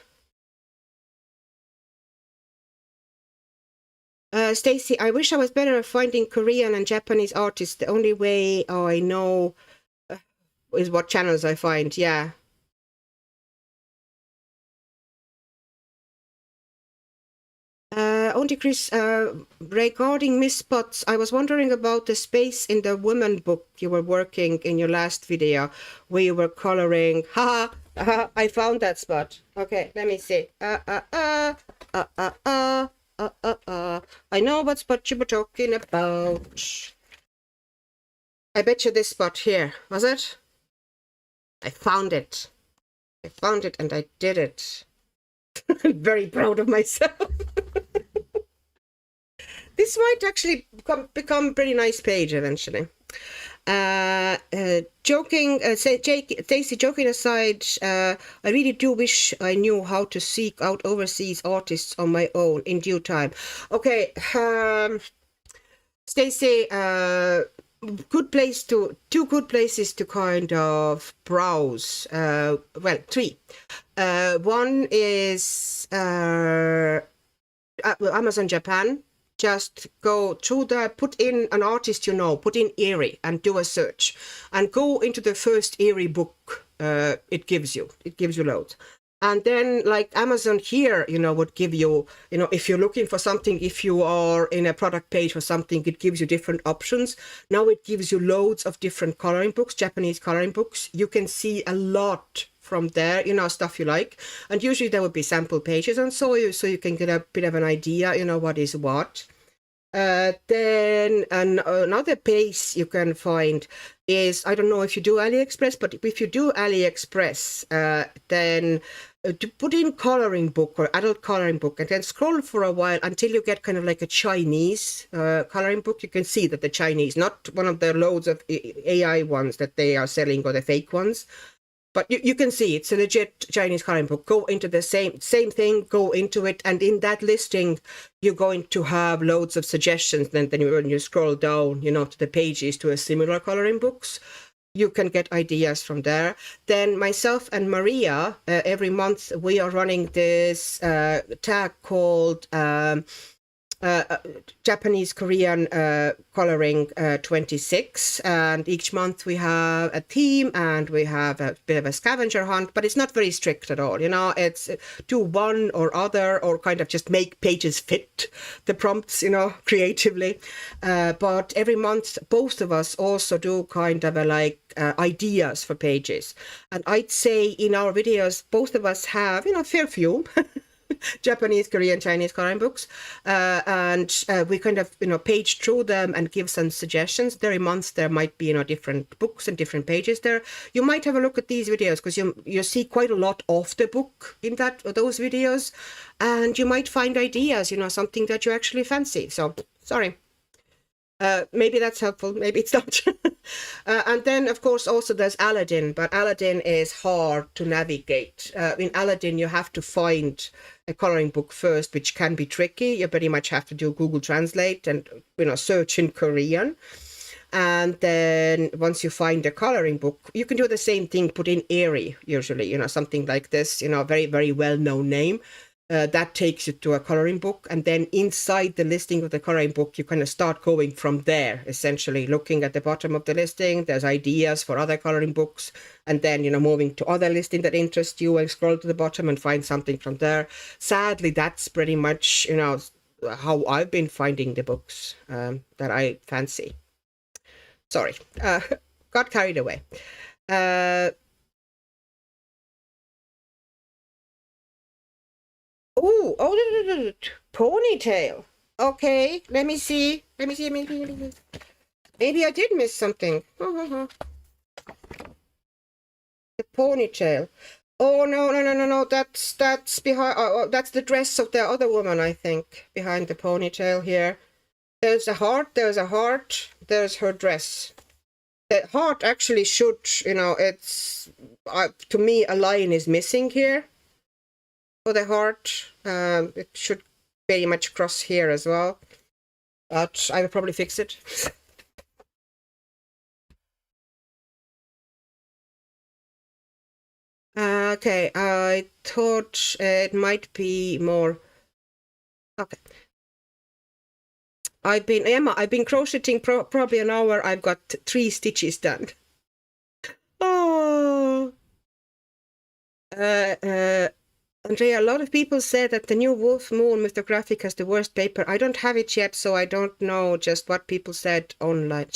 Stacy, I wish I was better at finding Korean and Japanese artists. The only way I know is what channels I find, yeah. Only Chris, regarding misspots, I was wondering about the space in the woman book you were working in your last video, where you were coloring. I found that spot. Okay, let me see. I know what spot you were talking about. I bet you this spot here, was it? I found it. I found it and I did it. I'm very proud of myself. This might actually become a pretty nice page eventually. Stacey, joking aside, I really do wish I knew how to seek out overseas artists on my own in due time. Okay, Stacey, two good places to kind of browse. Well, three. One is Amazon Japan. Just go through put in an artist you know, put in Eerie and do a search, and go into the first Eerie book it gives you. It gives you loads. And then like Amazon here, would give you, if you're looking for something, if you are in a product page for something, it gives you different options. Now it gives you loads of different coloring books, Japanese coloring books. You can see a lot from there, stuff you like. And usually there would be sample pages and so you can get a bit of an idea, what is what. Then another place you can find is, I don't know if you do AliExpress, but if you do AliExpress, then to put in coloring book or adult coloring book and then scroll for a while until you get kind of like a Chinese coloring book. You can see that the Chinese, not one of the loads of AI ones that they are selling or the fake ones, but you can see it's a legit Chinese coloring book. Go into the same thing, go into it, and in that listing, you're going to have loads of suggestions. Then when you scroll down, to the pages to a similar coloring books, you can get ideas from there. Then myself and Maria, every month, we are running this tag called Japanese Korean coloring 26, and each month we have a theme and we have a bit of a scavenger hunt, but it's not very strict at all. It's do one or other, or kind of just make pages fit the prompts, creatively. But every month, both of us also do kind of ideas for pages, and I'd say in our videos, both of us have a fair few Japanese, Korean, Chinese coloring books, and we kind of page through them and give some suggestions. Every month there might be different books and different pages there. You might have a look at these videos because you see quite a lot of the book in those videos, and you might find ideas, something that you actually fancy. So sorry. Maybe that's helpful, maybe it's not. And then, of course, also there's Aladdin, but Aladdin is hard to navigate. In Aladdin, you have to find a coloring book first, which can be tricky. You pretty much have to do Google Translate and, search in Korean. And then once you find a coloring book, you can do the same thing, put in Eerie, usually, something like this, very, very well-known name. That takes you to a coloring book, and then inside the listing of the coloring book, you kind of start going from there, essentially looking at the bottom of the listing. There's ideas for other coloring books, and then moving to other listing that interest you and scroll to the bottom and find something from there. Sadly, that's pretty much how I've been finding the books that I fancy. Sorry, got carried away. Oh, ponytail. Okay, let me see. Maybe I did miss something. The ponytail. Oh, no. That's behind. That's the dress of the other woman, I think, behind the ponytail here. There's a heart. There's her dress. The heart actually should, it's, to me, a line is missing here. For the heart, it should very much cross here as well, but I will probably fix it. Okay, I thought it might be more. Okay, I've been crocheting probably an hour. I've got 3 stitches done. Oh. Andrea, a lot of people say that the new Wolf Moon Mythographic has the worst paper. I don't have it yet, so I don't know just what people said online.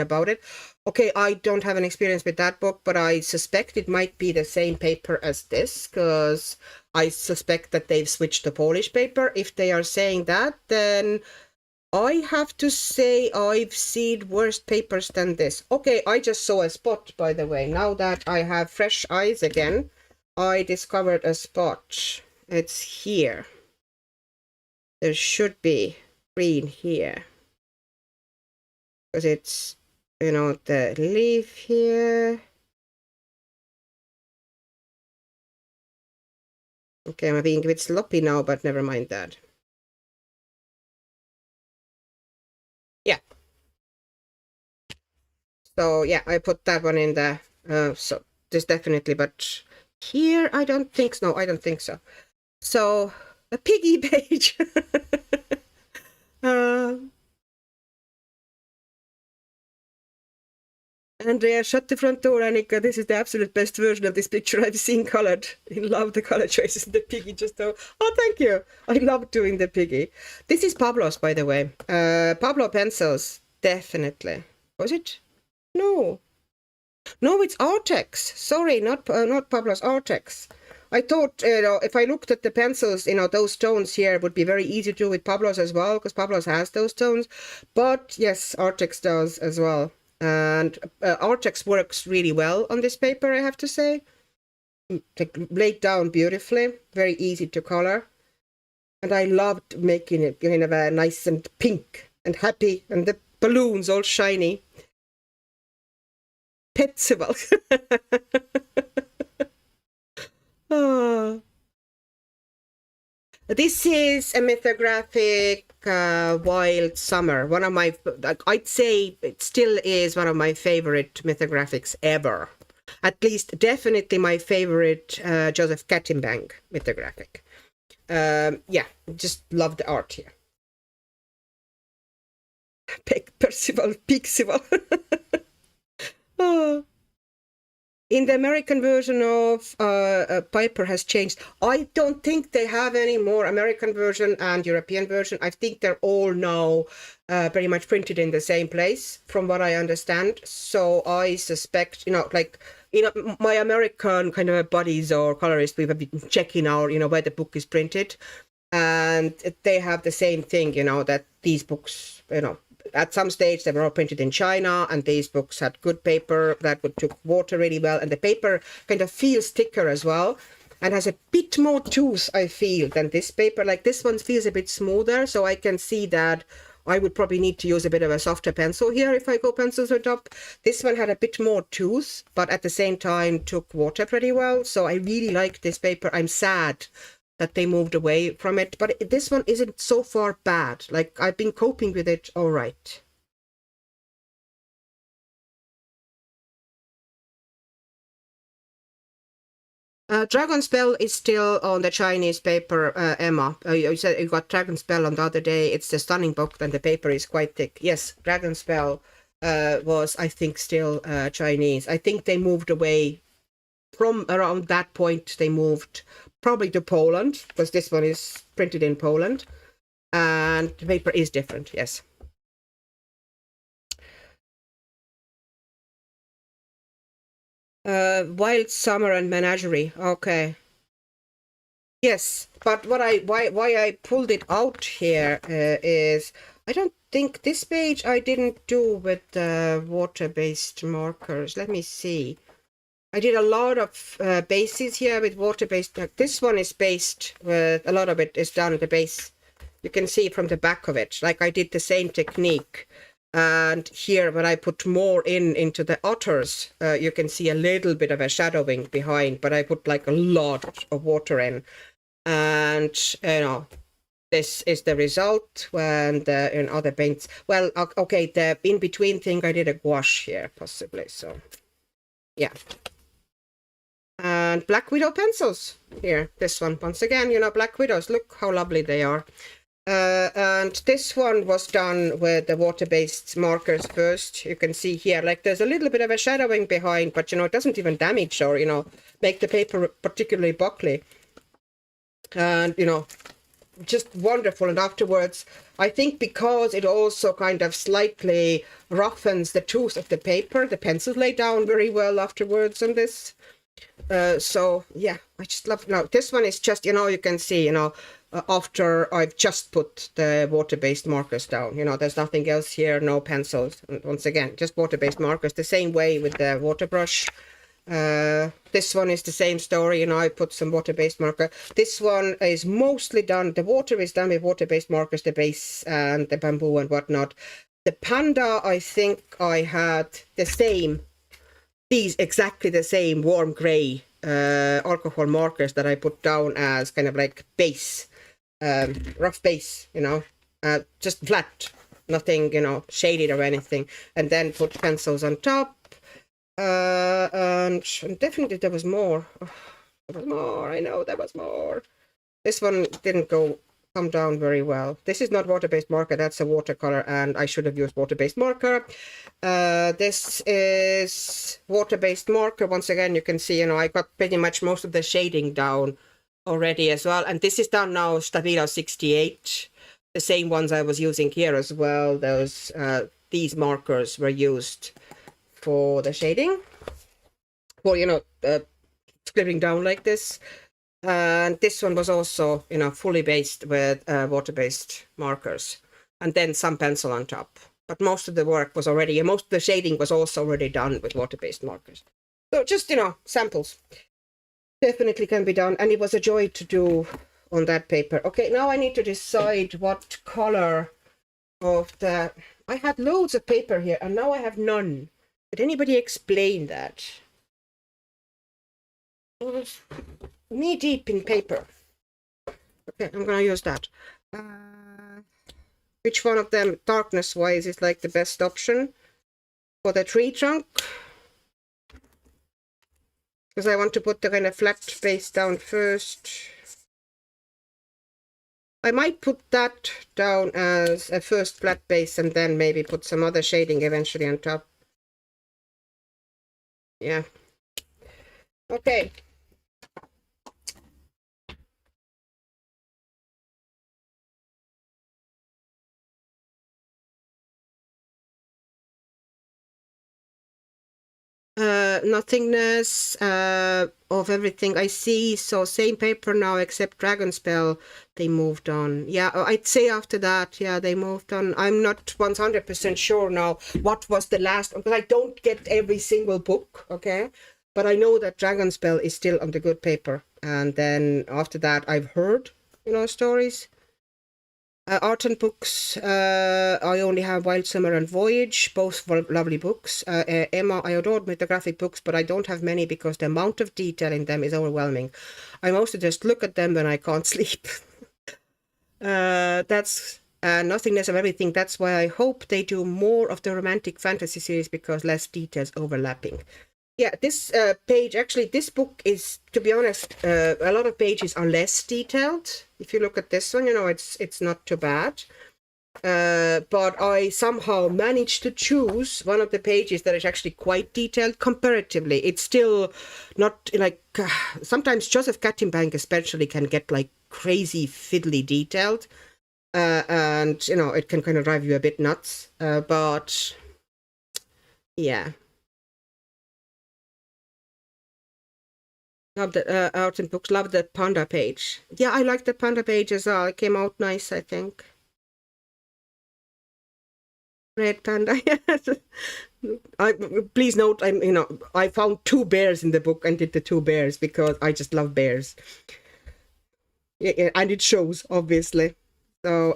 About it. Okay, I don't have an experience with that book, but I suspect it might be the same paper as this, because I suspect that they've switched the Polish paper. If they are saying that, then I have to say I've seen worse papers than this. Okay, I just saw a spot, by the way. Now that I have fresh eyes again, I discovered a spot. It's here. There should be. green here. Because it's, you know, the leaf here. Okay, I'm being a bit sloppy now, but never mind that. Yeah. So yeah, I put that one in there. So this definitely, but here I don't think so. No, I don't think so. So a piggy page. Andrea, shut the front door, Annika. This is the absolute best version of this picture I've seen colored. I love the color choices. The piggy just oh, thank you. I love doing the piggy. This is Pablo's, by the way. Pablo pencils, definitely. Was it? No. No, it's Artex. Sorry, not Pablo's, Artex. I thought, you know, if I looked at the pencils, you know, those tones here would be very easy to do with Pablo's as well, because Pablo's has those tones. But yes, Artex does as well. And Artex works really well on this paper, I have to say. Like, laid down beautifully, very easy to color. And I loved making it kind of a nice and pink and happy, and the balloons all shiny. Petsival. Oh. This is a Mythographic Wild Summer. One of my, I'd say it still is one of my favorite Mythographics ever. At least, definitely my favorite Joseph Kattenbang Mythographic. Yeah, just love the art here. Percival, Pixival. Oh. In the American version of Piper has changed. I don't think they have any more American version and European version. I think they're all now pretty much printed in the same place, from what I understand. So I suspect, you know, like, you know, my American kind of buddies or colorists, we've been checking out, you know, where the book is printed. And they have the same thing, you know, that these books, you know, at some stage they were all printed in China, and these books had good paper that took water really well, and the paper kind of feels thicker as well and has a bit more tooth, I feel, than this paper. Like, this one feels a bit smoother, so I can see that I would probably need to use a bit of a softer pencil here if I go pencils on top. This one had a bit more tooth, but at the same time took water pretty well, so I really like this paper. I'm sad that they moved away from it, but this one isn't so far bad. Like, I've been coping with it all right. Dragon Spell is still on the Chinese paper, Emma. You said you got Dragon Spell on the other day. It's a stunning book, and the paper is quite thick. Yes, Dragon Spell was, I think, still Chinese. I think they moved away from around that point. They moved probably to Poland, because this one is printed in Poland, and the paper is different, yes. Wild Summer and Menagerie, okay. Yes, but why I pulled it out here is, I don't think this page I didn't do with water-based markers. Let me see. I did a lot of bases here with water-based. This one is based with, a lot of it is done at the base. You can see from the back of it, like I did the same technique. And here, when I put more into the otters, you can see a little bit of a shadowing behind, but I put like a lot of water in. And, you know, this is the result when in other paints. Well, okay, the in-between thing, I did a gouache here, possibly, so, yeah. And Black Widow pencils here, this one, once again, you know, Black Widows, look how lovely they are. And this one was done with the water-based markers first. You can see here, like, there's a little bit of a shadowing behind, but, you know, it doesn't even damage or, you know, make the paper particularly buckly. And, you know, just wonderful. And afterwards, I think because it also kind of slightly roughens the tooth of the paper, the pencils lay down very well afterwards on this. So yeah, I just love. Now this one is just, you know, you can see, you know, after I've just put the water-based markers down, you know, there's nothing else here, no pencils. And once again, just water-based markers, the same way with the water brush. This one is the same story, you know, I put some water-based marker. This one is mostly done, the water is done with water-based markers, the base and the bamboo and whatnot. The panda, I think I had the same, these exactly the same warm gray alcohol markers that I put down as kind of like base, rough base, you know, just flat, nothing, you know, shaded or anything, and then put pencils on top. And definitely there was more. Oh, there was more, I know there was more. This one didn't come down very well. This is not water-based marker, that's a watercolor, and I should have used water-based marker. This is water-based marker. Once again, you can see, you know, I got pretty much most of the shading down already as well. And this is done now, Stabilo 68. The same ones I was using here as well. Those these markers were used for the shading. Well, you know, scribbling down like this. And this one was also, you know, fully based with water-based markers, and then some pencil on top. But most of the work was already, and most of the shading was also already done with water-based markers. So just, you know, samples definitely can be done, and it was a joy to do on that paper. Okay, now I need to decide what color of the... I had loads of paper here, and now I have none. Did anybody explain that? Knee deep in paper. Okay, I'm gonna use that. Which one of them, darkness wise, is like the best option for the tree trunk? Because I want to put the kind of flat face down first. I might put that down as a first flat base and then maybe put some other shading eventually on top. Yeah. Okay. Nothingness of everything I see. So same paper now, except Dragon Spell, they moved on. Yeah, I'd say after that, yeah, they moved on. I'm not 100% sure now what was the last, because I don't get every single book, okay? But I know that Dragon Spell is still on the good paper. And then after that, I've heard, you know, stories. Art and books, I only have Wild Summer and Voyage, both lovely books. Emma, I adored Mythographic books, but I don't have many because the amount of detail in them is overwhelming. I mostly just look at them when I can't sleep. That's Nothingness of Everything. That's why I hope they do more of the romantic fantasy series, because less details overlapping. Yeah, this page, actually, this book is, to be honest, a lot of pages are less detailed. If you look at this one, you know, it's not too bad. But I somehow managed to choose one of the pages that is actually quite detailed comparatively. It's still not like, sometimes Joseph Kattenbank especially can get like crazy fiddly detailed. And, you know, it can kind of drive you a bit nuts. But, yeah. Love the art and books. Love the panda page. Yeah, I like the panda page as well. It came out nice, I think. Red panda. Yes. Please note, I found 2 bears in the book and did the 2 bears because I just love bears. Yeah, and it shows, obviously. So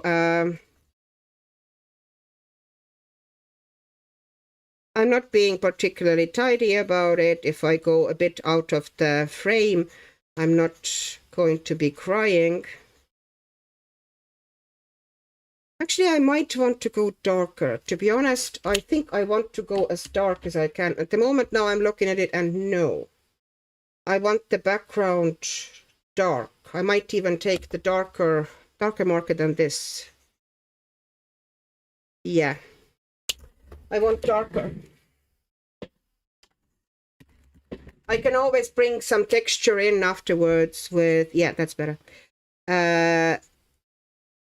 I'm not being particularly tidy about it. If I go a bit out of the frame, I'm not going to be crying. Actually, I might want to go darker. To be honest, I think I want to go as dark as I can. At the moment now I'm looking at it and no. I want the background dark. I might even take the darker marker than this. Yeah. I want darker. I can always bring some texture in afterwards with, yeah, that's better.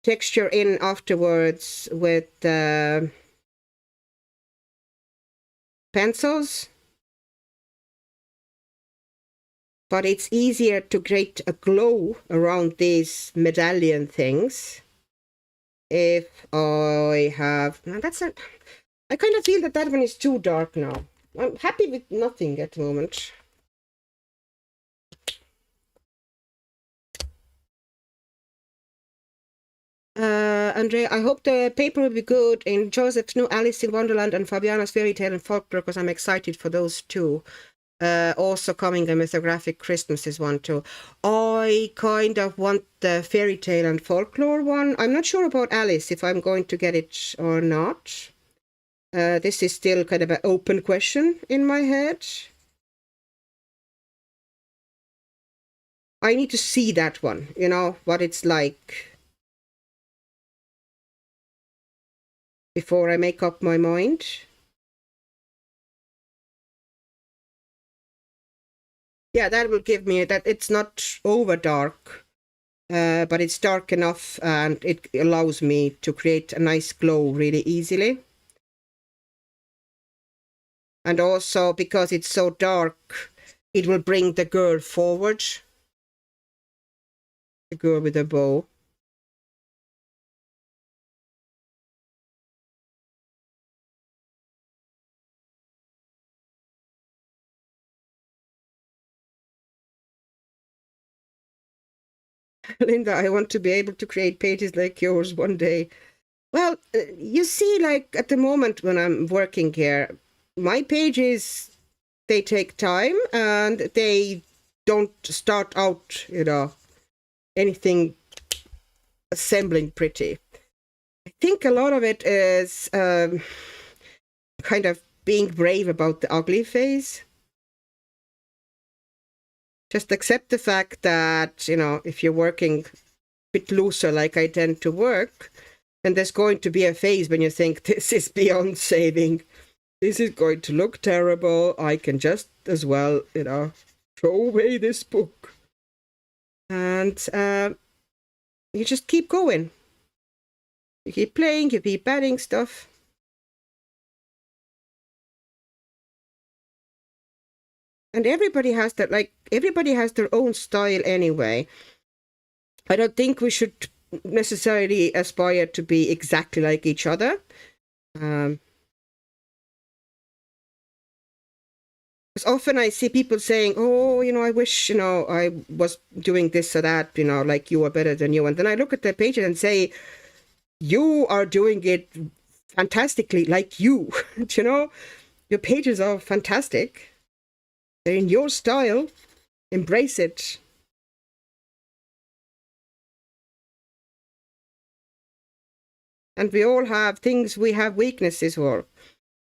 Texture in afterwards with pencils. But it's easier to create a glow around these medallion things if I have... Now that's a... I kind of feel that one is too dark now. I'm happy with nothing at the moment. Andrea, I hope the paper will be good in Joseph's new Alice in Wonderland and Fabiana's Fairy Tale and Folklore, because I'm excited for those two. Also coming, the Mythographic Christmas is one too. I kind of want the Fairy Tale and Folklore one. I'm not sure about Alice, if I'm going to get it or not. This is still kind of an open question in my head. I need to see that one, you know, what it's like, before I make up my mind. Yeah, that will give me that it's not over dark, but it's dark enough and it allows me to create a nice glow really easily. And also, because it's so dark, it will bring the girl forward. The girl with a bow. Linda, I want to be able to create pages like yours one day. Well, you see, like at the moment when I'm working here, my pages, they take time and they don't start out, you know, anything assembling pretty. I think a lot of it is kind of being brave about the ugly phase. Just accept the fact that, you know, if you're working a bit looser like I tend to work, then there's going to be a phase when you think, this is beyond saving. This is going to look terrible. I can just as well, you know, throw away this book. And you just keep going. You keep playing, you keep adding stuff. And everybody has that, like, everybody has their own style anyway. I don't think we should necessarily aspire to be exactly like each other. Because often I see people saying, oh, you know, I wish, you know, I was doing this or that, you know, like you are better than you. And then I look at their pages and say, you are doing it fantastically like you. You know, your pages are fantastic. They're in your style. Embrace it. And we all have things, we have weaknesses for.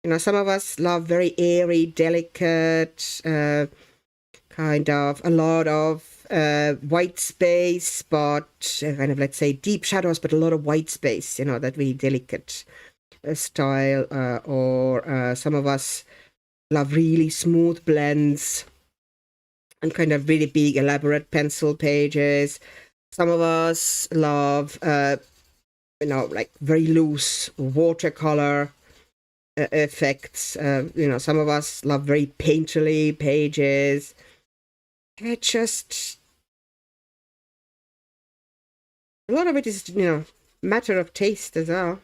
You know, some of us love very airy, delicate, kind of a lot of white space, but kind of, let's say, deep shadows, but a lot of white space, you know, that really delicate style. Or some of us love really smooth blends and kind of really big, elaborate pencil pages. Some of us love, you know, like very loose watercolor effects. You know, some of us love very painterly pages. It just, a lot of it is, you know, matter of taste as well.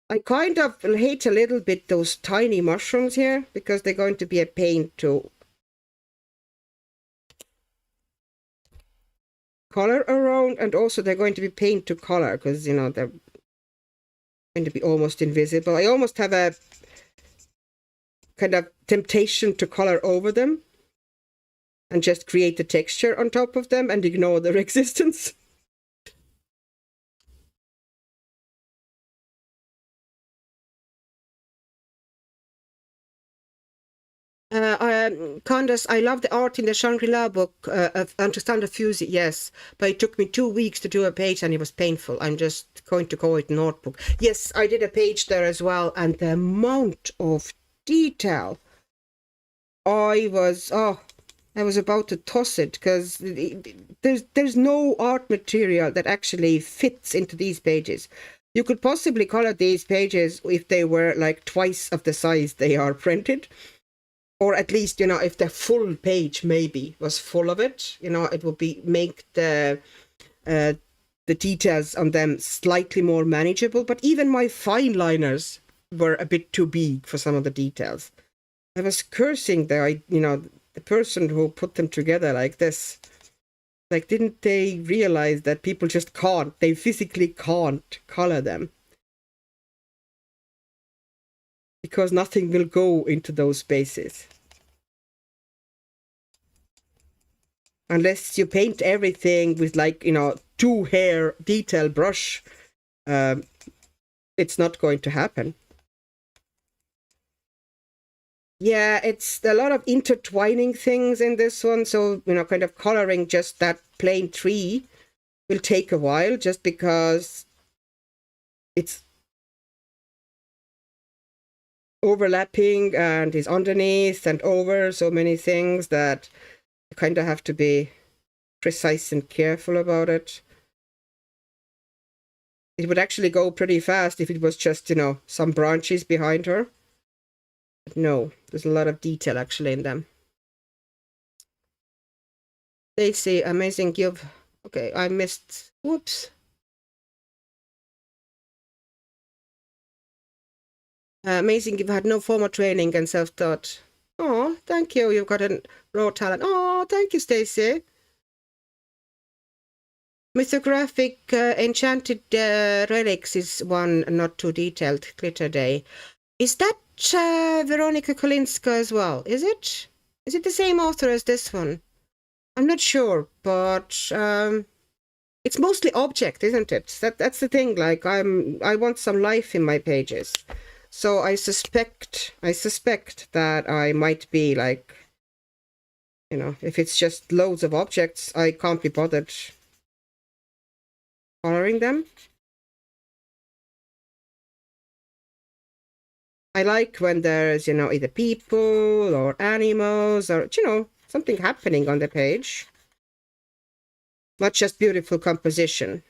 I kind of hate a little bit those tiny mushrooms here, because they're going to be a pain to color around, and also they're going to be pain to color, because, you know, they're going to be almost invisible. I almost have a kind of temptation to color over them and just create the texture on top of them and ignore their existence. Candace, I love the art in the Shangri-La book of Understand the Fusey, yes, but it took me 2 weeks to do a page and it was painful. I'm just going to call it notebook. Yes, I did a page there as well, and the amount of detail, I was about to toss it, because there's no art material that actually fits into these pages. You could possibly color these pages if they were like twice of the size they are printed. Or at least, you know, if the full page maybe was full of it, you know, it would make the details on them slightly more manageable. But even my fine liners were a bit too big for some of the details. I was cursing the person who put them together like this. Like, didn't they realize that people just can't, they physically can't color them? Because nothing will go into those spaces. Unless you paint everything with, like, you know, 2-hair detail brush, it's not going to happen. Yeah, it's a lot of intertwining things in this one. So, you know, kind of coloring just that plain tree will take a while, just because it's overlapping and is underneath and over so many things that you kind of have to be precise and careful about it. It would actually go pretty fast if it was just, you know, some branches behind her. But no, there's a lot of detail actually in them. They say amazing you've... Okay, I missed... Whoops. Amazing you've had no formal training and self-taught. Oh, thank you. You've got a raw talent. Oh, thank you, Stacey. Mythographic enchanted relics is one not too detailed glitter day. Is that Veronica Kolinska as well? Is it? Is it the same author as this one? I'm not sure, but it's mostly object, isn't it? That's the thing. Like, I want some life in my pages, so I suspect that I might be like, you know, if it's just loads of objects, I can't be bothered coloring them. I like when there's, you know, either people or animals or, you know, something happening on the page. Not just beautiful composition.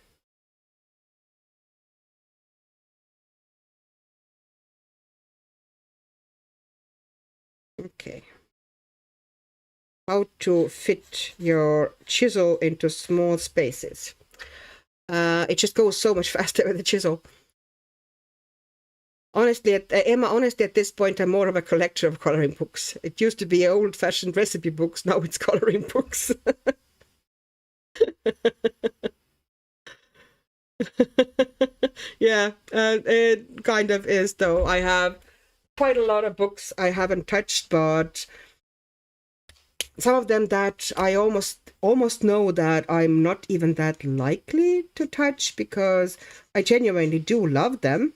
Okay. How to fit your chisel into small spaces. It just goes so much faster with the chisel. Honestly, Emma, at this point, I'm more of a collector of coloring books. It used to be old-fashioned recipe books. Now it's coloring books. Yeah, it kind of is, though. I have quite a lot of books I haven't touched, but some of them that I almost know that I'm not even that likely to touch, because I genuinely do love them.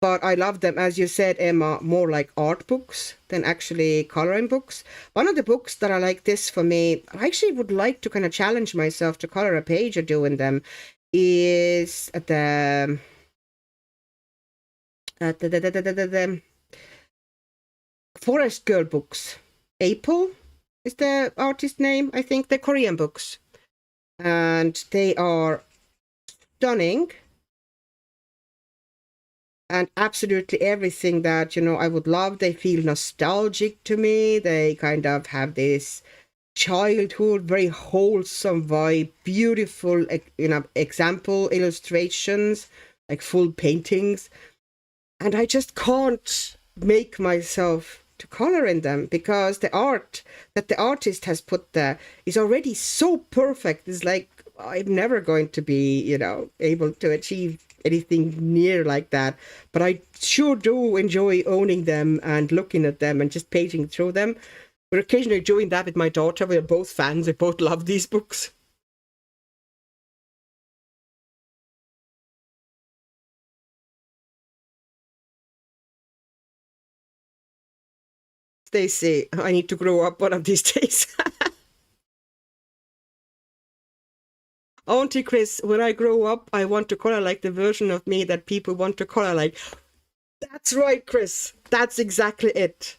But I love them, as you said, Emma, more like art books than actually coloring books. One of the books that I like this for me, I actually would like to kind of challenge myself to color a page or do in them, is the Forest Girl books. Apple is the artist name, I think. They're Korean books. And they are stunning. And absolutely everything that, you know, I would love. They feel nostalgic to me. They kind of have this childhood, very wholesome vibe, beautiful, you know, example illustrations, like full paintings. And I just can't make myself to color in them, because the art that the artist has put there is already so perfect. It's like, I'm never going to be, you know, able to achieve anything near like that. But I sure do enjoy owning them and looking at them and just paging through them. We're occasionally doing that with my daughter. We're both fans. We both love these books. They say, I need to grow up one of these days. Auntie Chris, when I grow up, I want to color like the version of me that people want to color like. That's right, Chris. That's exactly it.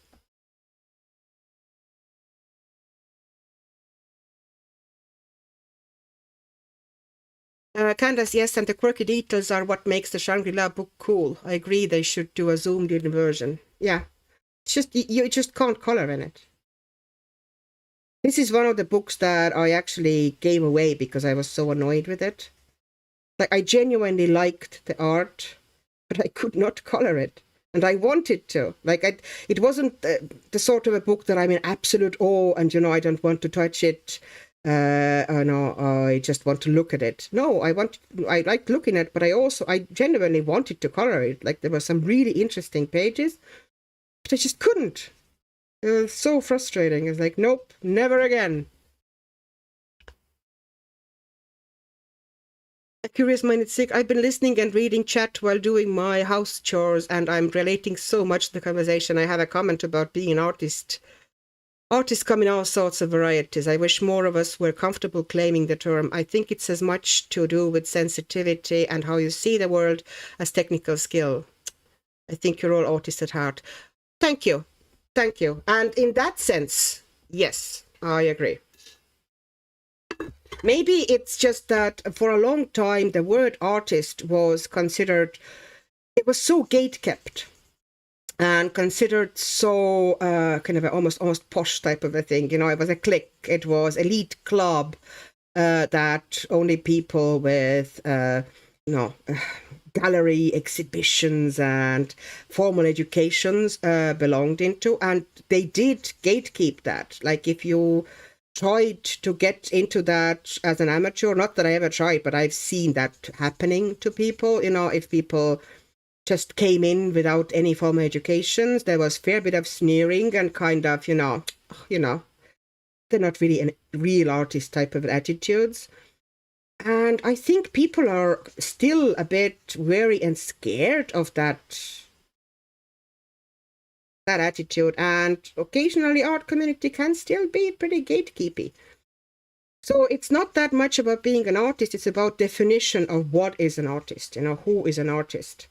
Candace, yes, and the quirky details are what makes the Shangri-La book cool. I agree they should do a zoomed-in version. Yeah, it's just, you just can't color in it. This is one of the books that I actually gave away because I was so annoyed with it. Like, I genuinely liked the art, but I could not color it. And I wanted to. Like, it wasn't the sort of a book that I'm in absolute awe and, you know, I don't want to touch it. no, I just want to look at it. No, I like looking at it, but I genuinely wanted to color it. Like there were some really interesting pages, but I just couldn't. It was so frustrating. It's like, nope, never again. Curious Minded Sick, I've been listening and reading chat while doing my house chores, and I'm relating so much to the conversation. I have a comment about being an artist. Artists come in all sorts of varieties. I wish more of us were comfortable claiming the term. I think it's as much to do with sensitivity and how you see the world as technical skill. I think you're all artists at heart. Thank you. Thank you. And in that sense, yes, I agree. Maybe it's just that for a long time, the word artist was considered, it was so gatekept and considered so kind of a almost posh type of a thing. You know, it was a clique, it was elite club that only people with, gallery exhibitions and formal educations belonged into. And they did gatekeep that. Like if you tried to get into that as an amateur, not that I ever tried, but I've seen that happening to people. You know, if people just came in without any formal educations, there was a fair bit of sneering and kind of, they're not really a real artist type of attitudes. And I think people are still a bit wary and scared of that attitude, and occasionally art community can still be pretty gatekeepy. So it's not that much about being an artist, it's about definition of what is an artist, who is an artist.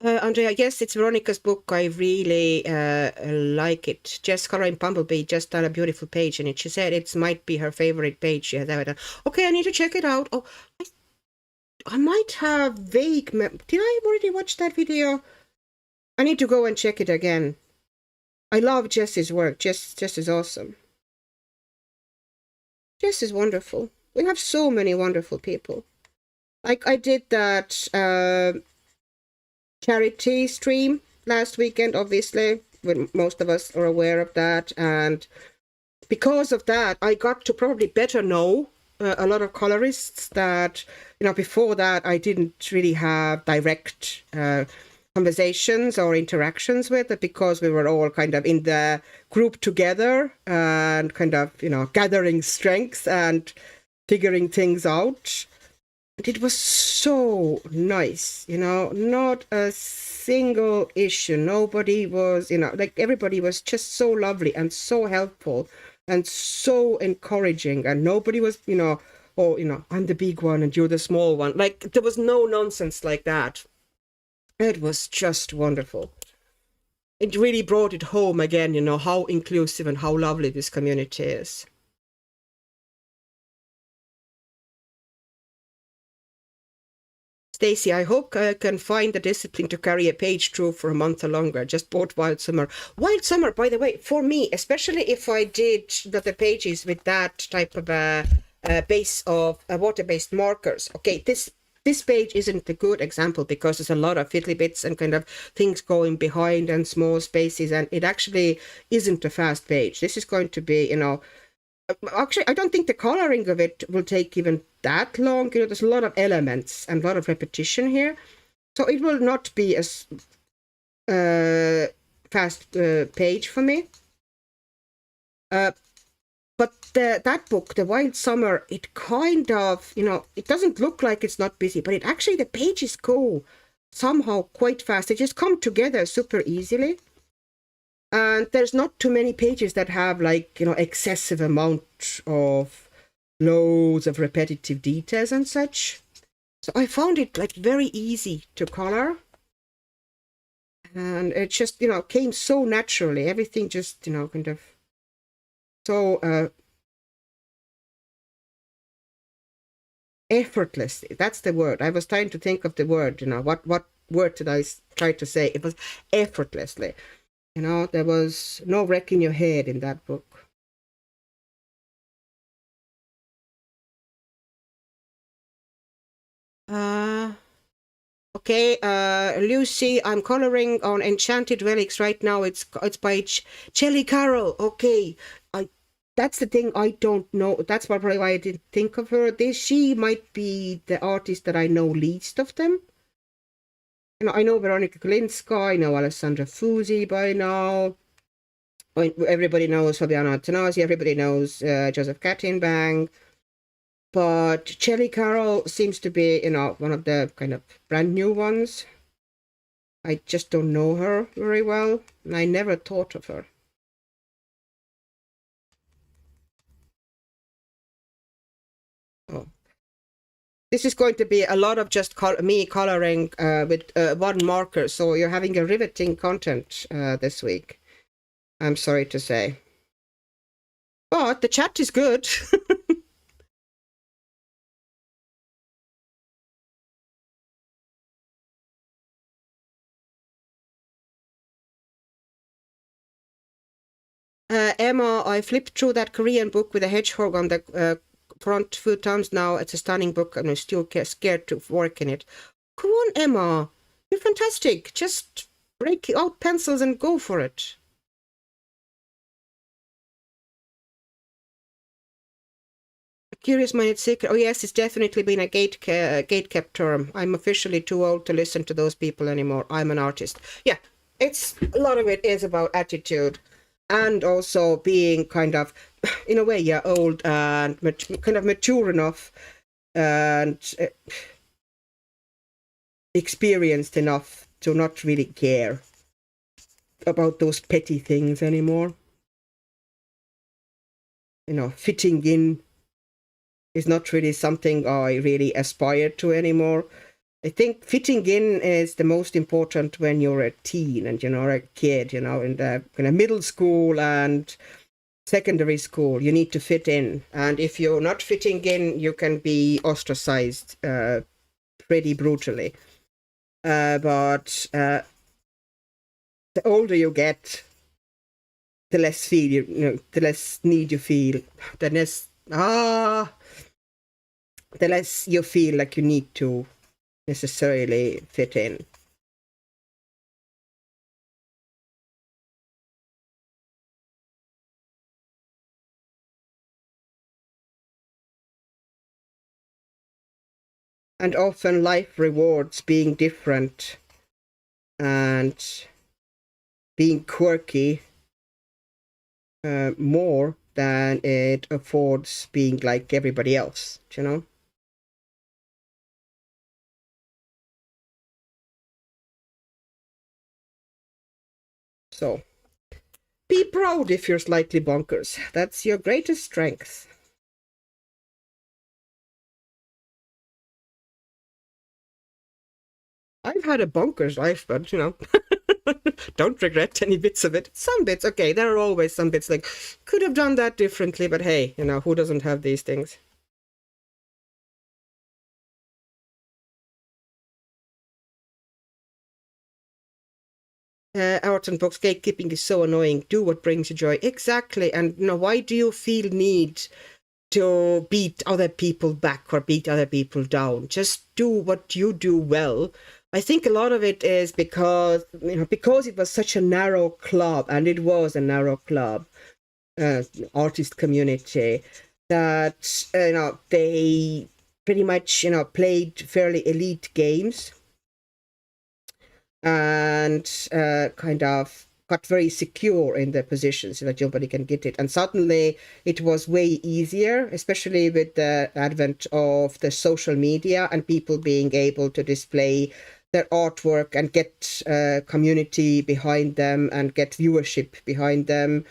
Andrea, yes, it's Veronica's book. I really like it. Jess Caroline Bumblebee just done a beautiful page in it. She said it might be her favorite page she has ever done. Okay, I need to check it out. Oh, I might have vague did I already watch that video? I need to go and check it again. I love Jess's work. Jess is awesome. Jess is wonderful. We have so many wonderful people. Like I did that charity stream last weekend, obviously, when most of us are aware of that. And because of that, I got to probably better know a lot of colorists that, before that I didn't really have direct conversations or interactions with, but because we were all kind of in the group together and kind of, gathering strength and figuring things out. It was so nice, not a single issue. Nobody was, like everybody was just so lovely and so helpful and so encouraging. And nobody was, I'm the big one and you're the small one. Like there was no nonsense like that. It was just wonderful. It really brought it home again, how inclusive and how lovely this community is. Stacy, I hope I can find the discipline to carry a page through for a month or longer. Just bought Wild Summer. Wild Summer, by the way, for me, especially if I did the pages with that type of a base of water-based markers. Okay, this page isn't a good example because there's a lot of fiddly bits and kind of things going behind and small spaces, and it actually isn't a fast page. This is going to be, actually, I don't think the coloring of it will take even that long. There's a lot of elements and a lot of repetition here. So it will not be as fast page for me. But that book, The Wild Summer, it kind of, it doesn't look like it's not busy, but it actually, the pages go somehow quite fast. They just come together super easily. And there's not too many pages that have like, excessive amount of loads of repetitive details and such. So I found it like very easy to color. And it just, came so naturally. Everything just, kind of so effortlessly. That's the word. I was trying to think of the word, what word did I try to say? It was effortlessly. There was no wrecking your head in that book. Okay, Lucy, I'm coloring on Enchanted Relics right now. It's by Shelley Carroll. Okay, that's the thing I don't know. That's probably why I didn't think of her. She might be the artist that I know least of them. I know Veronica Kalinska, I know Alessandra Fusi by now. Everybody knows Fabiana Tanasi, everybody knows Joseph Kattenbang. But Shelley Carroll seems to be, one of the kind of brand new ones. I just don't know her very well, and I never thought of her. Oh. This is going to be a lot of just me coloring with one marker, so you're having a riveting content this week, I'm sorry to say. But the chat is good. Emma, I flipped through that Korean book with a hedgehog on the front few times now. It's a stunning book, and I'm still scared to work in it. Come on, Emma. You're fantastic. Just break out pencils and go for it. Curious Minded Secret. Oh, yes, it's definitely been a gatekept term. I'm officially too old to listen to those people anymore. I'm an artist. Yeah, a lot of it is about attitude. And also being kind of, in a way, yeah, old and kind of mature enough and experienced enough to not really care about those petty things anymore. Fitting in is not really something I really aspire to anymore. I think fitting in is the most important when you're a teen and you're a kid, in the kind of middle school and secondary school. You need to fit in. And if you're not fitting in, you can be ostracized pretty brutally. But the older you get, the less the less need you feel, the less you feel like you need to necessarily fit in. And often life rewards being different and being quirky more than it affords being like everybody else, So, be proud if you're slightly bonkers. That's your greatest strength. I've had a bonkers life, but, don't regret any bits of it. Some bits, okay, there are always some bits like, could have done that differently, but hey, who doesn't have these things? Art and books, gatekeeping is so annoying. Do what brings you joy. Exactly. And why do you feel need to beat other people back or beat other people down? Just do what you do well. I think a lot of it is because it was such a narrow club, and it was a narrow club, artist community, that they pretty much played fairly elite games and kind of got very secure in their positions so that nobody can get it. And suddenly it was way easier, especially with the advent of the social media and people being able to display their artwork and get community behind them and get viewership behind them,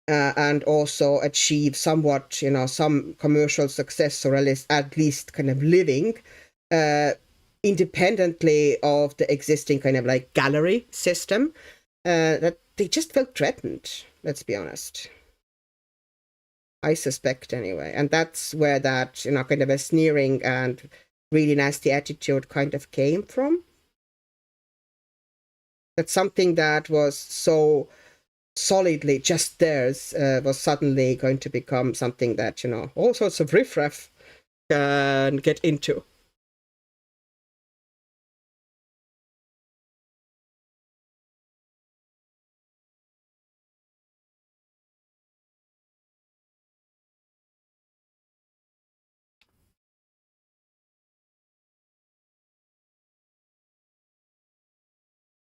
and also achieve somewhat, some commercial success, or at least kind of living independently of the existing kind of like gallery system, that they just felt threatened, let's be honest. I suspect anyway. And that's where that, kind of a sneering and really nasty attitude kind of came from. That something that was so solidly just theirs was suddenly going to become something that, all sorts of riffraff can get into.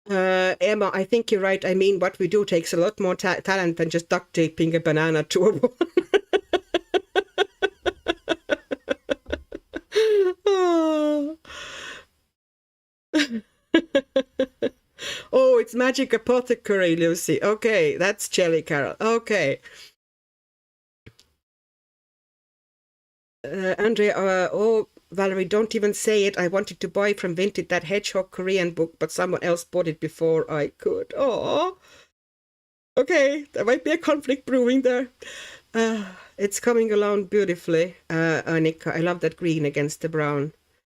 Emma, I think you're right. I mean, what we do takes a lot more talent than just duct taping a banana to a wall. Oh. Oh, it's Magic Apothecary, Lucy. Okay, that's Jelly Carol. Okay. Andrea, oh, Valerie, don't even say it. I wanted to buy from Vinted that Hedgehog Korean book, but someone else bought it before I could. Oh, okay, there might be a conflict brewing there. It's coming along beautifully, Annika. I love that green against the brown.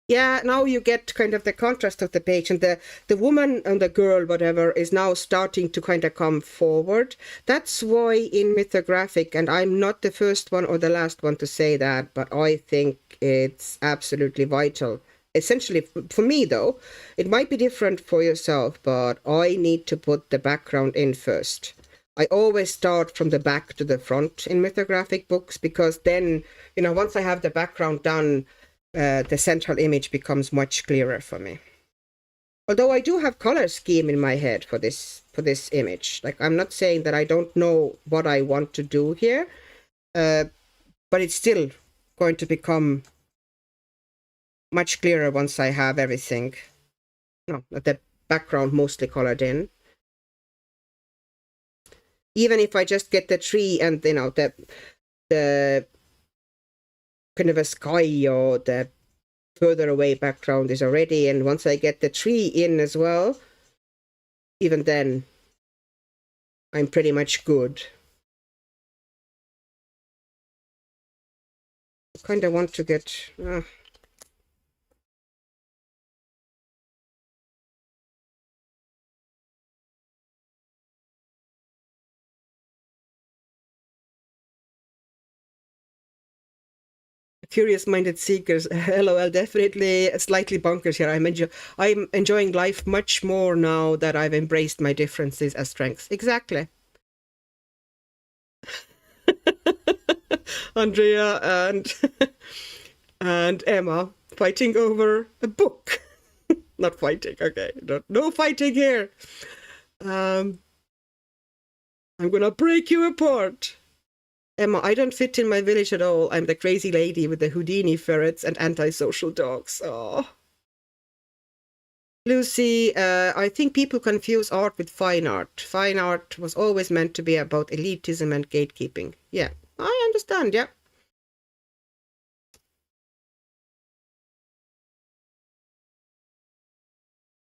Yeah, now you get kind of the contrast of the page, and the woman and the girl, whatever, is now starting to kind of come forward. That's why in Mythographic, and I'm not the first one or the last one to say that, but I think it's absolutely vital. Essentially, for me though, it might be different for yourself, but I need to put the background in first. I always start from the back to the front in Mythographic books, because then, you know, once I have the background done, the central image becomes much clearer for me. Although I do have color scheme in my head for this image. Like, I'm not saying that I don't know what I want to do here, but it's still going to become much clearer once I have everything, no, the background mostly colored in. Even if I just get the tree and, you know, the kind of a sky or the further away background is already, and once I get the tree in as well, even then I'm pretty much good. I kind of want to get curious-minded seekers. LOL, definitely slightly bonkers here. I'm enjoying life much more now that I've embraced my differences as strengths. Exactly. Andrea and Emma fighting over a book. Not fighting, okay. No fighting here. I'm gonna break you apart. Emma, I don't fit in my village at all. I'm the crazy lady with the Houdini ferrets and antisocial dogs. Oh. Lucy, I think people confuse art with fine art. Fine art was always meant to be about elitism and gatekeeping. Yeah, I understand, yeah.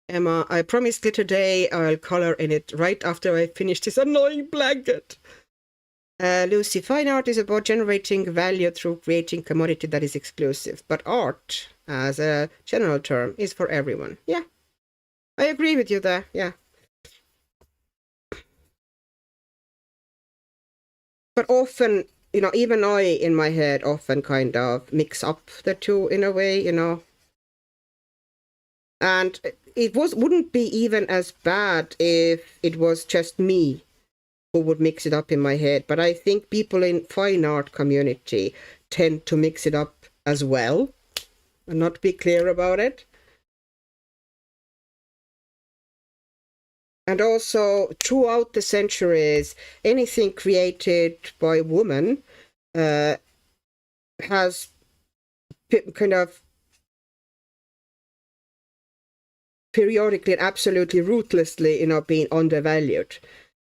Emma, I promised Glitter Day I'll color in it right after I finish this annoying blanket. Lucy, fine art is about generating value through creating commodity that is exclusive, but art, as a general term, is for everyone. Yeah, I agree with you there, yeah. But often, you know, even I, in my head, often kind of mix up the two in a way, you know. And it wouldn't be even as bad if it was just me who would mix it up in my head. But I think people in fine art community tend to mix it up as well and not be clear about it. And also, throughout the centuries, anything created by women has kind of periodically and absolutely ruthlessly, you know, being undervalued.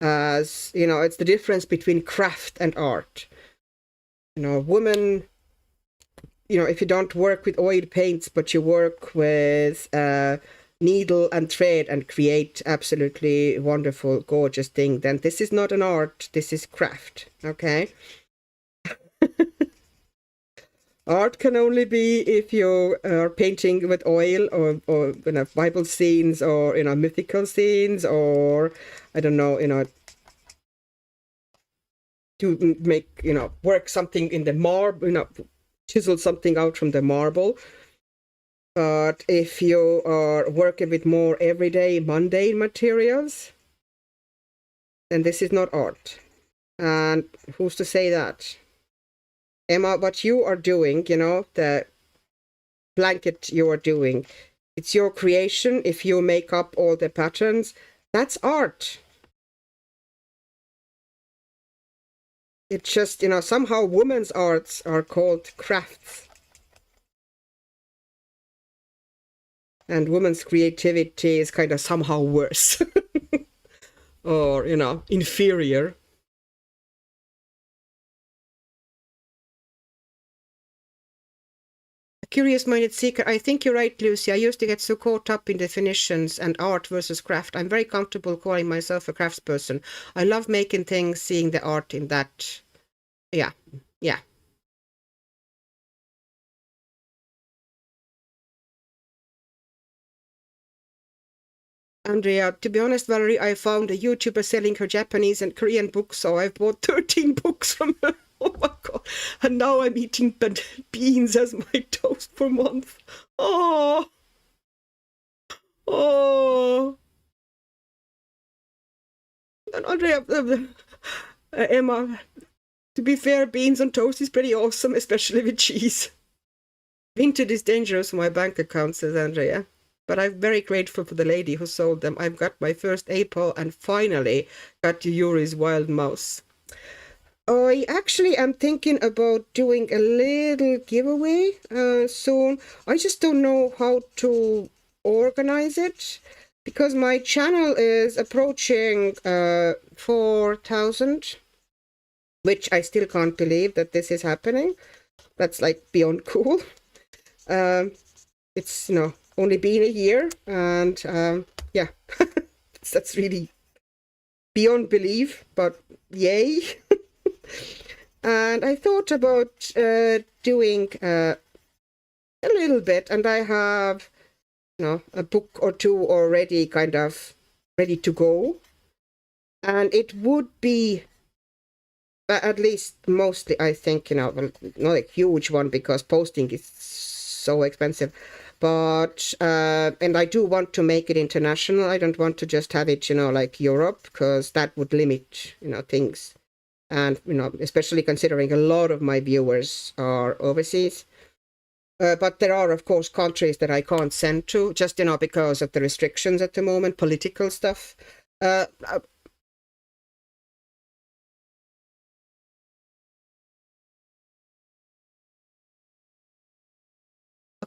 As, you know, it's the difference between craft and art. You know, women, you know, if you don't work with oil paints, but you work with needle and thread and create absolutely wonderful, gorgeous thing, then this is not an art, this is craft, okay? Art can only be if you are painting with oil or you know, Bible scenes or, you know, mythical scenes, or I don't know, you know, to make, you know, work something in the marble, you know, chisel something out from the marble. But if you are working with more everyday, mundane materials, then this is not art. And who's to say that? Emma, what you are doing, you know, the blanket you are doing, It's your creation. If you make up all the patterns, that's art. It's just, you know, somehow women's arts are called crafts. And women's creativity is kind of somehow worse. Or, you know, inferior. A curious-minded seeker. I think you're right, Lucy. I used to get so caught up in definitions and art versus craft. I'm very comfortable calling myself a craftsperson. I love making things, seeing the art in that. Yeah, yeah. Andrea, to be honest, Valerie, I found a YouTuber selling her Japanese and Korean books, so I've bought 13 books from her. Oh my God. And now I'm eating beans as my toast for months. Oh. Oh. And Andrea, Emma, to be fair, beans on toast is pretty awesome, especially with cheese. Vinted is dangerous for my bank account, says Andrea. But I'm very grateful for the lady who sold them. I've got my first apple and finally got Yuri's wild mouse. I actually am thinking about doing a little giveaway soon. I just don't know how to organize it because my channel is approaching 4,000, which I still can't believe that this is happening. That's like beyond cool. It's, you know, only been a year, and yeah, that's really beyond belief, but yay. And I thought about doing a little bit, and I have, you know, a book or two already kind of ready to go, and it would be at least mostly, I think, you know, well, not a huge one because posting is so expensive. But, and I do want to make it international. I don't want to just have it, you know, like Europe, because that would limit, you know, things. And, you know, especially considering a lot of my viewers are overseas. But there are, of course, countries that I can't send to, just, you know, because of the restrictions at the moment, political stuff.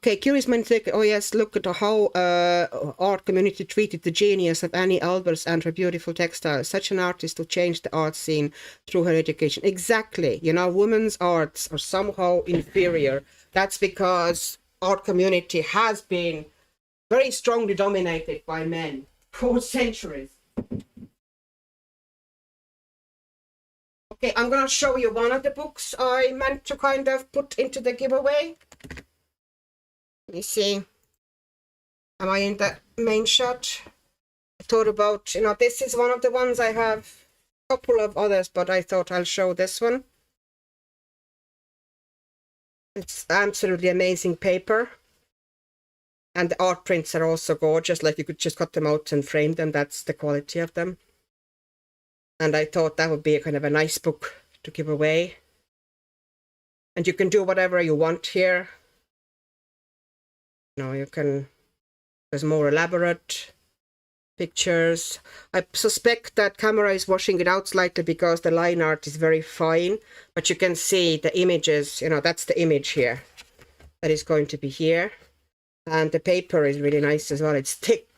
Okay, curious mind think, oh yes, look at how art community treated the genius of Annie Albers and her beautiful textiles. Such an artist who changed the art scene through her education. Exactly. You know, women's arts are somehow inferior. That's because art community has been very strongly dominated by men for centuries. Okay, I'm going to show you one of the books I meant to kind of put into the giveaway. Let me see. Am I in the main shot? I thought about, you know, this is one of the ones I have a couple of others, but I thought I'll show this one. It's absolutely amazing paper. And the art prints are also gorgeous, like you could just cut them out and frame them. That's the quality of them. And I thought that would be a kind of a nice book to give away. And you can do whatever you want here. You know, you can, there's more elaborate pictures. I suspect that camera is washing it out slightly because the line art is very fine, but you can see the images, you know, that's the image here that is going to be here. And the paper is really nice as well. It's thick.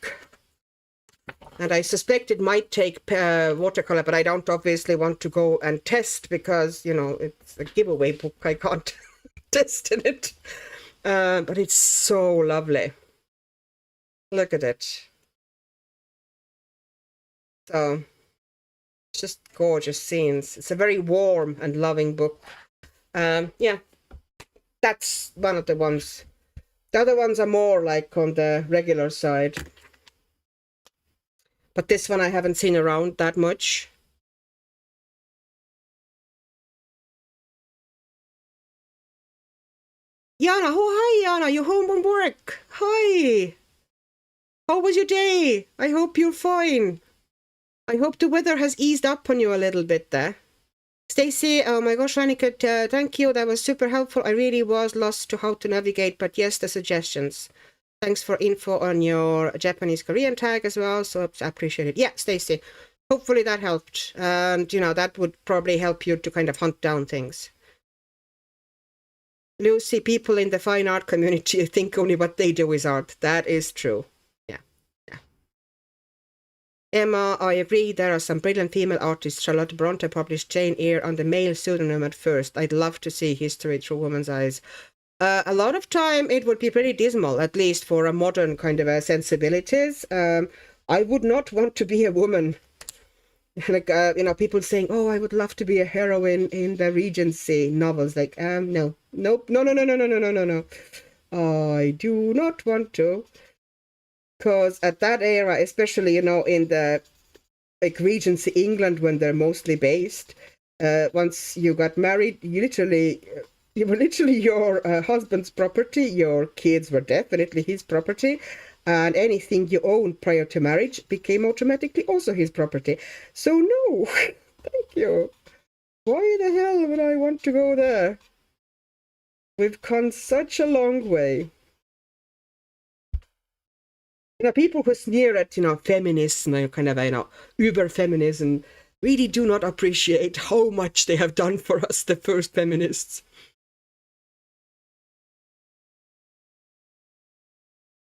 And I suspect it might take watercolor, but I don't obviously want to go and test because, you know, it's a giveaway book. I can't test in it. But it's so lovely. Look at it. So, just gorgeous scenes. It's a very warm and loving book. Yeah, that's one of the ones. The other ones are more like on the regular side. But this one I haven't seen around that much. Yana, oh hi Yana, you home from work? Hi. How was your day? I hope you're fine. I hope the weather has eased up on you a little bit there. Stacy, oh my gosh, Annika, thank you. That was super helpful. I really was lost to how to navigate, but yes, the suggestions. Thanks for info on your Japanese Korean tag as well. So I appreciate it. Yeah, Stacy. Hopefully that helped. And, you know, that would probably help you to kind of hunt down things. Lucy, people in the fine art community think only what they do is art. That is true. Yeah. Yeah. Emma, I agree. There are some brilliant female artists. Charlotte Bronte published Jane Eyre on the male pseudonym at first. I'd love to see history through women's eyes. A lot of time it would be pretty dismal, at least for a modern kind of sensibilities. I would not want to be a woman. Like, you know, people saying, oh, I would love to be a heroine in the Regency novels. Like, no. Nope. No. I do not want to. Because at that era, especially, you know, in the like Regency England, when they're mostly based, once you got married, you were literally your husband's property. Your kids were definitely his property. And anything you owned prior to marriage became automatically also his property. So no, thank you. Why the hell would I want to go there? We've come such a long way. You know, people who sneer at, you know, feminists and kind of, you know, uber feminism really do not appreciate how much they have done for us, the first feminists.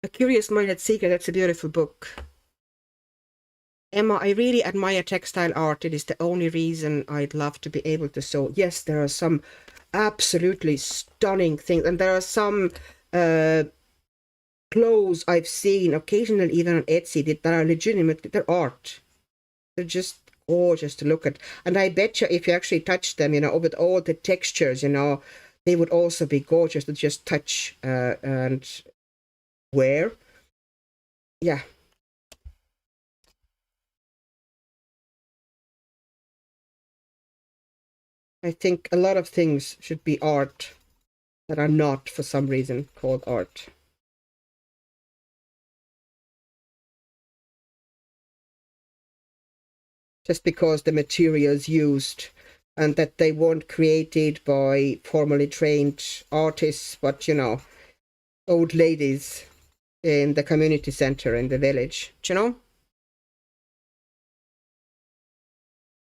A Curious Minded Seeker, that's a beautiful book. Emma, I really admire textile art. It is the only reason I'd love to be able to sew. Yes, there are some absolutely stunning things. And there are some clothes I've seen, occasionally even on Etsy, that are legitimate. They're art. They're just gorgeous to look at. And I bet you if you actually touch them, you know, with all the textures, you know, they would also be gorgeous to just touch and wear. Yeah. I think a lot of things should be art that are not, for some reason, called art. Just because the materials used and that they weren't created by formally trained artists, but, you know, old ladies in the community center in the village, do you know?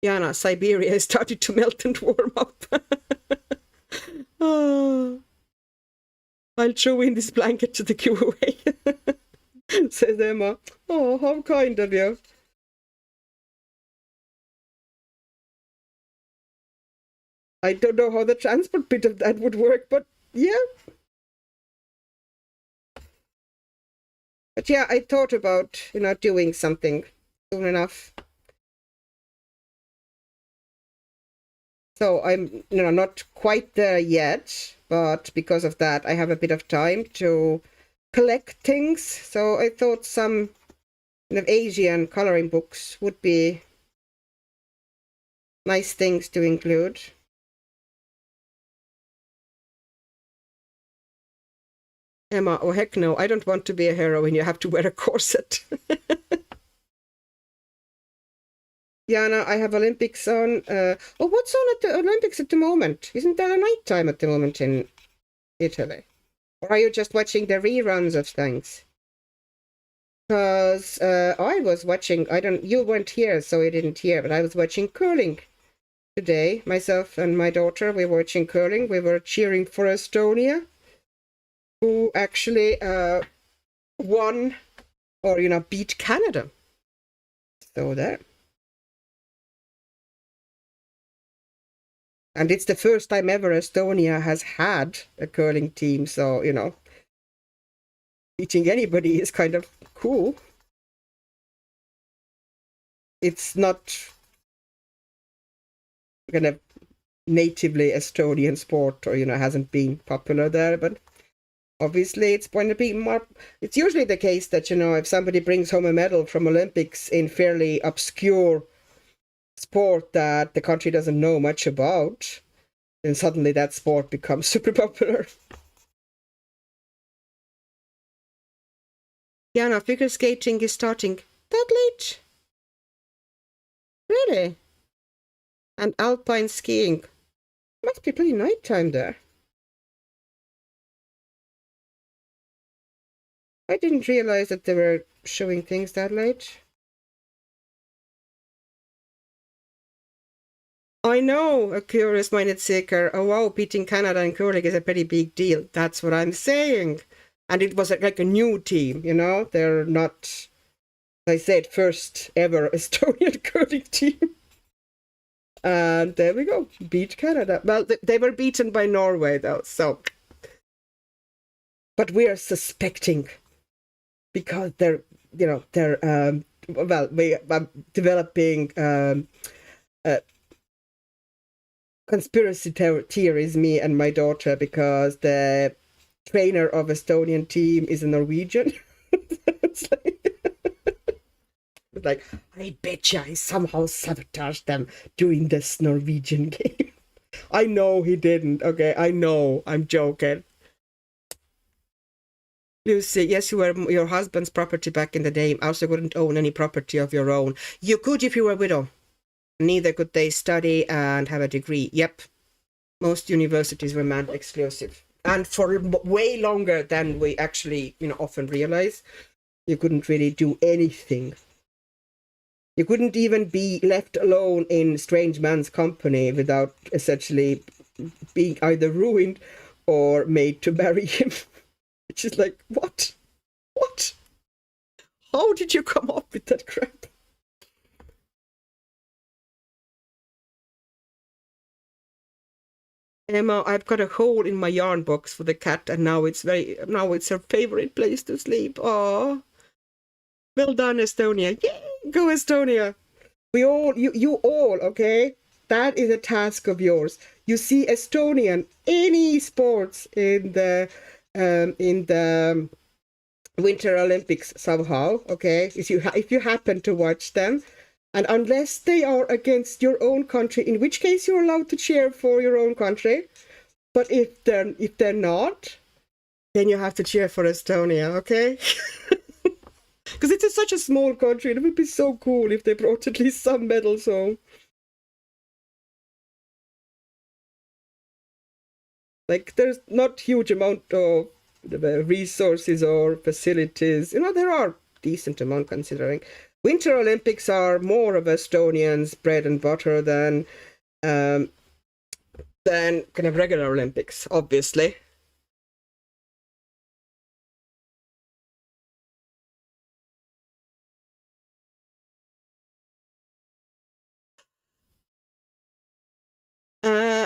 Jana, Siberia started to melt and warm up. Oh, I'll throw in this blanket to the giveaway, says Emma. Oh, how kind of you. I don't know how the transport bit of that would work, but yeah. But yeah, I thought about, you know, doing something soon enough. So I'm, you know, not quite there yet, but because of that, I have a bit of time to collect things. So I thought some kind of Asian coloring books would be nice things to include. Emma, oh heck no, I don't want to be a heroine. You have to wear a corset. Jana, I have Olympics on. What's on at the Olympics at the moment? Isn't there a night time at the moment in Italy? Or are you just watching the reruns of things? Because I was watching, you weren't here, so you didn't hear, but I was watching curling today. Myself and my daughter, we were watching curling. We were cheering for Estonia, who actually won, or, you know, beat Canada. So there. And it's the first time ever Estonia has had a curling team, so, you know, beating anybody is kind of cool. It's not kind of natively Estonian sport, or, you know, hasn't been popular there, but obviously it's going to be more. It's usually the case that, you know, if somebody brings home a medal from Olympics in fairly obscure sport that the country doesn't know much about, then suddenly that sport becomes super popular. Jana, figure skating is starting that late? Really? And alpine skiing. Must be pretty nighttime there. I didn't realize that they were showing things that late. I know, a curious-minded seeker. Oh wow, beating Canada in curling is a pretty big deal. That's what I'm saying. And it was like a new team, you know? They're not, as I said, first ever Estonian curling team. And there we go, beat Canada. Well, they were beaten by Norway though, so. But we are suspecting, because they're, you know, they're, well, we are developing conspiracy theories, me and my daughter, because the trainer of Estonian team is a Norwegian. It's like, I bet you I somehow sabotaged them during this Norwegian game. I know he didn't, okay? I know, I'm joking. Lucy, yes, you were your husband's property back in the day. Also wouldn't own any property of your own. You could if you were a widow. Neither could they study and have a degree. Yep. Most universities were man exclusive. And for way longer than we actually, you know, often realize. You couldn't really do anything. You couldn't even be left alone in strange man's company without essentially being either ruined or made to marry him. Which is like, what? What? How did you come up with that crap? Emma, I've got a hole in my yarn box for the cat, and now it's her favorite place to sleep. Oh, well done, Estonia! Yay, go Estonia! You all, okay? That is a task of yours. You see Estonian any sports in the Winter Olympics somehow, okay? If you happen to watch them. And unless they are against your own country, in which case you're allowed to cheer for your own country. But if they're not, then you have to cheer for Estonia, okay? Because it's such a small country, and it would be so cool if they brought at least some medals home. Like, there's not huge amount of resources or facilities. You know, there are decent amount considering. Winter Olympics are more of Estonians' bread and butter than kind of regular Olympics, obviously.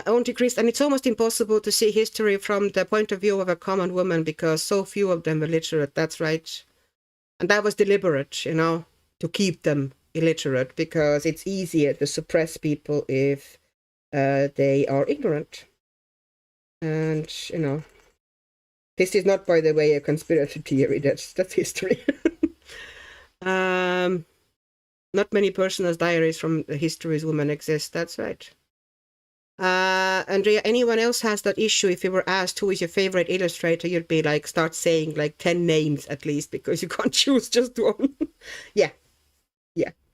Auntie Chris, and it's almost impossible to see history from the point of view of a common woman because so few of them were literate. That's right. And that was deliberate, you know, to keep them illiterate, because it's easier to suppress people if they are ignorant. And, you know, this is not, by the way, a conspiracy theory. That's history. Not many personal diaries from the histories women exist. That's right. Andrea, anyone else has that issue? If you were asked who is your favorite illustrator, you'd be like, start saying like 10 names at least, because you can't choose just one. Yeah.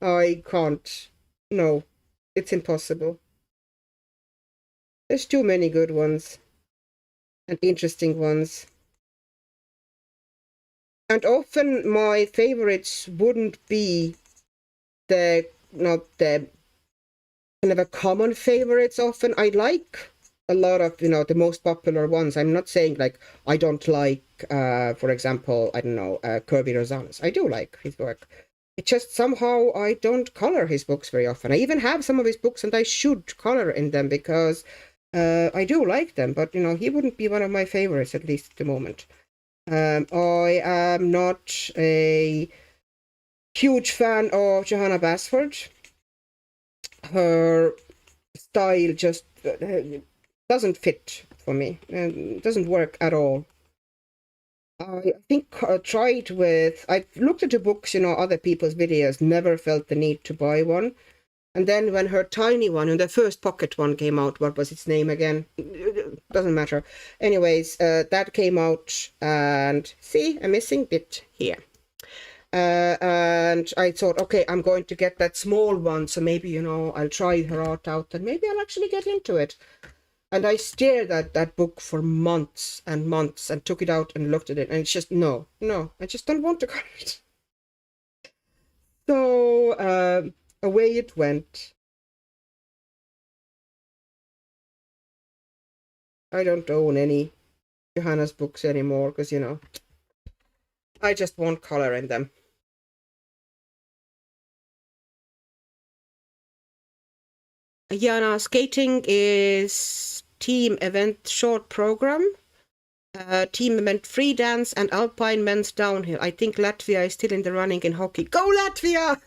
I can't. No, it's impossible. There's too many good ones and interesting ones. And often my favorites wouldn't be not the kind of a common favorites. Often I like a lot of, you know, the most popular ones. I'm not saying like I don't like, for example, I don't know, Kerby Rosanes. I do like his work. It just somehow I don't color his books very often. I even have some of his books and I should color in them because I do like them. But, you know, he wouldn't be one of my favorites, at least at the moment. I am not a huge fan of Johanna Basford. Her style just doesn't fit for me, and doesn't work at all. I think I tried with, I looked at the books, you know, other people's videos, never felt the need to buy one. And then when her tiny one, and the first pocket one came out, what was its name again? Doesn't matter. Anyways, that came out, and see, a missing bit here. And I thought, okay, I'm going to get that small one, so maybe, you know, I'll try her art out, and maybe I'll actually get into it. And I stared at that book for months and months and took it out and looked at it. And it's just, no, I just don't want to color it. So away it went. I don't own any Johanna's books anymore because, you know, I just won't color in them. Jana, skating is team event short program. Team event free dance and alpine men's downhill. I think Latvia is still in the running in hockey. Go Latvia!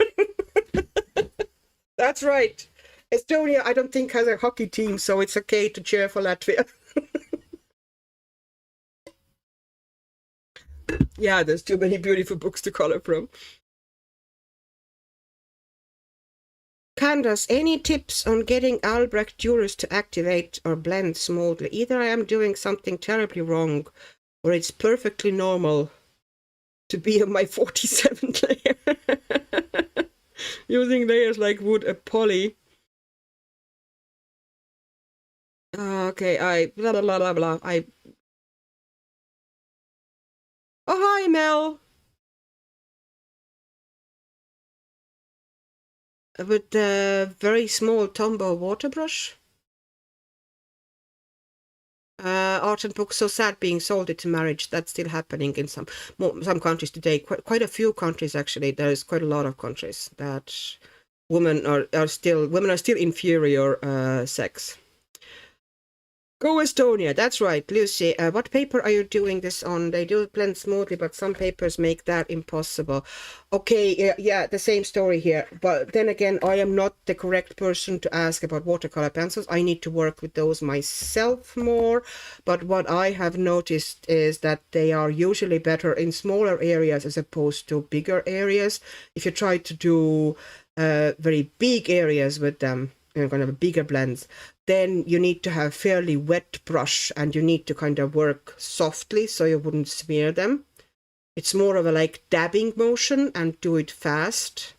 That's right. Estonia, I don't think, has a hockey team, so it's okay to cheer for Latvia. Yeah, there's too many beautiful books to color from. Candace, any tips on getting Albrecht Durers to activate or blend smoothly? Either I am doing something terribly wrong, or it's perfectly normal to be on my 47th layer. Using layers like wood and poly. Okay, blah, blah, blah, blah, blah. Oh, hi, Mel. With the very small Tombow water brush. Art and books so sad being sold into marriage. That's still happening in some countries today. Quite a few countries actually. There's quite a lot of countries that women are still inferior sex. Go Estonia, that's right, Lucy. What paper are you doing this on? They do blend smoothly, but some papers make that impossible. Okay, yeah, the same story here. But then again, I am not the correct person to ask about watercolor pencils. I need to work with those myself more. But what I have noticed is that they are usually better in smaller areas as opposed to bigger areas. If you try to do very big areas with them, you know, kind of bigger blends, then you need to have fairly wet brush and you need to kind of work softly so you wouldn't smear them. It's more of a like dabbing motion and do it fast.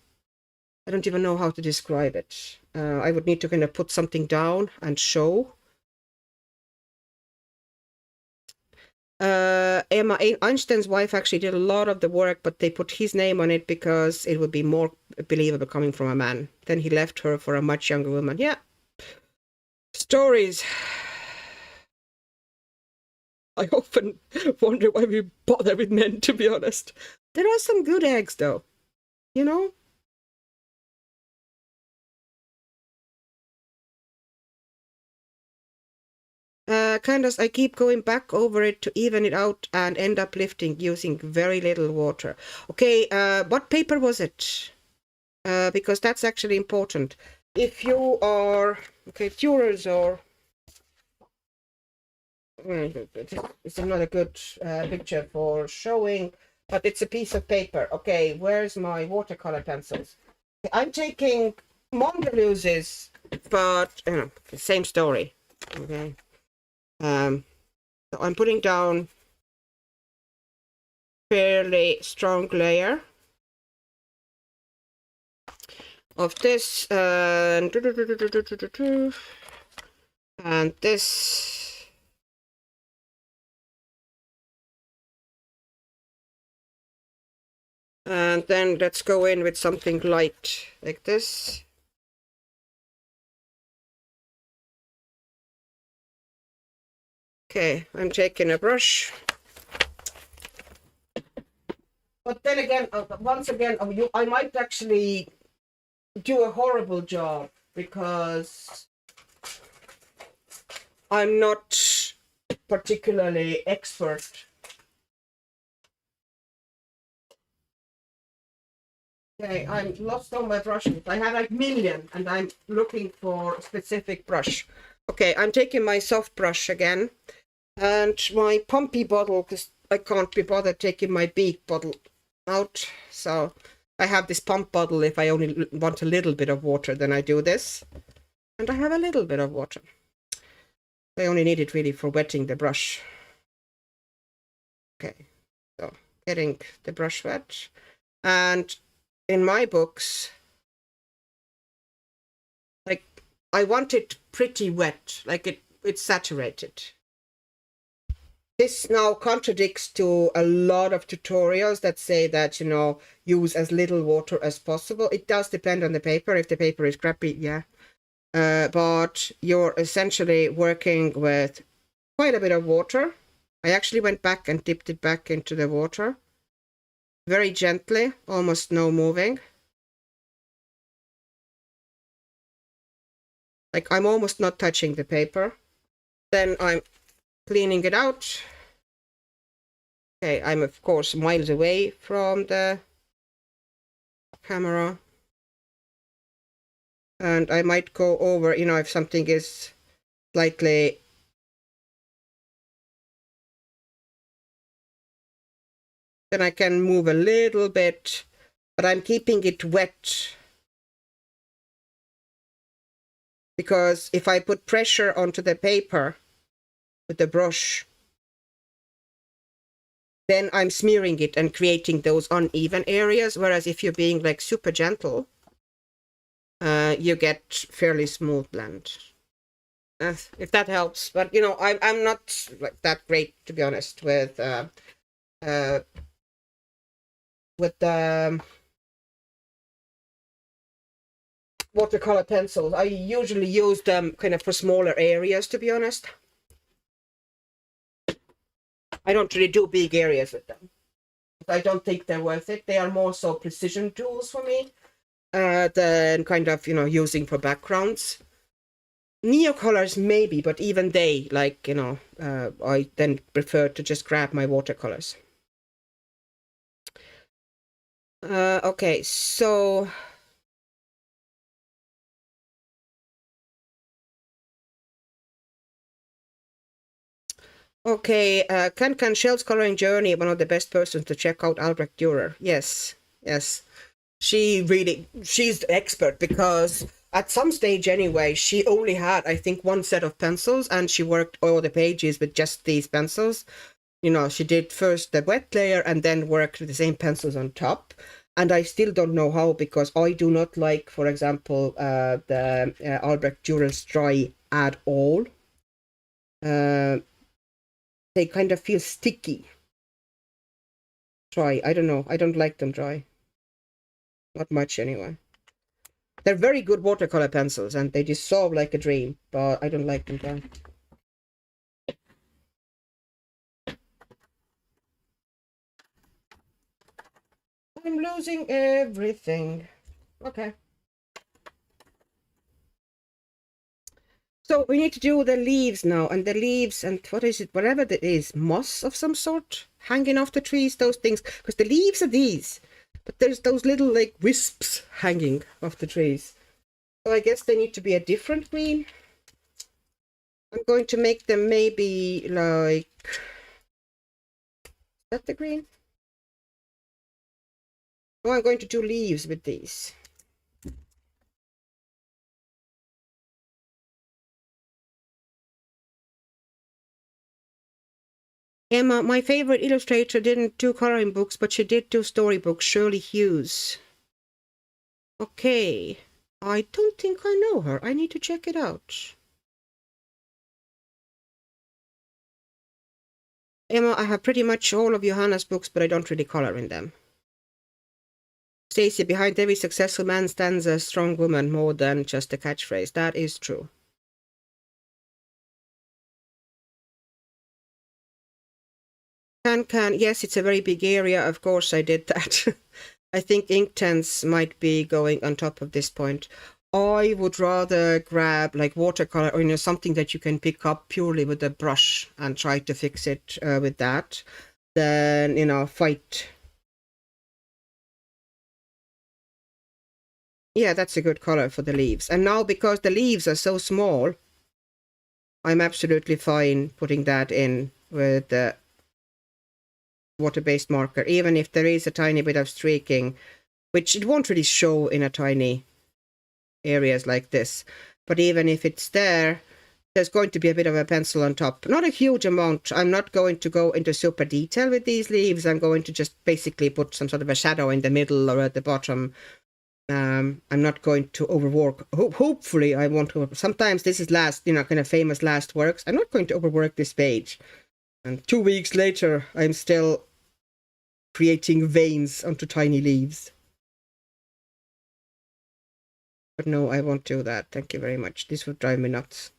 I don't even know how to describe it. I would need to kind of put something down and show. Emma Einstein's wife actually did a lot of the work, but they put his name on it because it would be more believable coming from a man. Then he left her for a much younger woman. Yeah. Stories. I often wonder why we bother with men, to be honest. There are some good eggs, though. You know? Candace, I keep going back over it to even it out and end up lifting using very little water. Okay, what paper was it? Because that's actually important. If you are, okay, Durers or, it's not a good picture for showing, but it's a piece of paper. Okay, where's my watercolor pencils? I'm taking Mondeluz's, but you know, same story. Okay. So I'm putting down fairly strong layer of this and this. And then let's go in with something light like this. Okay, I'm taking a brush. But then again, once again, I might actually do a horrible job because I'm not particularly expert. Okay, I'm lost on my brushes. I have like million and I'm looking for a specific brush. Okay, I'm taking my soft brush again and my pumpy bottle because I can't be bothered taking my big bottle out. So I have this pump bottle. If I only want a little bit of water, then I do this. And I have a little bit of water. I only need it really for wetting the brush. Okay, so getting the brush wet. And in my books, like I want it pretty wet. Like it's saturated. This now contradicts to a lot of tutorials that say that, you know, use as little water as possible. It does depend on the paper. If the paper is crappy, yeah. But you're essentially working with quite a bit of water. I actually went back and dipped it back into the water. Very gently, almost no moving. Like I'm almost not touching the paper. Then I'm cleaning it out. Okay, I'm of course miles away from the camera. And I might go over, you know, if something is slightly then I can move a little bit, but I'm keeping it wet. Because if I put pressure onto the paper with the brush, then I'm smearing it and creating those uneven areas. Whereas if you're being like super gentle, you get fairly smooth blend. If that helps. But you know, I'm not like that great, to be honest, with the watercolor pencils. I usually use them kind of for smaller areas, to be honest. I don't really do big areas with them. I don't think they're worth it. They are more so precision tools for me than kind of, you know, using for backgrounds. Neocolors maybe, but even they, like, you know, I then prefer to just grab my watercolors. Okay, so okay, Can Shell's Coloring Journey, one of the best persons to check out, Albrecht Dürer. Yes, yes. She's the expert, because at some stage anyway, she only had, I think, one set of pencils, and she worked all the pages with just these pencils. You know, she did first the wet layer and then worked with the same pencils on top. And I still don't know how, because I do not like, for example, the Albrecht Dürer's dry at all. They kind of feel sticky. Dry, I don't know. I don't like them dry. Not much anyway. They're very good watercolor pencils and they dissolve like a dream, but I don't like them dry. I'm losing everything. Okay. So we need to do the leaves now, and the leaves, and what is it, whatever that is, moss of some sort, hanging off the trees, those things, because the leaves are these, but there's those little like wisps hanging off the trees. So I guess they need to be a different green. I'm going to make them maybe like, is that the green? Oh, I'm going to do leaves with these. Emma, my favorite illustrator, didn't do coloring books, but she did do storybooks, Shirley Hughes. Okay, I don't think I know her. I need to check it out. Emma, I have pretty much all of Johanna's books, but I don't really color in them. Stacy, behind every successful man stands a strong woman, more than just a catchphrase. That is true. Can, yes, it's a very big area. Of course, I did that. I think Inktense might be going on top of this point. I would rather grab like watercolor, or, you know, something that you can pick up purely with a brush and try to fix it with that, than, you know, fight. Yeah, that's a good color for the leaves. And now, because the leaves are so small, I'm absolutely fine putting that in with the water-based marker, even if there is a tiny bit of streaking, which it won't really show in a tiny areas like this. But even if it's there, there's going to be a bit of a pencil on top. Not a huge amount. I'm not going to go into super detail with these leaves. I'm going to just basically put some sort of a shadow in the middle or at the bottom I'm not going to overwork. Hopefully I won't over. Sometimes this is last, kind of famous last works. I'm not going to overwork this page. And 2 weeks later, I'm still creating veins onto tiny leaves. But no, I won't do that. Thank you very much. This would drive me nuts.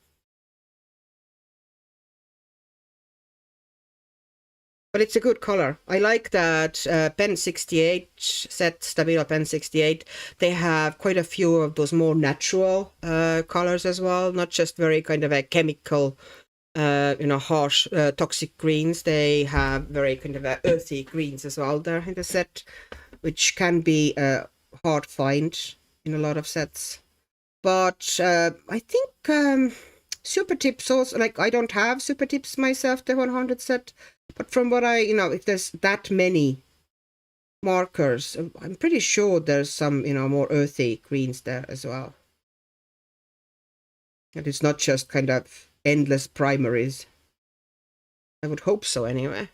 But it's a good color. I like that Pen 68 set, Stabilo Pen 68. They have quite a few of those more natural colors as well, not just very kind of a chemical, harsh, toxic greens. They have very kind of earthy greens as well there in the set, which can be a hard find in a lot of sets. But I think super tips also, like I don't have super tips myself, the 100 set, but from what I, if there's that many markers, I'm pretty sure there's some, more earthy greens there as well. And it's not just kind of endless primaries. I would hope so anyway.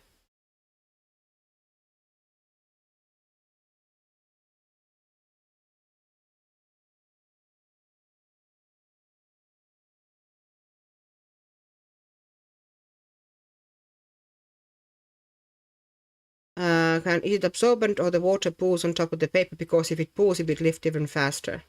Is it absorbent or the water pools on top of the paper? Because if it pools, it will lift even faster.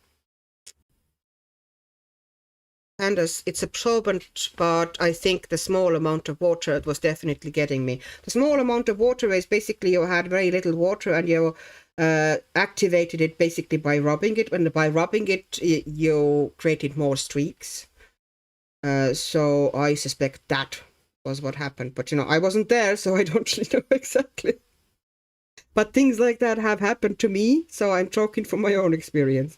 And it's absorbent, but I think the small amount of water was definitely getting me. The small amount of water is basically you had very little water and you activated it basically by rubbing it. And by rubbing it, you created more streaks. So I suspect that was what happened. But, I wasn't there, so I don't really know exactly. But things like that have happened to me, so I'm talking from my own experience.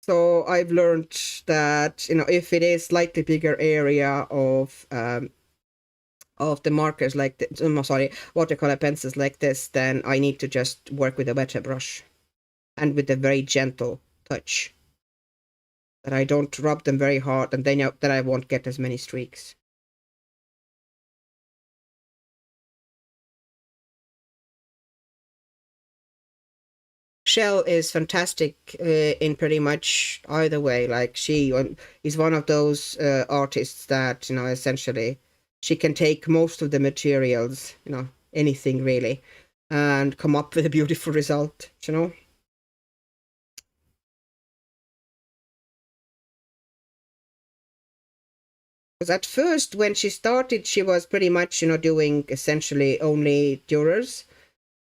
So I've learned that, if it is slightly bigger area of the markers like watercolor pencils like this, then I need to just work with a wetter brush and with a very gentle touch. That I don't rub them very hard, and then that I won't get as many streaks. Shell is fantastic in pretty much either way. Like she is one of those artists that, essentially she can take most of the materials, anything really, and come up with a beautiful result, Because at first, when she started, she was pretty much, doing essentially only Durers,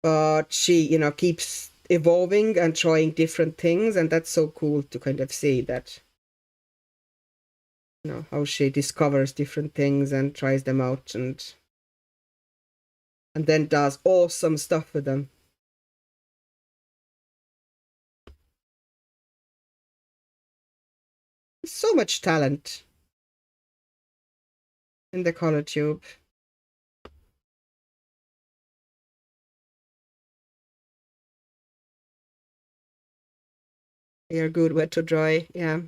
but she, keeps evolving and trying different things, and that's so cool to kind of see that, how she discovers different things and tries them out and then does awesome stuff with them. So much talent in the color tube. You're good wet to dry, yeah.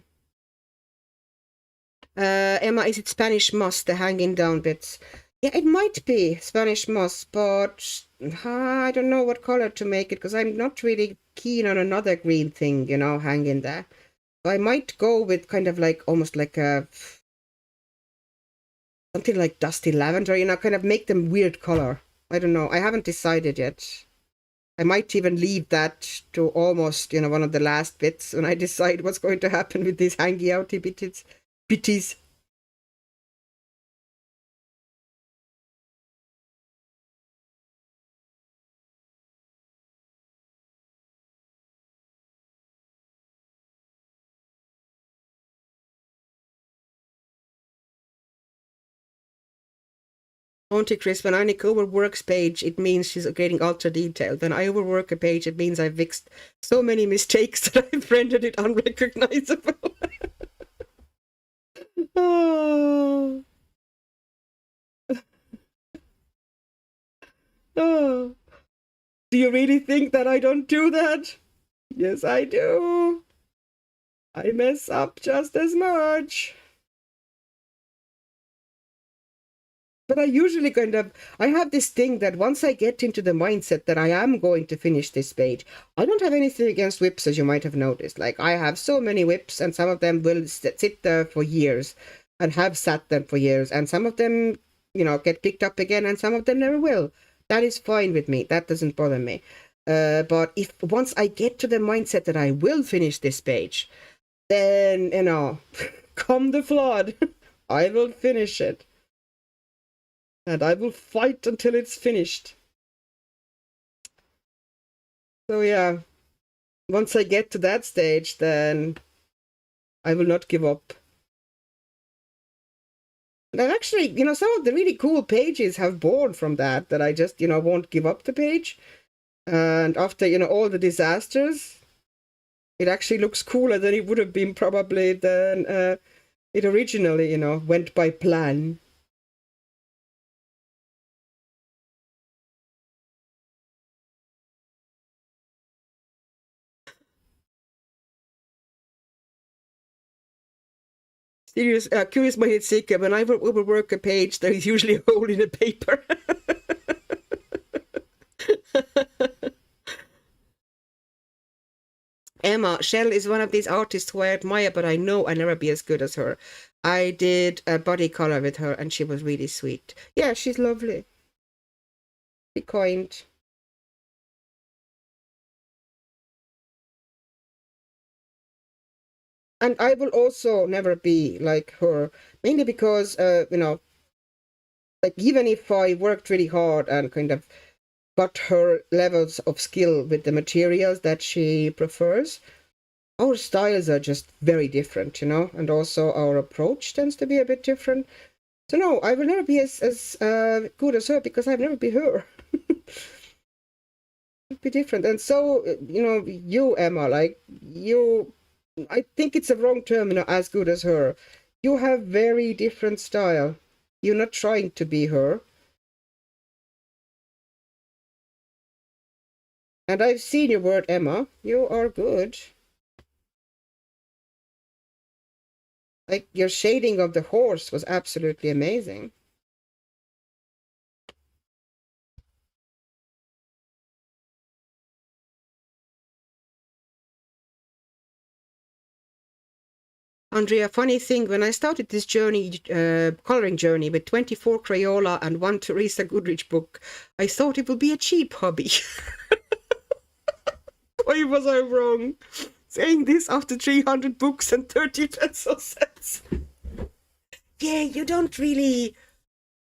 Emma, is it Spanish moss, the hanging down bits? Yeah, it might be Spanish moss, but I don't know what color to make it because I'm not really keen on another green thing, hanging there. So I might go with kind of like almost like something like dusty lavender, kind of make them weird color. I don't know. I haven't decided yet. I might even leave that to almost, one of the last bits when I decide what's going to happen with these hangy outy bitties. Auntie Chris, when I overworks page, it means she's getting ultra detailed. When I overwork a page, it means I've fixed so many mistakes that I've rendered it unrecognizable. Oh. Oh. Do you really think that I don't do that? Yes, I do. I mess up just as much. But I usually I have this thing that once I get into the mindset that I am going to finish this page, I don't have anything against whips, as you might have noticed. Like, I have so many whips, and some of them will sit there for years and have sat them for years. And some of them, get picked up again, and some of them never will. That is fine with me. That doesn't bother me. But if once I get to the mindset that I will finish this page, then, come the flood, I will finish it. And I will fight until it's finished. So yeah, once I get to that stage, then I will not give up. And I've actually, some of the really cool pages have born from that I just, won't give up the page. And after, all the disasters, it actually looks cooler than it would have been probably than it originally, went by plan. Curious minded seeker, when I overwork a page, there is usually a hole in the paper. Emma, Shell is one of these artists who I admire, but I know I'll never be as good as her. I did a body color with her, and she was really sweet. Yeah, she's lovely. Be kind. And I will also never be like her, mainly because, like, even if I worked really hard and kind of got her levels of skill with the materials that she prefers, our styles are just very different, and also our approach tends to be a bit different. So no, I will never be as good as her because I've never been her. It'd be different. And so, you, Emma, like, I think it's a wrong term, as good as her. You have very different style. You're not trying to be her. And I've seen your word, Emma. You are good. Like, your shading of the horse was absolutely amazing. Andrea, funny thing, when I started this journey, coloring journey with 24 Crayola and one Teresa Goodrich book, I thought it would be a cheap hobby. Why was I wrong? Saying this after 300 books and 30 pencil sets. Yeah, you don't really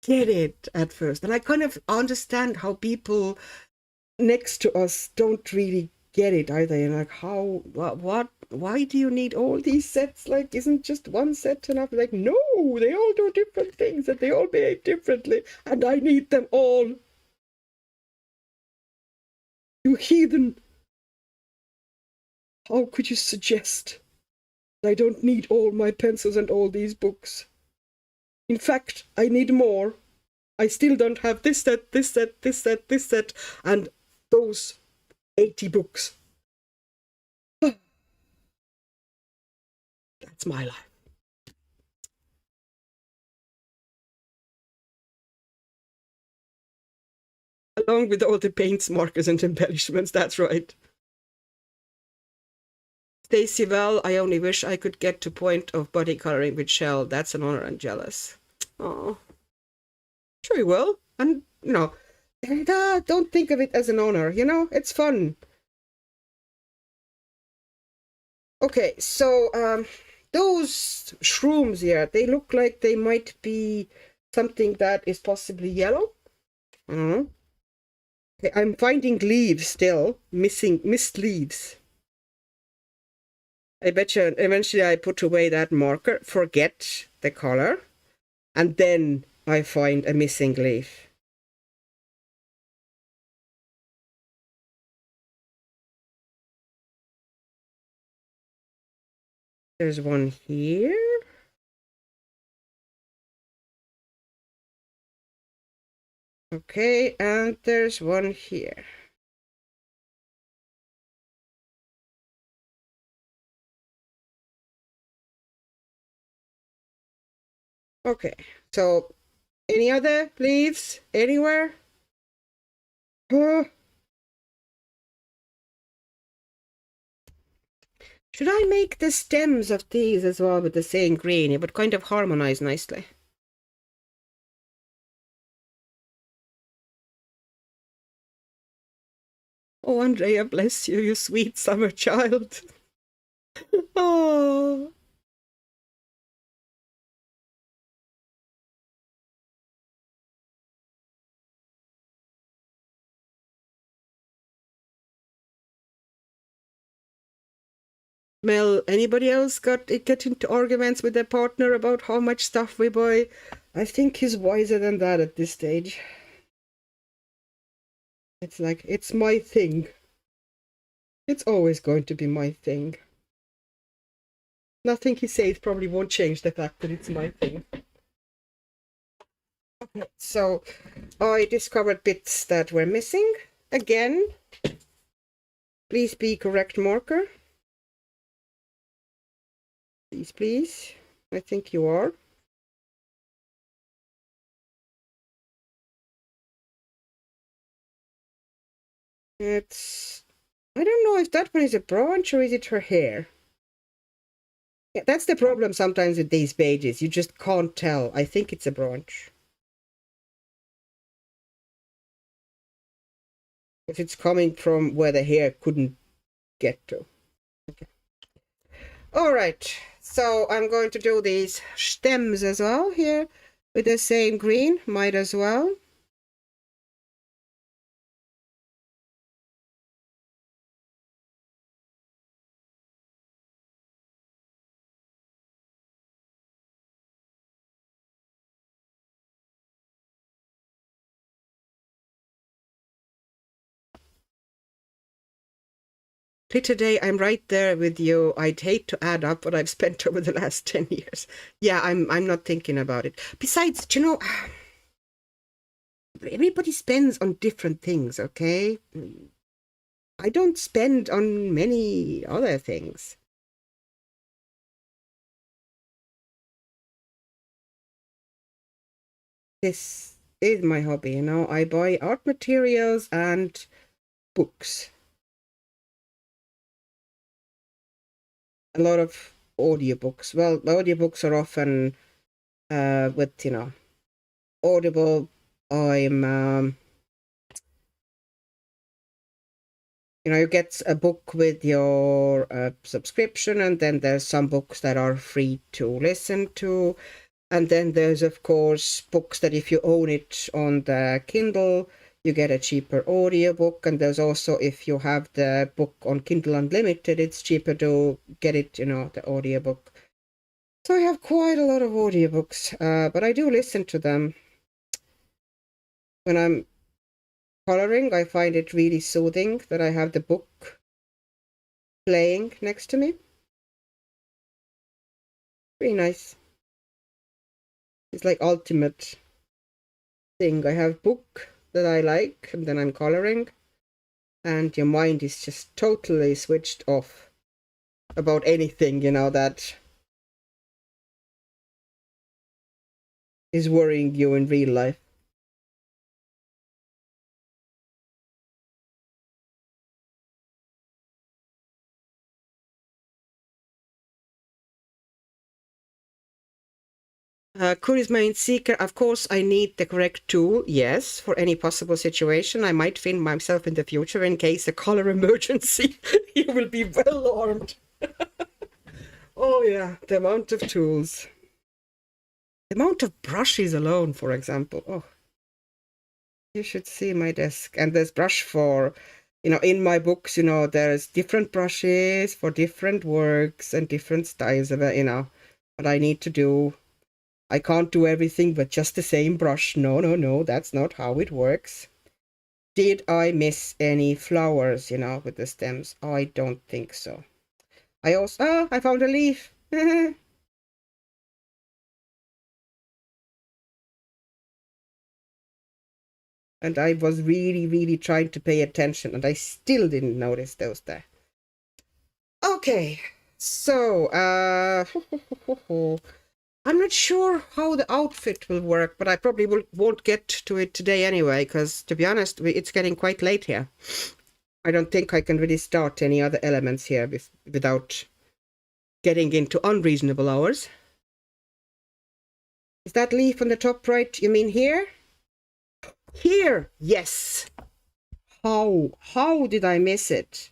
get it at first. And I kind of understand how people next to us don't really get it either. And like, what, why do you need all these sets? Like, isn't just one set enough? Like, no, they all do different things and they all behave differently, and I need them all. You heathen. How could you suggest that I don't need all my pencils and all these books? In fact, I need more. I still don't have this set, this set, this set, this set, and those 80 books. That's my life. Along with all the paints, markers, and embellishments, that's right. Stacy, well, I only wish I could get to point of body coloring with Shell. That's an honor. I'm jealous. Oh, sure you will. And, don't think of it as an honor. It's fun. Okay, so those shrooms here, they look like they might be something that is possibly yellow. Okay, I'm finding leaves still, missed leaves. I bet you eventually I put away that marker, forget the color, and then I find a missing leaf. There's one here. Okay, and there's one here. Okay, so Any other leaves anywhere? Huh? Should I make the stems of these as well with the same green? It would kind of harmonize nicely. Oh, Andrea, bless you, you sweet summer child. Oh. Mel, anybody else get into arguments with their partner about how much stuff we buy? I think he's wiser than that at this stage. It's like, it's my thing. It's always going to be my thing. Nothing he says probably won't change the fact that it's my thing. Okay, so I discovered bits that were missing. Again, please be correct marker. Please, please. I think you are. I don't know if that one is a branch or is it her hair. Yeah, that's the problem sometimes with these pages. You just can't tell. I think it's a branch. If it's coming from where the hair couldn't get to. Okay. All right. So I'm going to do these stems as well here with the same green. Might as well. Today I'm right there with you. I'd hate to add up what I've spent over the last 10 years. Yeah, I'm not thinking about it. Besides, you know, everybody spends on different things, okay? I don't spend on many other things. This is my hobby, you know. I buy art materials and books. A lot of audiobooks. Well, audiobooks are often with, you know, Audible. I'm you know, you get a book with your subscription, and then there's some books that are free to listen to. And then there's, of course, books that if you own it on the Kindle, you get a cheaper audiobook. And there's also, if you have the book on Kindle Unlimited, it's cheaper to get it, you know, the audiobook. So I have quite a lot of audiobooks, but I do listen to them. When I'm coloring, I find it really soothing that I have the book playing next to me. Pretty nice. It's like ultimate thing. I have book that I like, and then I'm coloring, and your mind is just totally switched off about anything, you know, that is worrying you in real life. Charisma in Seeker, of course, I need the correct tool, yes, for any possible situation. I might find myself in the future in case a color emergency. You will be well armed. Oh, yeah, the amount of tools. The amount of brushes alone, for example. Oh, you should see my desk. And there's brush for, you know, in my books, you know, there's different brushes for different works and different styles of it, you know, what I need to do. I can't do everything with just the same brush. No, no, no, that's not how it works. Did I miss any flowers, you know, with the stems? I don't think so. I found a leaf. And I was really, really trying to pay attention, and I still didn't notice those there. Okay, so, I'm not sure how the outfit will work, but I probably won't get to it today anyway, because to be honest, it's getting quite late here. I don't think I can really start any other elements here without getting into unreasonable hours. Is that leaf on the top right? You mean here? Here, yes. How did I miss it?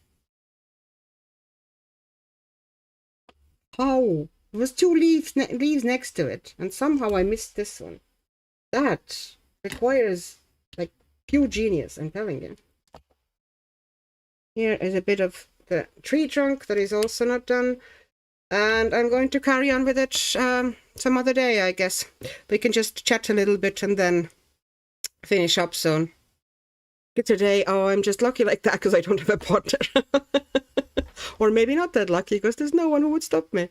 How? There was two leaves next to it, and somehow I missed this one. That requires like pure genius, I'm telling you. Here is a bit of the tree trunk that is also not done, and I'm going to carry on with it some other day, I guess. We can just chat a little bit and then finish up soon. Today, oh, I'm just lucky like that because I don't have a partner. Or maybe not that lucky because there's no one who would stop me.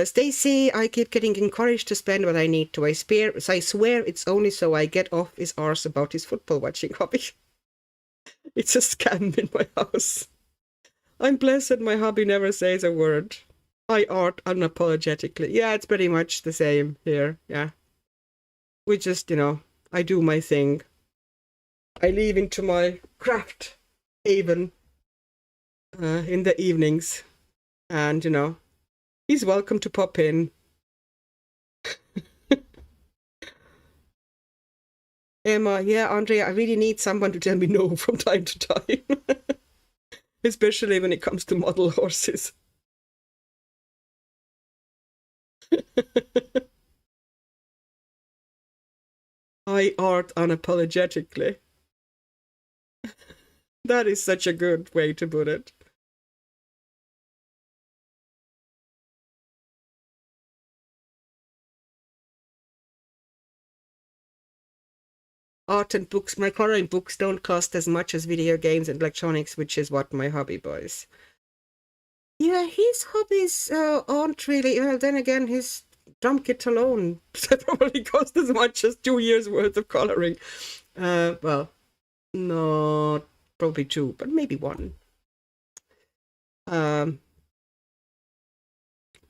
Stacy, I keep getting encouraged to spend what I need to. I swear it's only so I get off his arse about his football watching hobby. It's a scam in my house. I'm blessed my hobby never says a word. I art unapologetically. Yeah, it's pretty much the same here. Yeah. We just, you know, I do my thing. I leave into my craft haven in the evenings. And, you know, he's welcome to pop in. Emma, yeah, Andrea, I really need someone to tell me no from time to time. Especially when it comes to model horses. I art unapologetically. That is such a good way to put it. Art and books, my coloring books don't cost as much as video games and electronics, which is what my hobby buys. Yeah, his hobbies aren't really, well, then again, his drum kit alone probably cost as much as 2 years worth of coloring. Well, not probably 2, but maybe 1.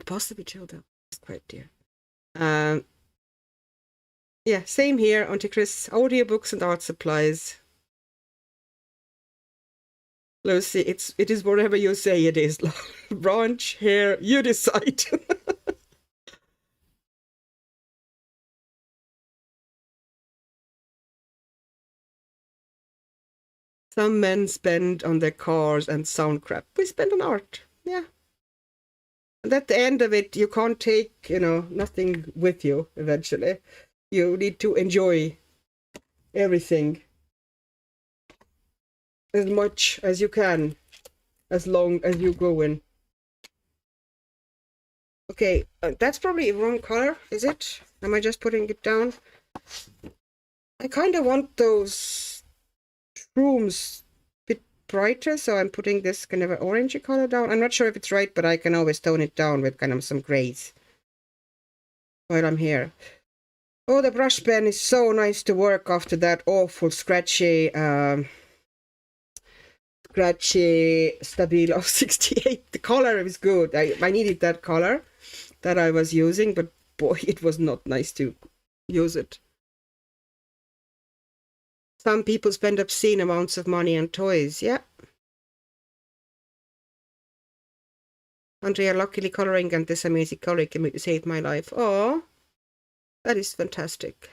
Possibly 2 though. It's quite dear. Yeah, same here, Auntie Chris. Audiobooks and art supplies. Lucy, it is whatever you say it is. Branch, hair, you decide. Some men spend on their cars and sound crap. We spend on art. Yeah. And at the end of it, you can't take, you know, nothing with you eventually. You need to enjoy everything as much as you can, as long as you go in. Okay, that's probably the wrong color, is it? Am I just putting it down? I kind of want those shrooms a bit brighter, so I'm putting this kind of an orangey color down. I'm not sure if it's right, but I can always tone it down with kind of some grays while I'm here. Oh, the brush pen is so nice to work after that awful scratchy Stabilo 68. The color is good. I needed that color that I was using, but boy, it was not nice to use it. Some people spend obscene amounts of money on toys, yeah. Andrea, luckily coloring and this amazing color can save my life. Oh, that is fantastic.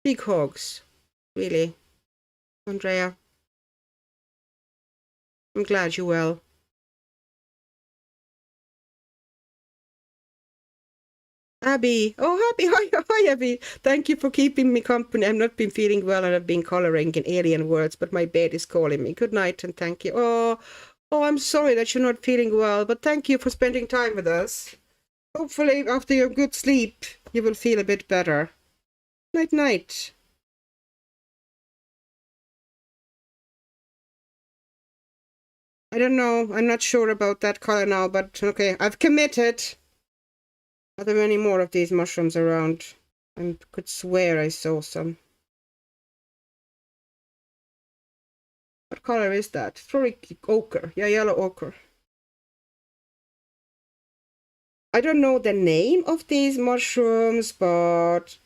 Big hogs, really. Andrea, I'm glad you're well. Abby, oh, Abby, hi, Abby. Thank you for keeping me company. I've not been feeling well and I've been coloring in alien words, but my bed is calling me. Good night and thank you. Oh, I'm sorry that you're not feeling well, but thank you for spending time with us. Hopefully, after your good sleep, you will feel a bit better. Night, night. I don't know. I'm not sure about that color now, but okay, I've committed. Are there any more of these mushrooms around? I could swear I saw some. What color is that? It's probably ochre. Yeah, yellow ochre. I don't know the name of these mushrooms, but,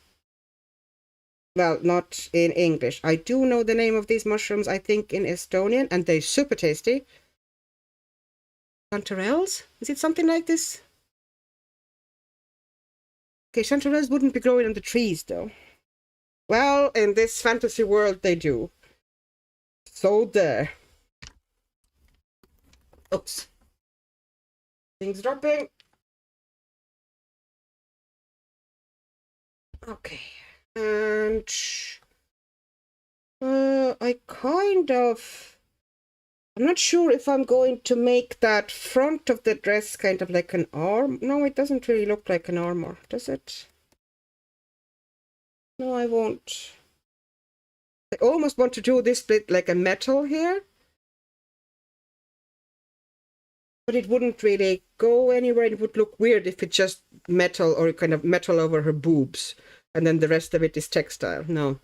well, not in English. I do know the name of these mushrooms, I think in Estonian, and they're super tasty. Chanterelles? Is it something like this? Okay, chanterelles wouldn't be growing on the trees, though. Well, in this fantasy world, they do. So there. Oops. Things dropping. Okay. And I kind of... I'm not sure if I'm going to make that front of the dress kind of like an arm. No, it doesn't really look like an armor, does it? No, I won't. I almost want to do this bit like a metal here. But it wouldn't really go anywhere. It would look weird if it's just metal or kind of metal over her boobs. And then the rest of it is textile. No.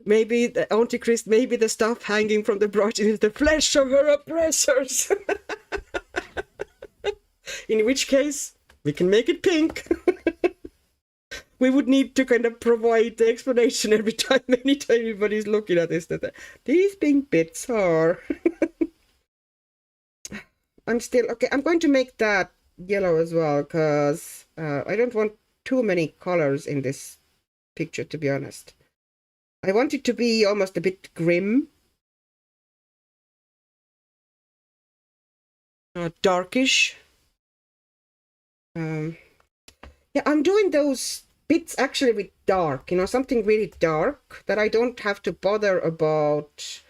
Maybe the Antichrist, maybe the stuff hanging from the brush is the flesh of her oppressors. In which case, we can make it pink. We would need to kind of provide the explanation every time, anytime anybody's looking at this, that these pink bits are... I'm still... Okay, I'm going to make that yellow as well, because I don't want too many colors in this picture, to be honest. I want it to be almost a bit grim. Darkish. Yeah, I'm doing those bits actually with dark, you know, something really dark that I don't have to bother about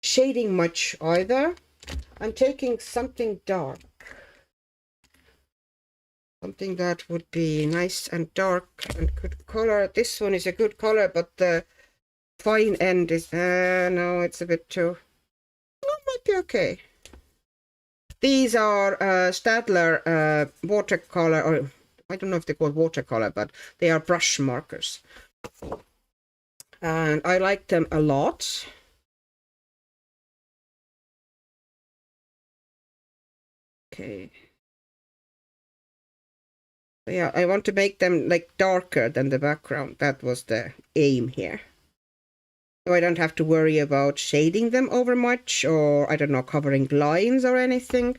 shading much either. I'm taking something dark. Something that would be nice and dark and good color. This one is a good color, but the fine end is... no, it's a bit too... Oh, it might be okay. These are Stadler watercolor, or I don't know if they're called watercolor, but they are brush markers. And I like them a lot. Okay. Yeah, I want to make them like darker than the background. That was the aim here. So I don't have to worry about shading them over much, or I don't know, covering lines or anything.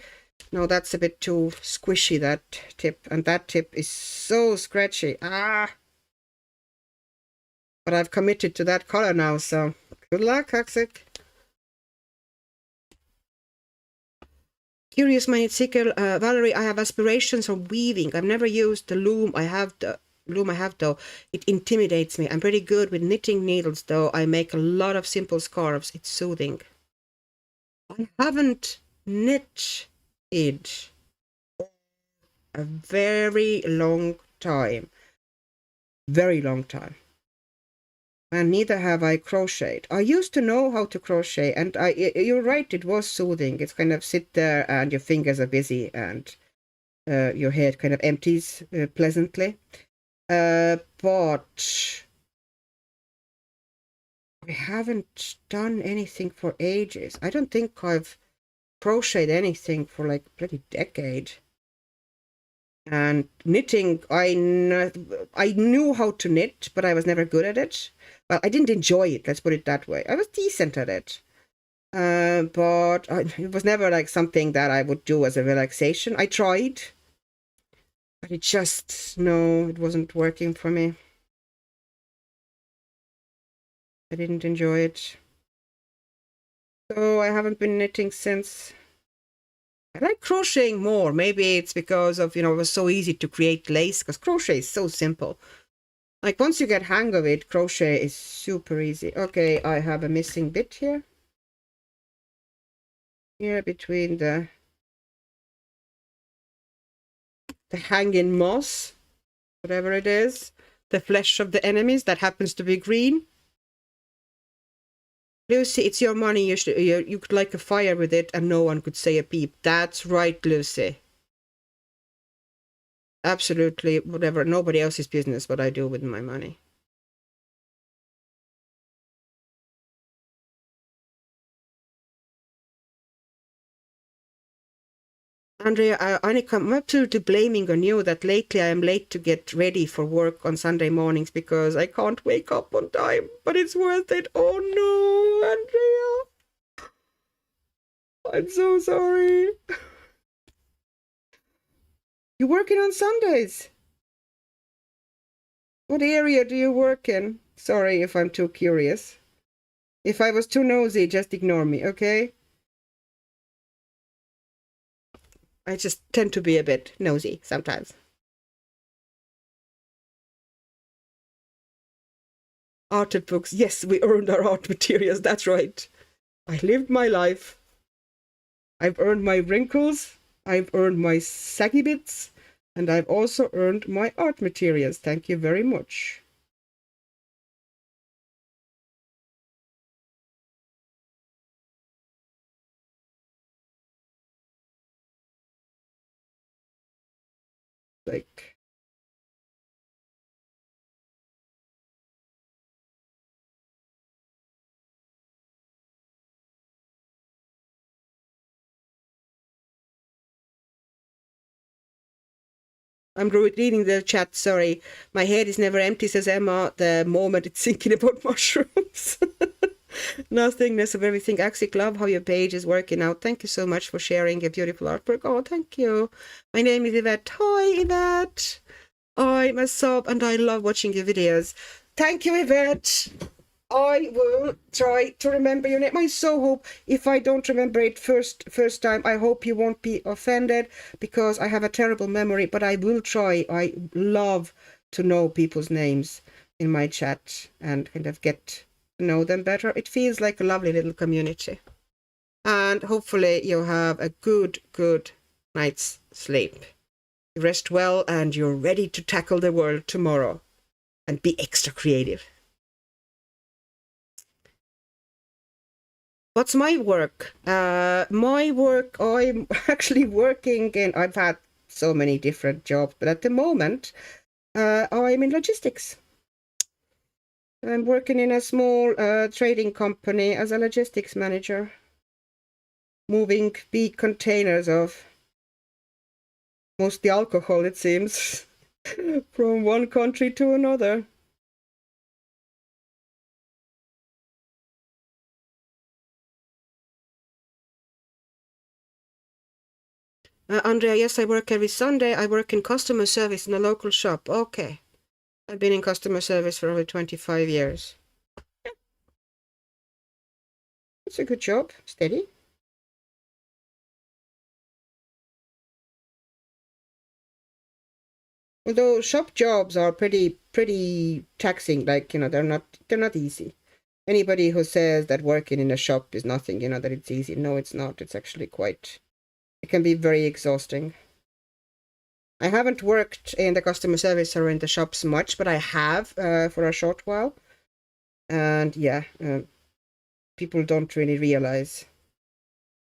No, that's a bit too squishy, that tip. And that tip is so scratchy. Ah! But I've committed to that color now, so good luck, Huxic. Curious Minded Seeker, Valerie, I have aspirations of weaving. I've never used the loom I have though. It intimidates me. I'm pretty good with knitting needles though. I make a lot of simple scarves. It's soothing. I haven't knit it a very long time. Very long time. And neither have I crocheted. I used to know how to crochet, and you're right, it was soothing. It's kind of sit there and your fingers are busy and your head kind of empties pleasantly. But I haven't done anything for ages. I don't think I've crocheted anything for like a bloody decade. And knitting, I knew how to knit, but I was never good at it. Well, I didn't enjoy it, let's put it that way. I was decent at it. But it was never like something that I would do as a relaxation. I tried, but it just, no, it wasn't working for me. I didn't enjoy it. So I haven't been knitting since. I like crocheting more. Maybe it's because of, you know, it was so easy to create lace, because crochet is so simple. Like, once you get hang of it, crochet is super easy. Okay, I have a missing bit here. Here between the hanging moss, whatever it is, the flesh of the enemies that happens to be green. Lucy, it's your money. You could light a fire with it and no one could say a peep. That's right, Lucy. Absolutely, whatever. Nobody else's business what I do with my money. Andrea, I'm absolutely blaming on you that lately I am late to get ready for work on Sunday mornings because I can't wake up on time, but it's worth it. Oh no, Andrea, I'm so sorry. You're working on Sundays? What area do you work in? Sorry if I'm too curious. If I was too nosy, just ignore me, okay? I just tend to be a bit nosy sometimes. Arted books. Yes, we earned our art materials. That's right. I lived my life. I've earned my wrinkles. I've earned my saggy bits. And I've also earned my art materials. Thank you very much. Like, I'm reading the chat, sorry. My head is never empty, says Emma, the moment it's thinking about mushrooms. Nothingness of everything. Actually, love how your page is working out. Thank you so much for sharing a beautiful artwork. Oh, thank you. My name is Yvette. Hi, Yvette. I'm a sub and I love watching your videos. Thank you, Yvette. I will try to remember your name. I so hope if I don't remember it first time, I hope you won't be offended because I have a terrible memory, but I will try. I love to know people's names in my chat and kind of get to know them better. It feels like a lovely little community. And hopefully you have a good night's sleep. Rest well and you're ready to tackle the world tomorrow and be extra creative. What's my work? My work, I'm actually working in, I've had so many different jobs, but at the moment, I'm in logistics. I'm working in a small trading company as a logistics manager, moving big containers of mostly alcohol, it seems, from one country to another. Andrea, yes, I work every Sunday. I work in customer service in a local shop. Okay. I've been in customer service for over 25 years. It's a good job. Steady. Although shop jobs are pretty taxing, like, they're not easy. Anybody who says that working in a shop is nothing, that it's easy. No, it's not. It's actually it can be very exhausting. I haven't worked in the customer service or in the shops much, but I have for a short while. And yeah, people don't really realize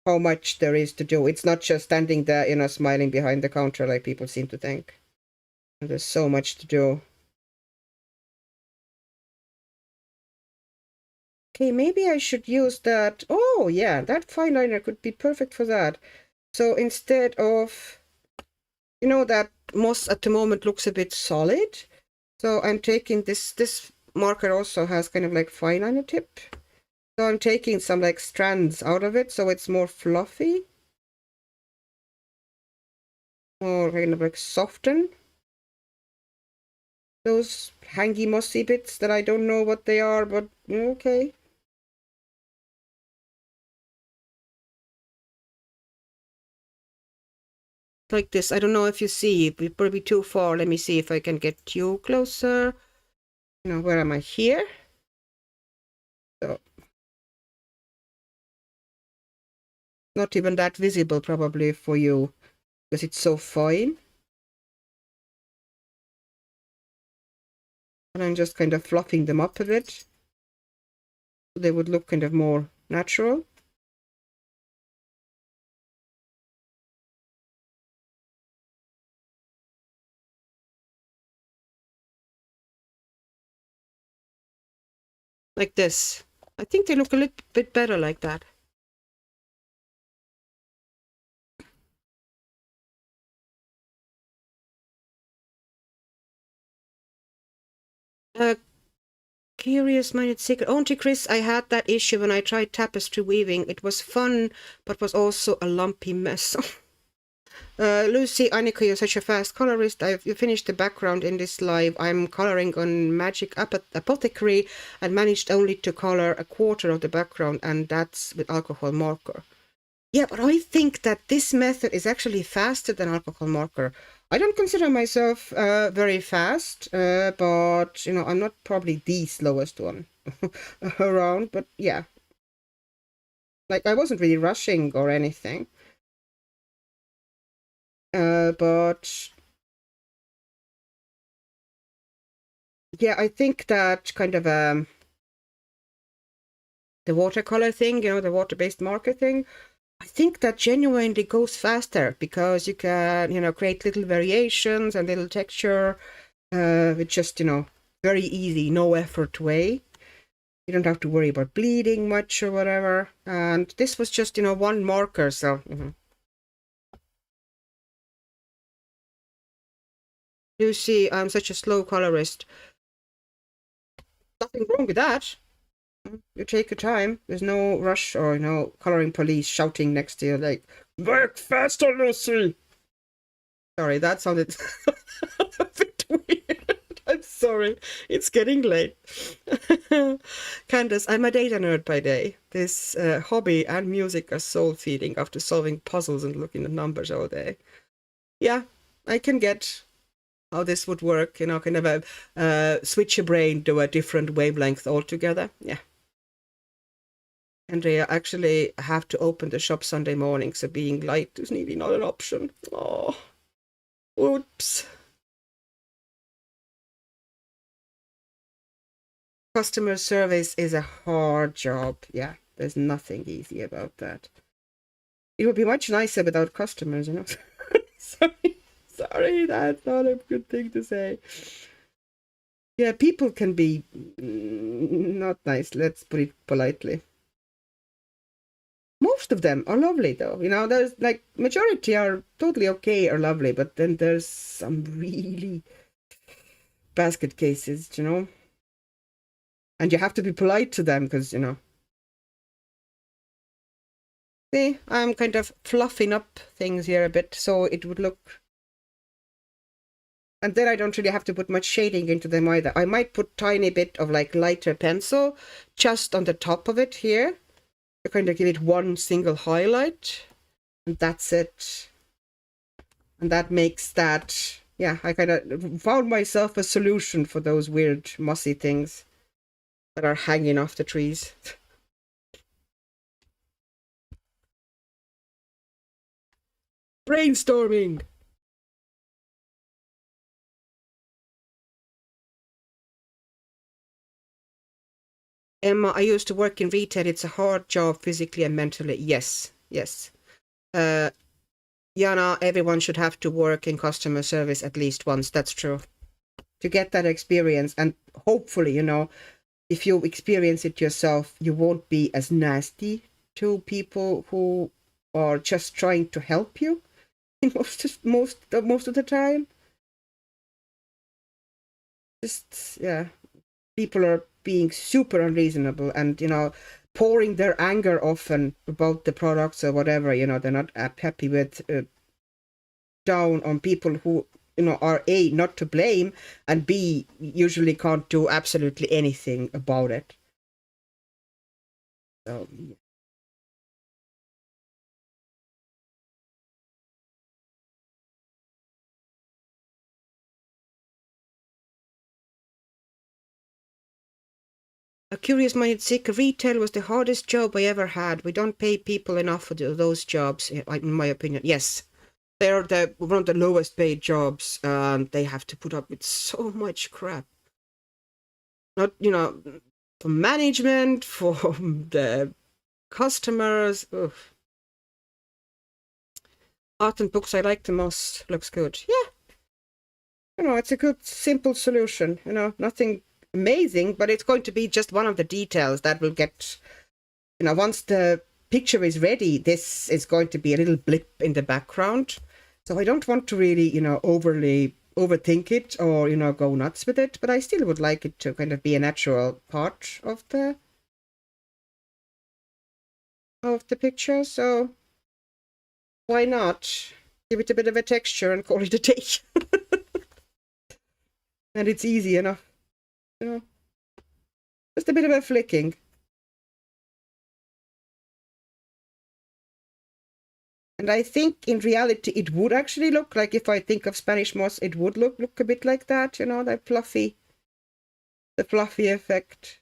how much there is to do. It's not just standing there, smiling behind the counter like people seem to think. There's so much to do. Okay, maybe I should use that. Oh, yeah, that fine liner could be perfect for that. So instead of, that moss at the moment looks a bit solid. So I'm taking this marker also has kind of like fine liner tip. So I'm taking some like strands out of it so it's more fluffy. Or kind of like soften those hangy mossy bits that I don't know what they are, but okay. Like this. I don't know if you see, it probably too far. Let me see if I can get you closer. Where am I? Here? So, not even that visible probably for you because it's so fine. And I'm just kind of fluffing them up a bit. So they would look kind of more natural. Like this. I think they look a little bit better like that. Curious-minded secret. Auntie Chris, I had that issue when I tried tapestry weaving. It was fun, but was also a lumpy mess. Lucy, Annika, you're such a fast colorist. You finished the background in this live. I'm coloring on Magic Apothecary and managed only to color a quarter of the background, and that's with alcohol marker. Yeah, but I think that this method is actually faster than alcohol marker. I don't consider myself very fast, but, you know, I'm not probably the slowest one around, but yeah. Like, I wasn't really rushing or anything. But yeah, I think that kind of the watercolor thing, you know, the water-based marker thing, I think that genuinely goes faster because you can, you know, create little variations and little texture with just, you know, very easy, no effort way. You don't have to worry about bleeding much or whatever. And this was just, you know, one marker, so... You see, I'm such a slow colorist. Nothing wrong with that. You take your time. There's no rush or, you know, coloring police shouting next to you like, work faster, Lucy! Sorry, that sounded a bit weird. I'm sorry. It's getting late. Candace, I'm a data nerd by day. This hobby and music are soul-feeding after solving puzzles and looking at numbers all day. Yeah, I can get how this would work, you know, kind of switch your brain to a different wavelength altogether. Yeah. Andrea, actually have to open the shop Sunday morning, so being late is really not an option. Oh, oops. Customer service is a hard job. Yeah, there's nothing easy about that. It would be much nicer without customers, you know. Sorry, that's not a good thing to say. Yeah, people can be not nice, let's put it politely. Most of them are lovely, though. You know, there's like majority are totally okay or lovely, but then there's some really basket cases, you know. And you have to be polite to them because, you know. See, I'm kind of fluffing up things here a bit so it would look. And then I don't really have to put much shading into them either. I might put tiny bit of like lighter pencil just on the top of it here to kind of give it one single highlight. And that's it. And that makes that, yeah, I kind of found myself a solution for those weird mossy things that are hanging off the trees. Brainstorming! Emma, I used to work in retail. It's a hard job physically and mentally. Yes, yes. Jana, everyone should have to work in customer service at least once. That's true. To get that experience, and hopefully, you know, if you experience it yourself, you won't be as nasty to people who are just trying to help you most of the time. Just, yeah, people are being super unreasonable and, you know, pouring their anger often about the products or whatever, you know, they're not happy with, down on people who, you know, are A, not to blame, and B, usually can't do absolutely anything about it. So, yeah. A curious-minded sick, retail was the hardest job I ever had. We don't pay people enough for those jobs, in my opinion. Yes, they're one of the lowest paid jobs, and they have to put up with so much crap. Not, you know, from management, from the customers. Ugh. Art and books I like the most. Looks good. Yeah. You know, it's a good, simple solution. You know, nothing amazing, but it's going to be just one of the details that will get, you know, once the picture is ready, this is going to be a little blip in the background. So I don't want to really, you know, overly overthink it or, you know, go nuts with it, but I still would like it to kind of be a natural part of the picture, so why not give it a bit of a texture and call it a day? And it's easy enough, you know, just a bit of a flicking. And I think in reality it would actually look like, if I think of Spanish moss, it would look a bit like that, you know, that fluffy, the fluffy effect.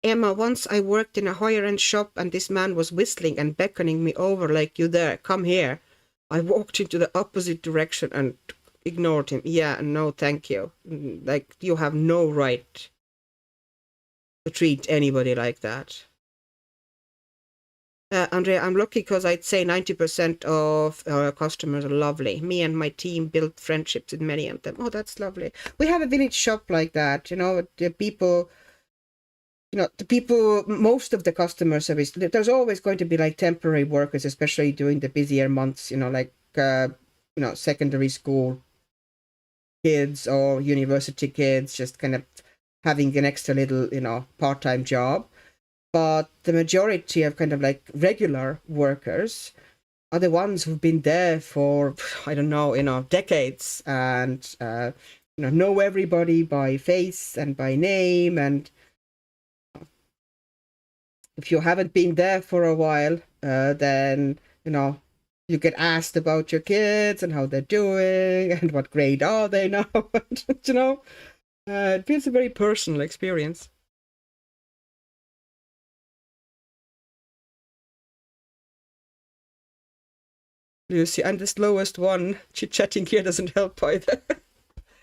Emma, once I worked in a higher-end shop and this man was whistling and beckoning me over like, you there, come here. I walked into the opposite direction and ignored him. Yeah, no, thank you. Like, you have no right to treat anybody like that. Andrea, I'm lucky because I'd say 90% of our customers are lovely. Me and my team built friendships with many of them. Oh, that's lovely. We have a village shop like that, you know, the people... You know, the people, most of the customer service, there's always going to be like temporary workers, especially during the busier months, you know, like, you know, secondary school kids or university kids, just kind of having an extra little, you know, part-time job. But the majority of kind of like regular workers are the ones who've been there for, I don't know, you know, decades, and, you know everybody by face and by name. And if you haven't been there for a while, then, you know, you get asked about your kids and how they're doing and what grade are they now. You know, it feels a very personal experience. Lucy, and the slowest one. Chit-chatting here doesn't help either.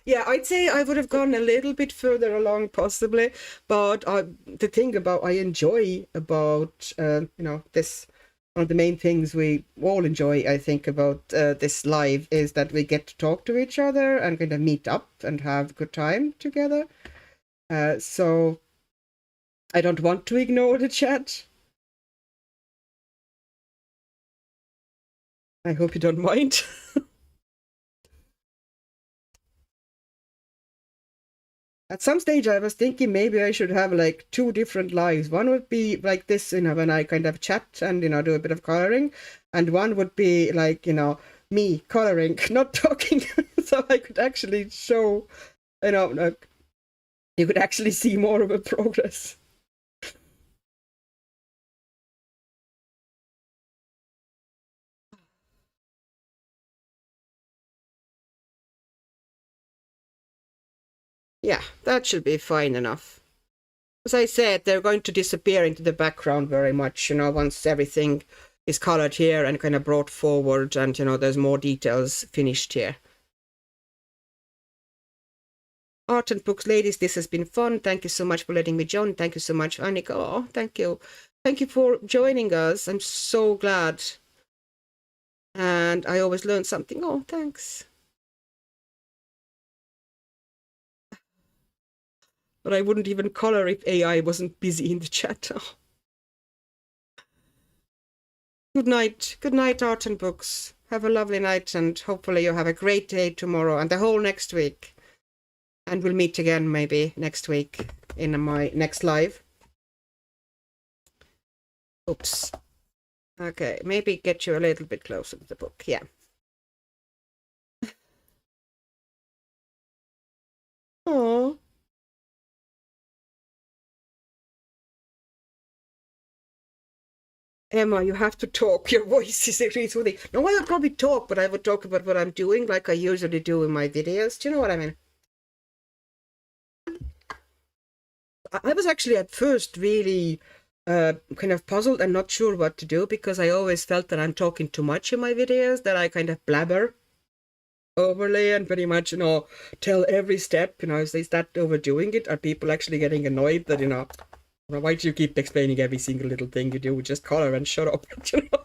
Yeah, I'd say I would have gone a little bit further along, possibly. But the thing about I enjoy about, you know, this, one of the main things we all enjoy, I think, about this live is that we get to talk to each other and kind of meet up and have a good time together. So I don't want to ignore the chat. I hope you don't mind. At some stage, I was thinking maybe I should have like 2 different lives. One would be like this, you know, when I kind of chat and, you know, do a bit of coloring. And one would be like, you know, me coloring, not talking. So I could actually show, you know, like, you could actually see more of a progress. Yeah, that should be fine enough. As I said, they're going to disappear into the background very much, you know, once everything is colored here and kind of brought forward, and, you know, there's more details finished here. Art and books, ladies, this has been fun. Thank you so much for letting me join. Thank you so much, Annika. Oh, thank you. Thank you for joining us. I'm so glad. And I always learn something. Oh, thanks. But I wouldn't even color if AI wasn't busy in the chat. Oh. Good night. Good night, Art and books. Have a lovely night, and hopefully you have a great day tomorrow and the whole next week. And we'll meet again maybe next week in my next live. Oops. Okay, maybe get you a little bit closer to the book. Yeah. Oh. Emma, you have to talk. Your voice is really soothing. No, I would probably talk, but I would talk about what I'm doing like I usually do in my videos. Do you know what I mean? I was actually at first really kind of puzzled and not sure what to do, because I always felt that I'm talking too much in my videos, that I kind of blabber overlay and pretty much, you know, tell every step, you know, is that overdoing it? Are people actually getting annoyed that, you know, why do you keep explaining every single little thing you do? Just color and shut up. You know?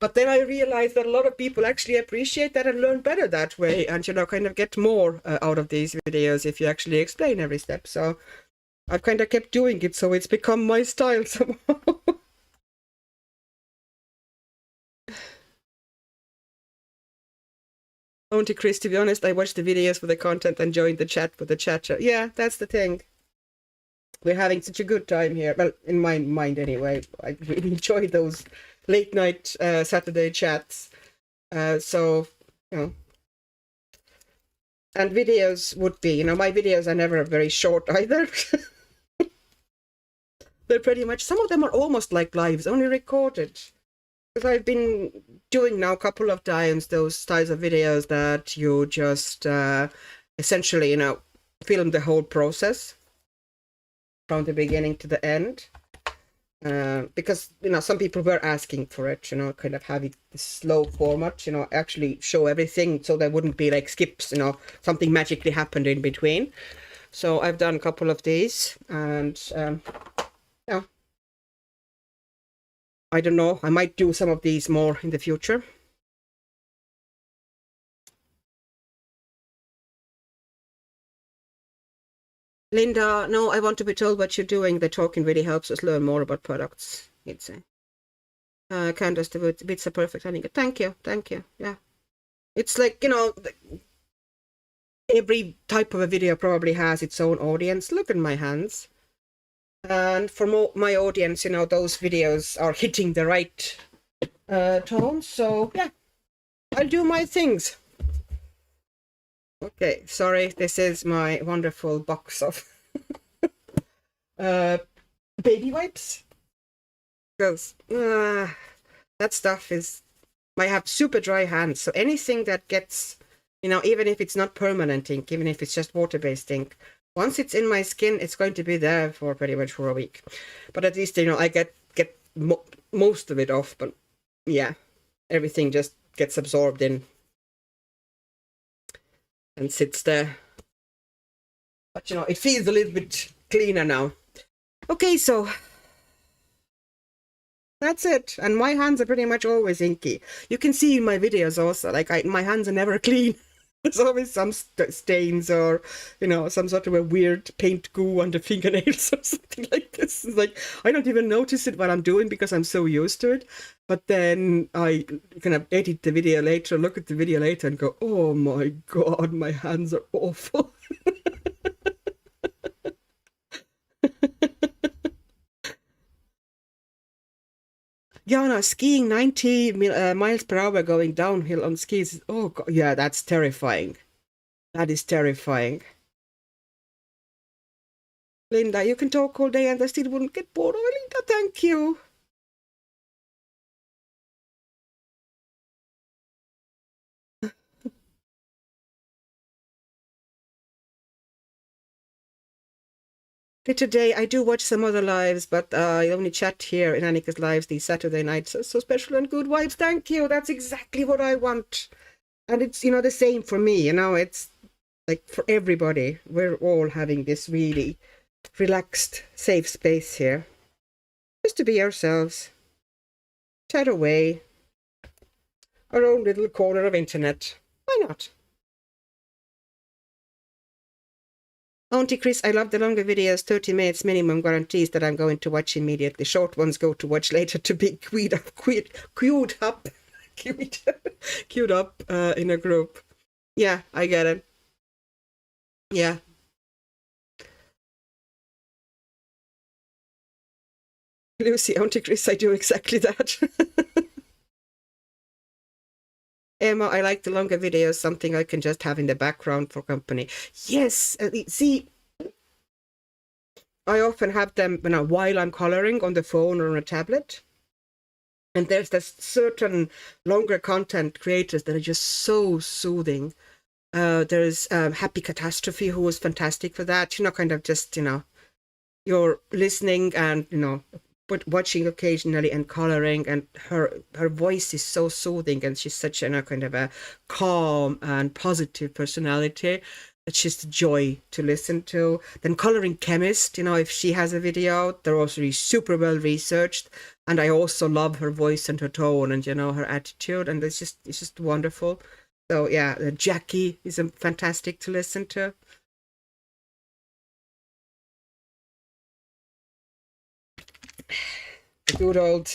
But then I realized that a lot of people actually appreciate that and learn better that way, and you know, kind of get more out of these videos if you actually explain every step. So I've kind of kept doing it, so it's become my style somehow. Auntie Chris, to be honest, I watch the videos for the content and join the chat with the chat. Yeah, that's the thing. We're having such a good time here. Well, in my mind anyway. I really enjoy those late night Saturday chats. So, you know. And videos would be, you know, my videos are never very short either. They're pretty much, some of them are almost like lives, only recorded. Because I've been doing now a couple of times those styles of videos that you just essentially, you know, film the whole process from the beginning to the end. Because, you know, some people were asking for it, you know, kind of having this slow format, you know, actually show everything so there wouldn't be like skips, you know, something magically happened in between. So I've done a couple of these, and yeah. I don't know, I might do some of these more in the future. Linda, no, I want to be told what you're doing. The talking really helps us learn more about products, he'd say. Candace, the bits are perfect. Thank you, thank you. Yeah. It's like, you know, every type of a video probably has its own audience. Look at my hands. And for my audience, you know, those videos are hitting the right tone. So, yeah, I'll do my things. Okay, sorry, this is my wonderful box of baby wipes. Because that stuff is, I have super dry hands. So anything that gets, you know, even if it's not permanent ink, even if it's just water-based ink, once it's in my skin, it's going to be there for pretty much for a week. But at least, you know, I get most of it off. But yeah, everything just gets absorbed in and sits there. But, you know, it feels a little bit cleaner now. Okay, so that's it. And my hands are pretty much always inky. You can see in my videos also, like my hands are never clean. There's always some stains or, you know, some sort of a weird paint goo on the fingernails or something like this. It's like, I don't even notice it what I'm doing because I'm so used to it. But then I kind of edit the video later, look at the video later and go, oh my God, my hands are awful. Jana, skiing 90 miles per hour going downhill on skis. Oh, God. Yeah, that's terrifying. That is terrifying. Linda, you can talk all day and I still wouldn't get bored. Oh, Linda, thank you. Today, I do watch some other lives, but I only chat here in Annika's lives these Saturday nights. So special and good vibes. Thank you. That's exactly what I want. And it's, you know, the same for me. You know, it's like for everybody. We're all having this really relaxed, safe space here. Just to be ourselves. Chat away. Our own little corner of internet. Why not? Auntie Chris, I love the longer videos, 30 minutes minimum guarantees that I'm going to watch immediately. Short ones go to watch later to be queued up in a group. Yeah, I get it. Yeah. Lucy, Auntie Chris, I do exactly that. Emma, I like the longer videos, something I can just have in the background for company. Yes, see, I often have them while I'm coloring on the phone or on a tablet. And there's this certain longer content creators that are just so soothing. There's Happy Catastrophe, who was fantastic for that. You know, kind of just, you know, you're listening and, you know, but watching occasionally and coloring, and her voice is so soothing, and she's such a kind of a calm and positive personality. It's just a joy to listen to. Then Coloring Chemist, you know, if she has a video out, they're also super well researched. And I also love her voice and her tone and, you know, her attitude. And it's just wonderful. So yeah, Jackie is fantastic to listen to. The good old...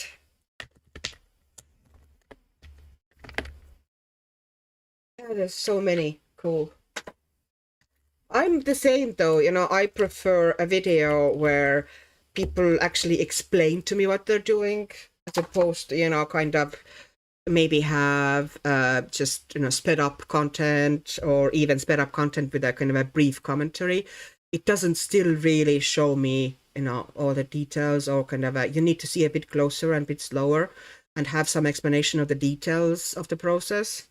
Yeah, there's so many cool. I'm the same though, you know, I prefer a video where people actually explain to me what they're doing as opposed to, you know, kind of maybe have just, you know, sped up content or even sped up content with a kind of a brief commentary. It doesn't still really show me, you know, all the details, or kind of you need to see a bit closer and a bit slower and have some explanation of the details of the process.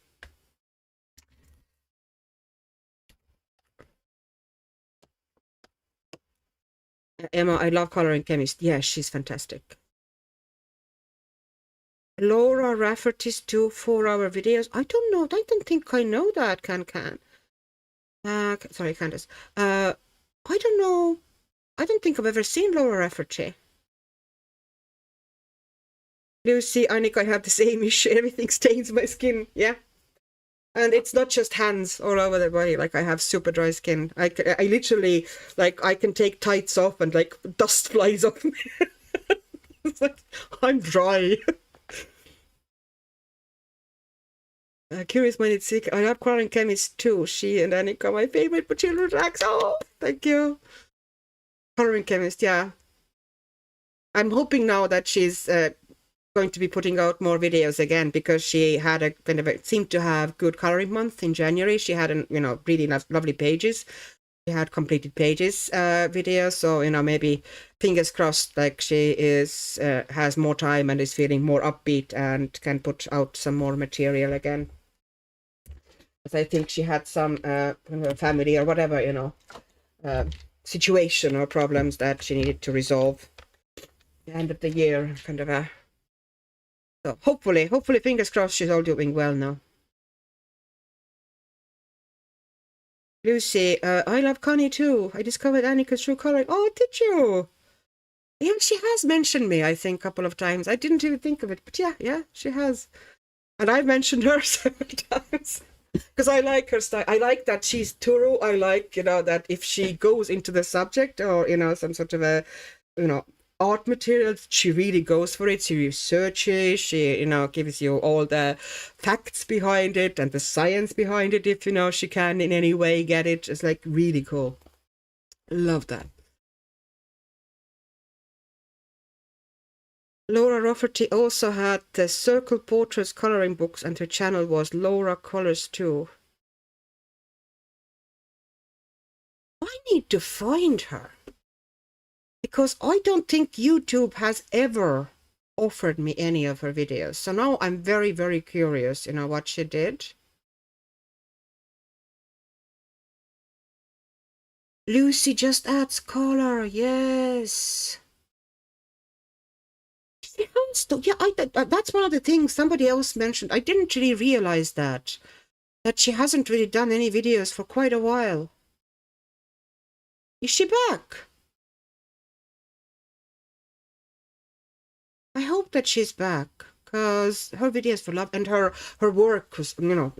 Emma, I love Coloring Chemist. Yeah, she's fantastic. Laura Rafferty's 2 4-hour videos. I don't know. I don't think I know that. Can. Sorry, Candace. I don't know. I don't think I've ever seen Laura Rafferty. Lucy, Annika, I have the same issue. Everything stains my skin. Yeah. And it's not just hands all over the body. Like, I have super dry skin. I literally, like, I can take tights off and, like, dust flies off me. It's like, I'm dry. Curious Minded Sick. I love Coloring Chemist too. She and Annika, my favorite for children tracks. Oh, thank you. Coloring Chemist, yeah. I'm hoping now that she's going to be putting out more videos again, because she had a kind of seemed to have good coloring month in January. She had you know, really lovely pages. She had completed pages videos, so, you know, maybe fingers crossed, like she is has more time and is feeling more upbeat and can put out some more material again. I think she had some family or whatever, you know, situation or problems that she needed to resolve at the end of the year, kind of a. So hopefully, fingers crossed, she's all doing well now. Lucy, I love Connie too. I discovered Annika's true coloring. Oh, did you? Yeah, she has mentioned me, I think, a couple of times. I didn't even think of it, but yeah, she has. And I've mentioned her several times. Because I like her style. I like that she's thorough. I like, you know, that if she goes into the subject or, you know, some sort of a, you know, art material, she really goes for it. She researches, she, you know, gives you all the facts behind it and the science behind it, if, you know, she can in any way get it. It's like really cool. Love that. Laura Rafferty also had the Circle Portraits coloring books, and her channel was Laura Colors too. I need to find her, because I don't think YouTube has ever offered me any of her videos. So now I'm very, very curious, you know, what she did. Lucy just adds color, yes. She has to, yeah, that's one of the things somebody else mentioned. I didn't really realize that she hasn't really done any videos for quite a while. Is she back? I hope that she's back, because her videos for love and her work was, you know,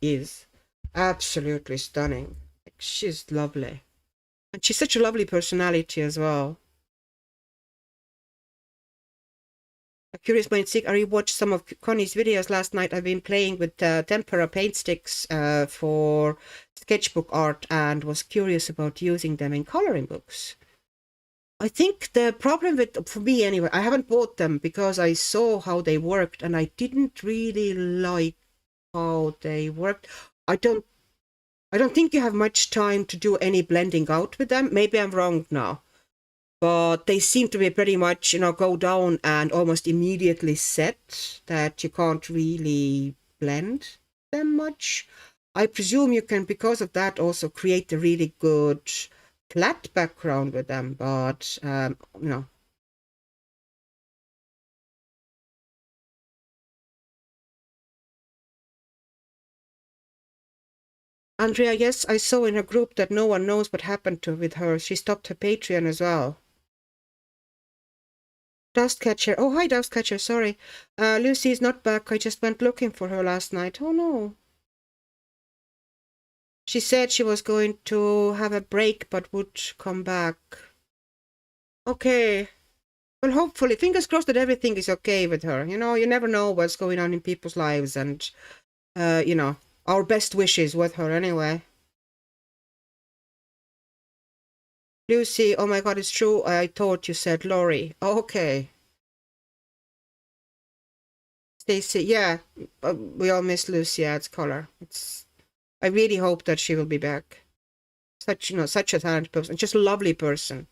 is absolutely stunning. Like, she's lovely. And she's such a lovely personality as well. A Curious Mind Sick, I rewatched some of Connie's videos last night. I've been playing with tempera paint sticks for sketchbook art and was curious about using them in coloring books. I think the problem with, for me anyway, I haven't bought them because I saw how they worked and I didn't really like how they worked. I don't think you have much time to do any blending out with them. Maybe I'm wrong now. But they seem to be pretty much, you know, go down and almost immediately set, that you can't really blend them much. I presume you can, because of that, also create a really good flat background with them, but, you know. Andrea, yes, I saw in her group that no one knows what happened with her. She stopped her Patreon as well. Dustcatcher. Oh, hi, Dustcatcher. Sorry. Lucy is not back. I just went looking for her last night. Oh, no. She said she was going to have a break but would come back. Okay. Well, hopefully, fingers crossed that everything is okay with her. You know, you never know what's going on in people's lives, and, you know, our best wishes with her anyway. Lucy, oh my God, it's true. I thought you said Lori. Okay. Stacy, yeah, we all miss Lucy Ad's color. I really hope that she will be back. Such, you know, such a talented person, just a lovely person.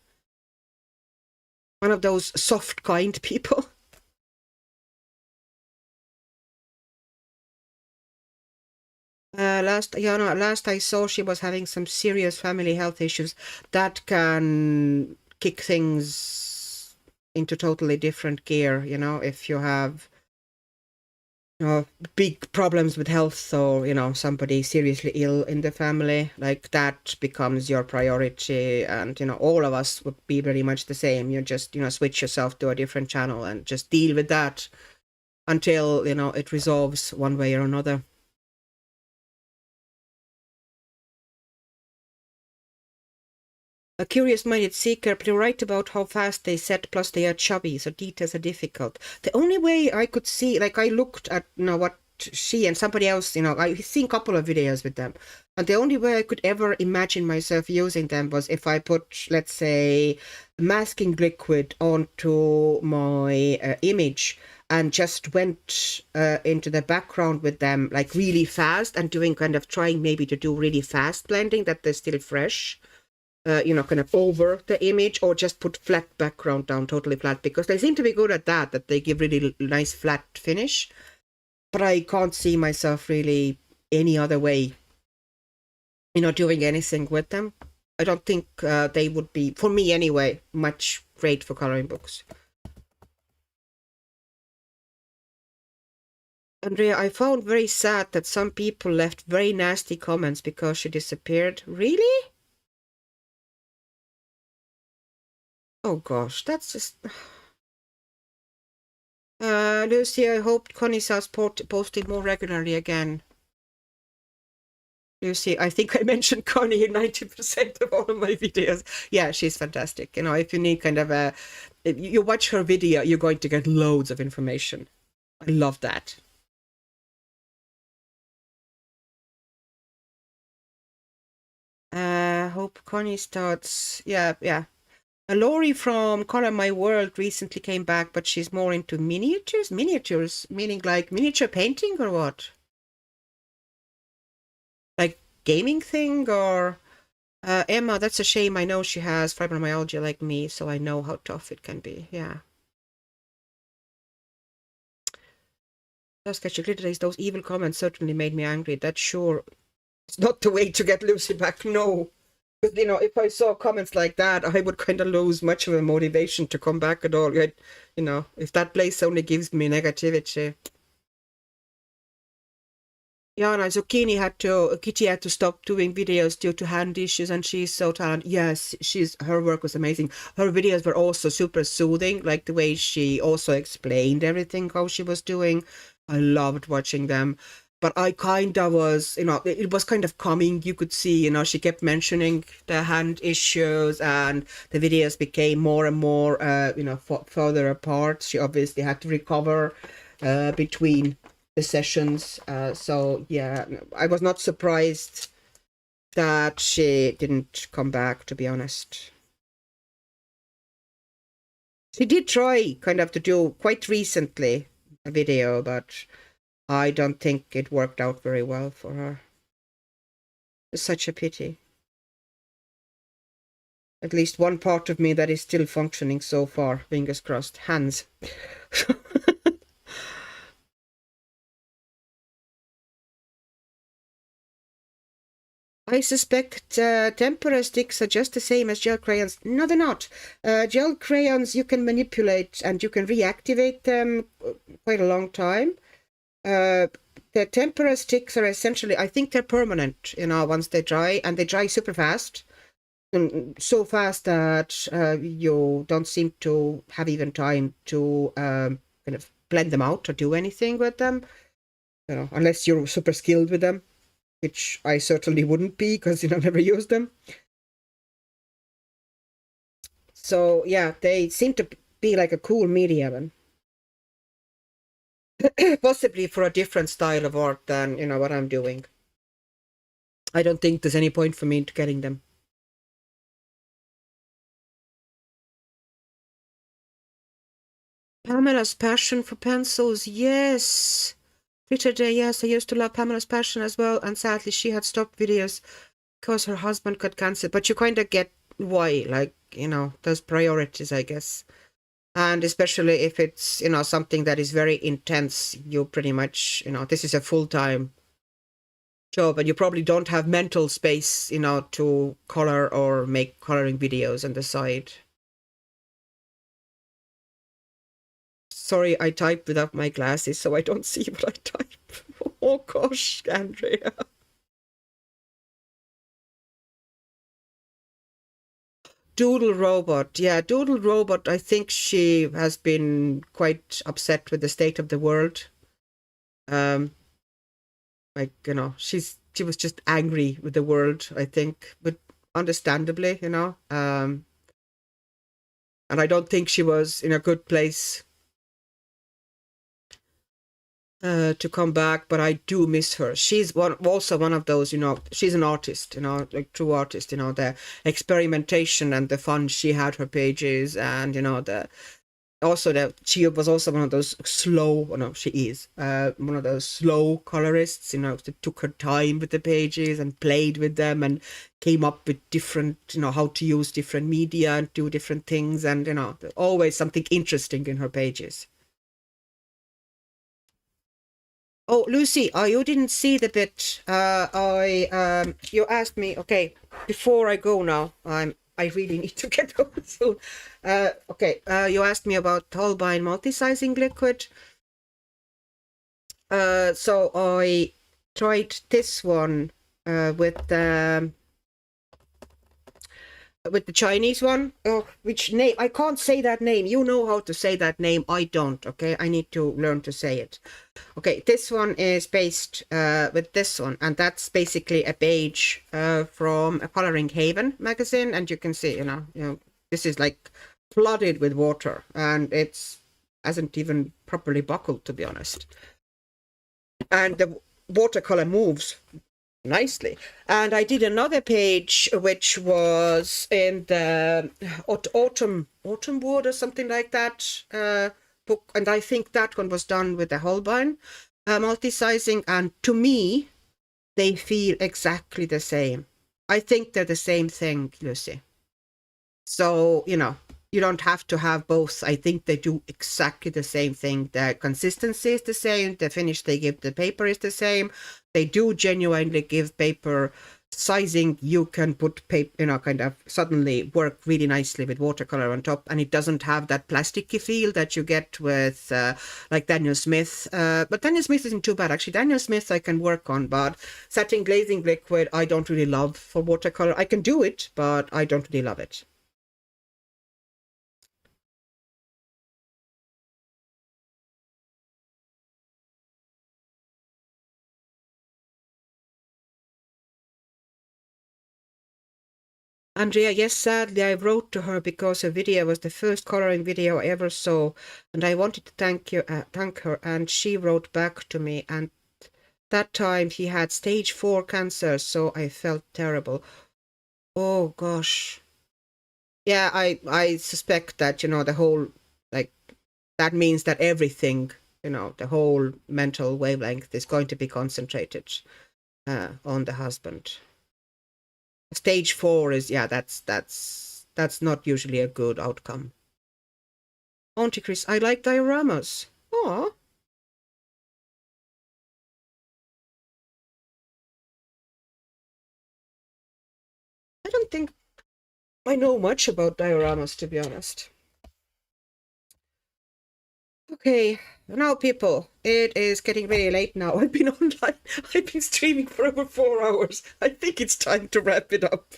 One of those soft, kind people. Last I saw, she was having some serious family health issues that can kick things into totally different gear, you know, if you have, you know, big problems with health, or, you know, somebody seriously ill in the family, like that becomes your priority. And, you know, all of us would be very much the same. You just, you know, switch yourself to a different channel and just deal with that until, you know, it resolves one way or another. A curious-minded seeker, but you're right about how fast they set, plus they are chubby, so details are difficult. The only way I could see, like, I looked at, you know, what she and somebody else, you know, I've seen a couple of videos with them, and the only way I could ever imagine myself using them was if I put, let's say, masking liquid onto my image and just went into the background with them, like, really fast, and doing kind of trying maybe to do really fast blending, that they're still fresh. You know, kind of over the image, or just put flat background down, totally flat, because they seem to be good at that they give really nice flat finish. But I can't see myself really any other way, you know, doing anything with them. I don't think they would be, for me anyway, much great for coloring books. Andrea, I found very sad that some people left very nasty comments because she disappeared. Really? Oh gosh, that's just... Lucy, I hope Connie starts posting more regularly again. Lucy, I think I mentioned Connie in 90% of all of my videos. Yeah, she's fantastic. You know, if you need kind of a... If you watch her video, you're going to get loads of information. I love that. Hope Connie starts... Yeah. Lori from Color My World recently came back, but she's more into miniatures? Miniatures, meaning like miniature painting or what? Like gaming thing, or... Emma, that's a shame. I know she has fibromyalgia like me, so I know how tough it can be. Yeah. Just catch your glitter days. Those evil comments certainly made me angry. That's sure. It's not the way to get Lucy back, no. But, you know, if I saw comments like that, I would kind of lose much of a motivation to come back at all. You know, if that place only gives me negativity. Jana, Kitty had to stop doing videos due to hand issues, and she's so talented. Yes, her work was amazing. Her videos were also super soothing, like the way she also explained everything, how she was doing. I loved watching them. But I kind of was, you know, it was kind of coming. You could see, you know, she kept mentioning the hand issues, and the videos became more and more, you know, further apart. She obviously had to recover between the sessions. So yeah, I was not surprised that she didn't come back, to be honest. She did try kind of to do quite recently a video, but I don't think it worked out very well for her. It's such a pity. At least one part of me that is still functioning so far, fingers crossed. Hands. I suspect tempera sticks are just the same as gel crayons. No, they're not. Gel crayons, you can manipulate and you can reactivate them quite a long time. the tempera sticks are essentially, I think they're permanent, you know, once they dry, and they dry super fast. So fast that you don't seem to have even time to kind of blend them out or do anything with them, you know, unless you're super skilled with them, which I certainly wouldn't be because, you know, I've never used them. So yeah, they seem to be like a cool medium, possibly for a different style of art than, you know, what I'm doing. I don't think there's any point for me to getting them. Pamela's passion for pencils, yes. Richard Day, yes, I used to love Pamela's passion as well, and sadly she had stopped videos because her husband got cancer. But you kind of get why, like, you know, those priorities, I guess. And especially if it's, you know, something that is very intense, you pretty much, you know, this is a full-time job, and you probably don't have mental space, you know, to color or make coloring videos on the side. Sorry, I type without my glasses, so I don't see what I type. Oh gosh, Andrea. Doodle Robot. Yeah, Doodle Robot, I think she has been quite upset with the state of the world. Like, you know, she was just angry with the world, I think, but understandably, you know. And I don't think she was in a good place to come back, but I do miss her. She's also one of those, you know, she's an artist, you know, like true artist, you know, the experimentation and the fun she had her pages, and, you know, the also that she was also one of those slow, well, no, she is one of those slow colorists, you know, that took her time with the pages and played with them and came up with different, you know, how to use different media and do different things, and, you know, always something interesting in her pages. Oh, Lucy, you didn't see the bit. You asked me. Okay, before I go now, I really need to get home soon. Okay, you asked me about Holbein multi-sizing liquid. So I tried this one with the Chinese one. Oh, which name? I can't say that name. You know how to say that name. I don't. Okay, I need to learn to say it. Okay, this one is based with this one, and that's basically a page from a Coloring Haven magazine, and you can see, you know, this is like flooded with water, and it's hasn't even properly buckled, to be honest. And the watercolor moves nicely. And I did another page which was in the autumn wood or something like that book, and I think that one was done with the Holbein multi-sizing, and to me they feel exactly the same. I think they're the same thing, Lucy. So, you know, you don't have to have both. I think they do exactly the same thing. The consistency is the same. The finish they give the paper is the same. They do genuinely give paper sizing. You can put paper, you know, kind of suddenly work really nicely with watercolor on top, and it doesn't have that plasticky feel that you get with like Daniel Smith. But Daniel Smith isn't too bad, actually. Daniel Smith I can work on, but satin glazing liquid I don't really love for watercolor. I can do it, but I don't really love it. Andrea, yes, sadly, I wrote to her because her video was the first coloring video I ever saw, and I wanted to thank her, and she wrote back to me, and that time he had stage 4 cancer, so I felt terrible. Oh gosh. Yeah, I suspect that, you know, the whole, like, that means that everything, you know, the whole mental wavelength is going to be concentrated on the husband. Stage 4 is, yeah, that's not usually a good outcome. Auntie Chris, I like dioramas. Oh, I don't think I know much about dioramas, to be honest. Okay, now people, it is getting really late now. I've been online, I've been streaming for over 4 hours. I think it's time to wrap it up.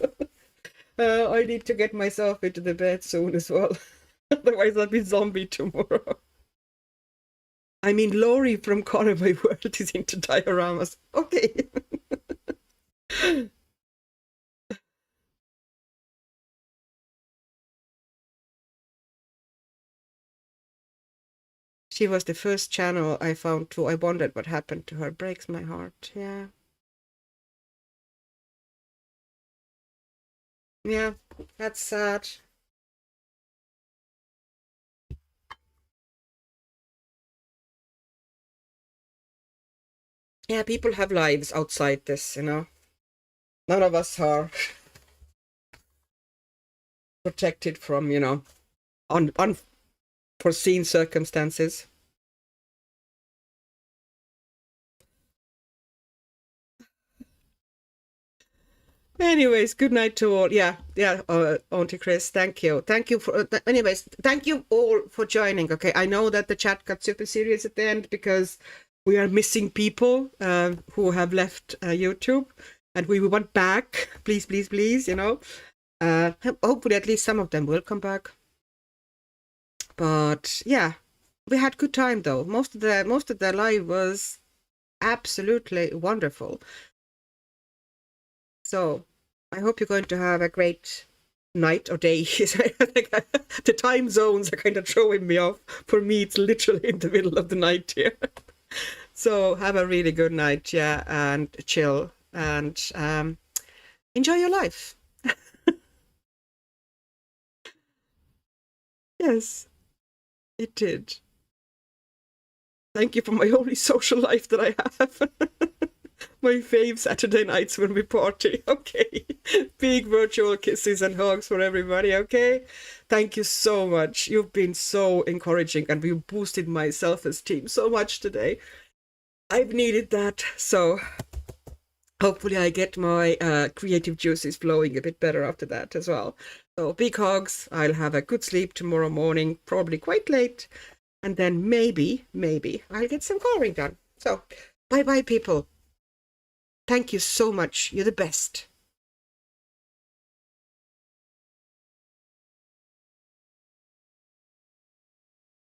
I need to get myself into the bed soon as well. Otherwise I'll be zombie tomorrow. I mean, Laurie from Corner My World is into dioramas. Okay. She was the first channel I found too. I wondered what happened to her. Breaks my heart. Yeah. Yeah, that's sad. Yeah, people have lives outside this, you know. None of us are protected from, you know, unforeseen circumstances. Anyways, good night to all. Yeah, Auntie Chris, thank you. Thank you for, anyways, thank you all for joining. Okay, I know that the chat got super serious at the end because we are missing people who have left YouTube, and we want back. Please, please, please, you know. Hopefully at least some of them will come back. But yeah, we had good time though. Most of the live was absolutely wonderful. So I hope you're going to have a great night or day. The time zones are kind of throwing me off. For me, it's literally in the middle of the night here. So have a really good night, yeah, and chill and enjoy your life. Yes, it did. Thank you for my only social life that I have. My fave Saturday nights when we party. Okay. Big virtual kisses and hugs for everybody. Okay. Thank you so much. You've been so encouraging and you boosted my self-esteem so much today. I've needed that. So hopefully I get my creative juices flowing a bit better after that as well. So big hugs. I'll have a good sleep tomorrow morning, probably quite late. And then maybe I'll get some coloring done. So bye-bye, people. Thank you so much. You're the best.